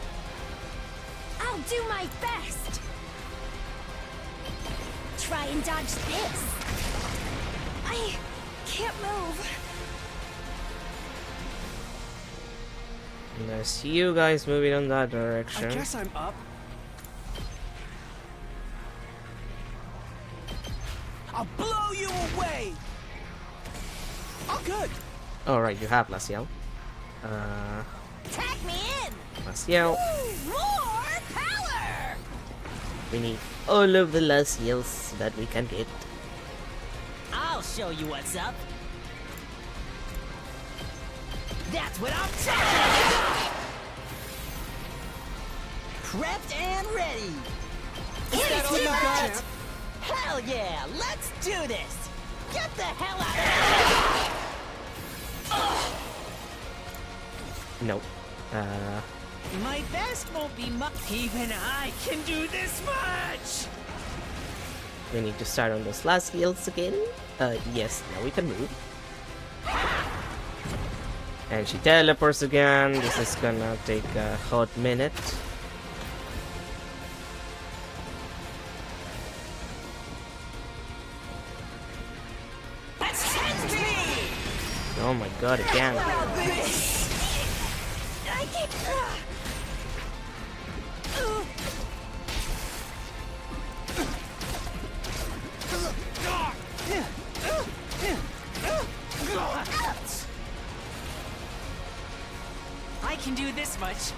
I'll do my best. Try and dodge this. I can't move. And I see you guys moving on that direction. I guess I'm up. I'll blow you away! Oh, good! Alright, you have Laciel. Tag me in! Laciel. More power! We need all of the Laciels that we can get. I'll show you what's up. That's what I'm talking about! Prepped and ready! Is that all you got, champ? Hell yeah! Let's do this! Get the hell out of here! Nope. My best won't be much. Even I can do this much! We need to start on those Laciels again. Yes, now we can move. And she teleports again. This is gonna take a hot minute. Oh my god, again. I can't. I can do this much.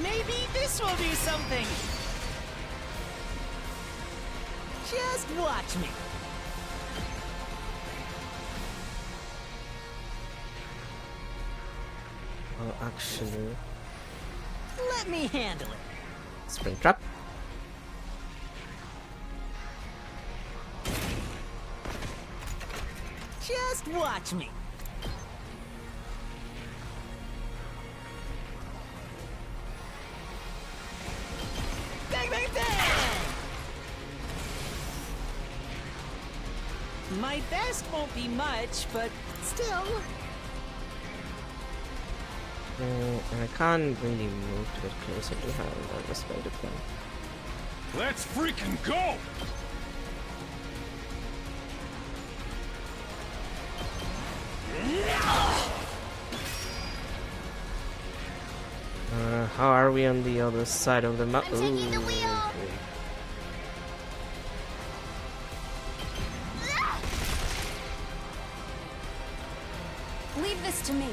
Maybe this will do something. Just watch me. Well, actually, Let me handle it. spring trap. Just watch me. Bang, bang, bang! My best won't be much, but still. And I can't really move to get closer to her. I was going to plan. Let's freaking go! How are we on the other side of the map? I'm taking the wheel. Leave this to me.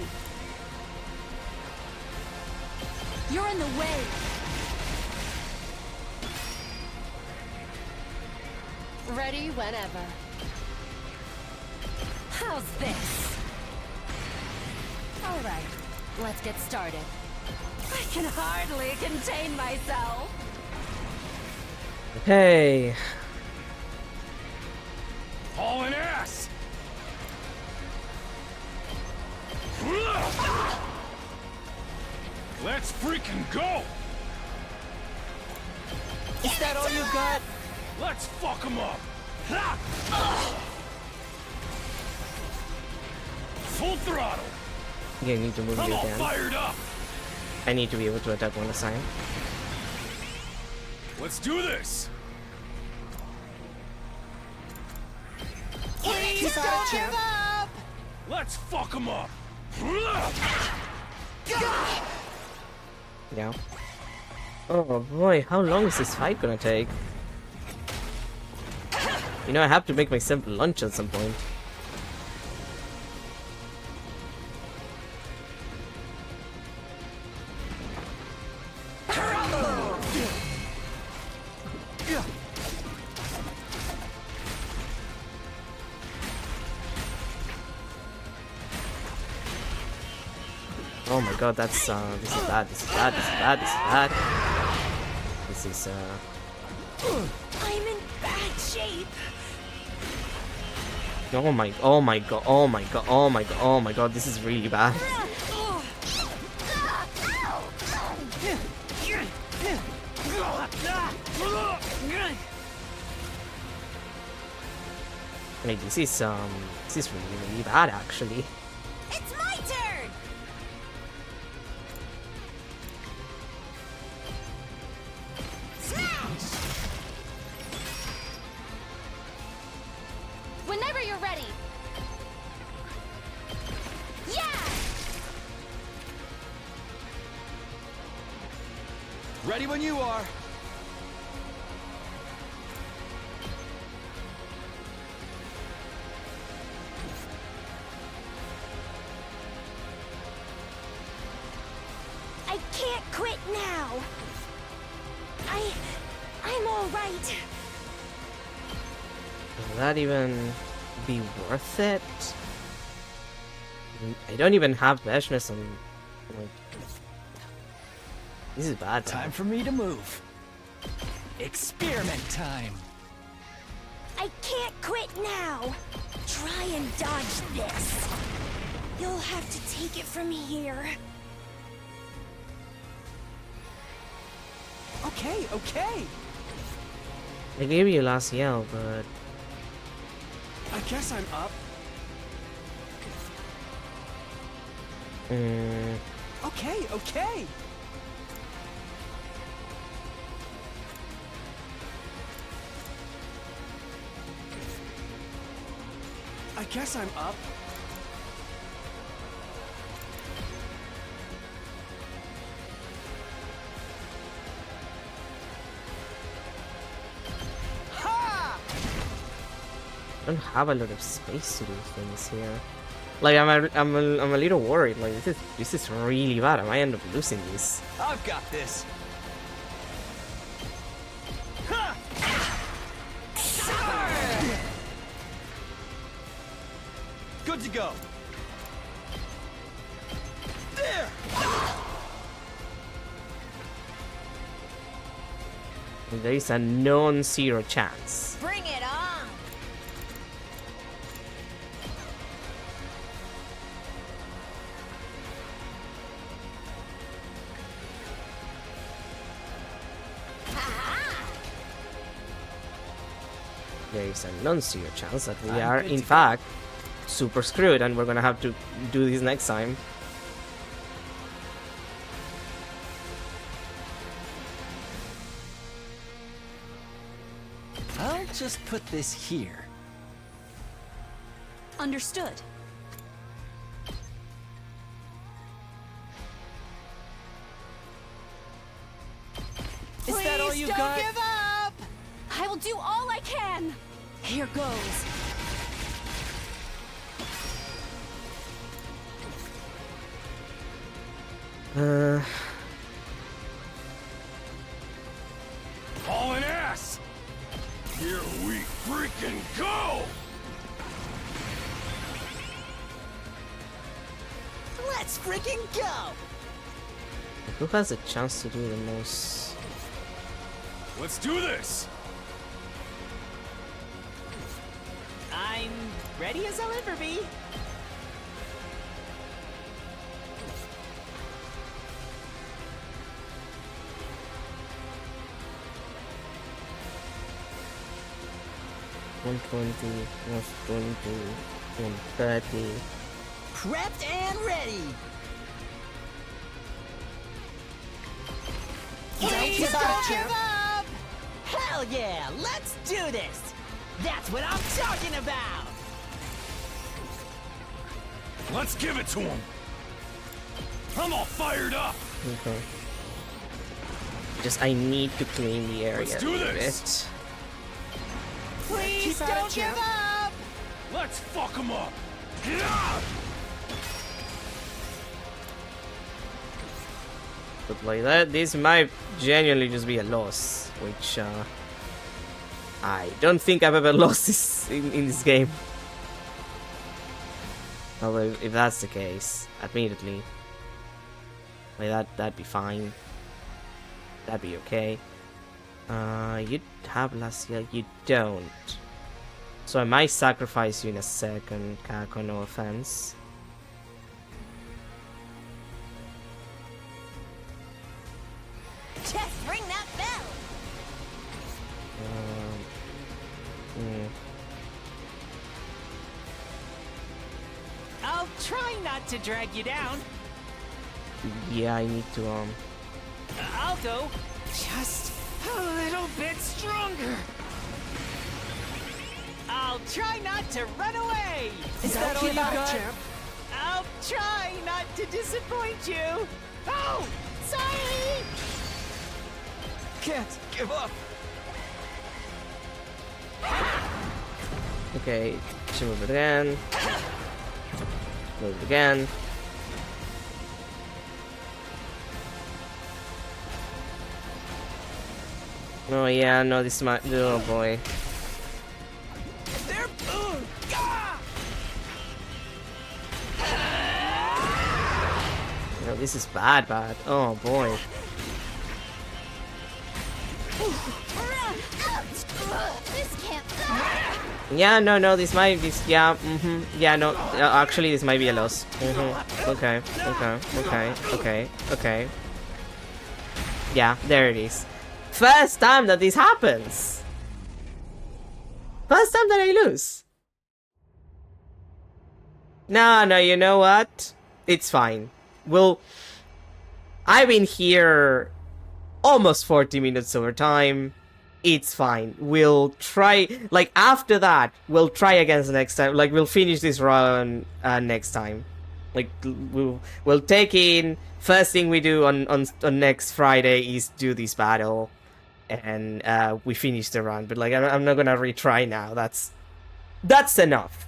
You're in the way. Ready whenever. How's this? All right, let's get started. I can hardly contain myself. Hey, Hauling ass! Let's freaking go! Is that all you got? Let's fuck them up! Full throttle! yeah, I need to move I'm you all again. fired up! I need to be able to attack one at a time. Let's do this! Please don't give up! Let's fuck them up! Yeah. Oh boy, how long is this fight gonna take? You know, I have to make myself lunch at some point. Oh my god, that's this is bad, this is bad, this is bad, this is bad. This is I'm in bad shape. oh my god, oh my god, oh my god, oh my god, oh my god, this is really bad. Like this is really, really bad actually. It's my turn. Smash! Whenever you're ready. Yeah! Ready when you are. I can't quit now. I'm all right. Will that even be worth it? I don't even have meshness on. Like, this is bad. Time for me to move. Experiment time. I can't quit now. Try and dodge this. You'll have to take it from here. Okay, okay. I gave you last yell, but I guess I'm up. mm, Okay, okay. guess I'm up. I don't have a lot of space to do things here. Like I'm a little worried. Like this is really bad. I might end up losing this. I've got this. Good to go. There. There is a non-zero chance. Bring it on! There is a non-zero chance that we are, in fact, super screwed, and we're gonna have to do this next time. I'll just put this here. Understood. Is that all you've got? Give up! I will do all I can! Here goes. Hauling ass! Here we freaking go! Let's freaking go! Who has a chance to do the most? Let's do this! I'm ready as I'll ever be. $120, $120, $130. Prepped and ready. Don't give up, champ. Hell yeah, let's do this. That's what I'm talking about. Let's give it to him! I'm all fired up! Okay. Just I need to clean the area. Let's do a little this. bit. Please don't give up. Let's fuck him up! Yeah! But like that, this might genuinely just be a loss, which I don't think I've ever lost this in this game. Although if that's the case, admittedly, like that'd be fine. That'd be okay. You have Lascia, you don't. So I might sacrifice you in a second, Kako, no offense. Just ring that bell! I'll try not to drag you down. Yeah, I need to I'll go just a little bit stronger. I'll try not to run away. Is that all you got, champ? I'll try not to disappoint you. Oh, sorry. Can't give up! Okay, should move it again. Move it again. Oh yeah, no, this might. Oh boy. There. No, this is bad. Oh boy. This can't. Yeah, no, this might be. Yeah, yeah, no. Actually, this might be a loss. Okay. Yeah, there it is. First time that this happens. First time that I lose. No, you know what? It's fine. Well, I've been here almost 40 minutes over time. it's fine. We'll try, like, after that, we'll try again the next time. Like, we'll finish this run next time. Like, we'll take in, first thing we do on next Friday is do this battle, and we finish the run. But, like, I'm not gonna retry now. That's enough.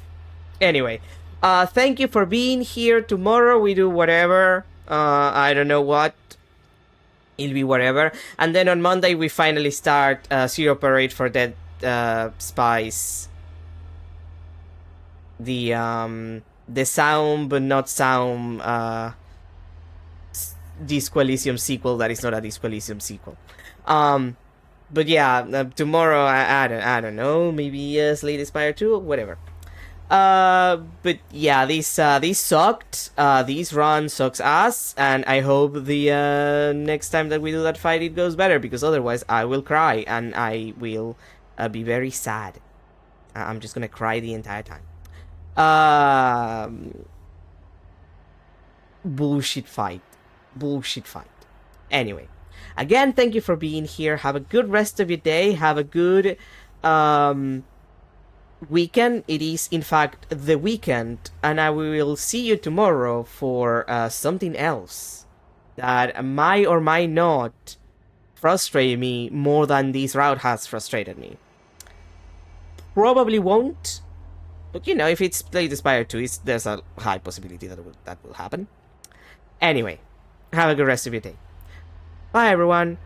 Anyway, thank you for being here. Tomorrow we do whatever. I don't know what. It'll be whatever. And then on Monday we finally start Zero Parade for Dead Spies. The sound but not sound Disco Elysium sequel that is not a Disco Elysium sequel. But yeah, tomorrow I don't know, maybe Slay the Spire 2, whatever. But yeah, this sucked. This run sucks ass, and I hope the next time that we do that fight it goes better, because otherwise I will cry and I will be very sad. I'm just gonna cry the entire time. Bullshit fight. Anyway, again, thank you for being here. Have a good rest of your day. Have a good weekend. It is in fact the weekend, and I will see you tomorrow for something else that might or might not frustrate me more than this route has frustrated me. Probably won't, but you know, if it's Slay the Spire 2, there's a high possibility that will happen. Anyway, have a good rest of your day. Bye everyone.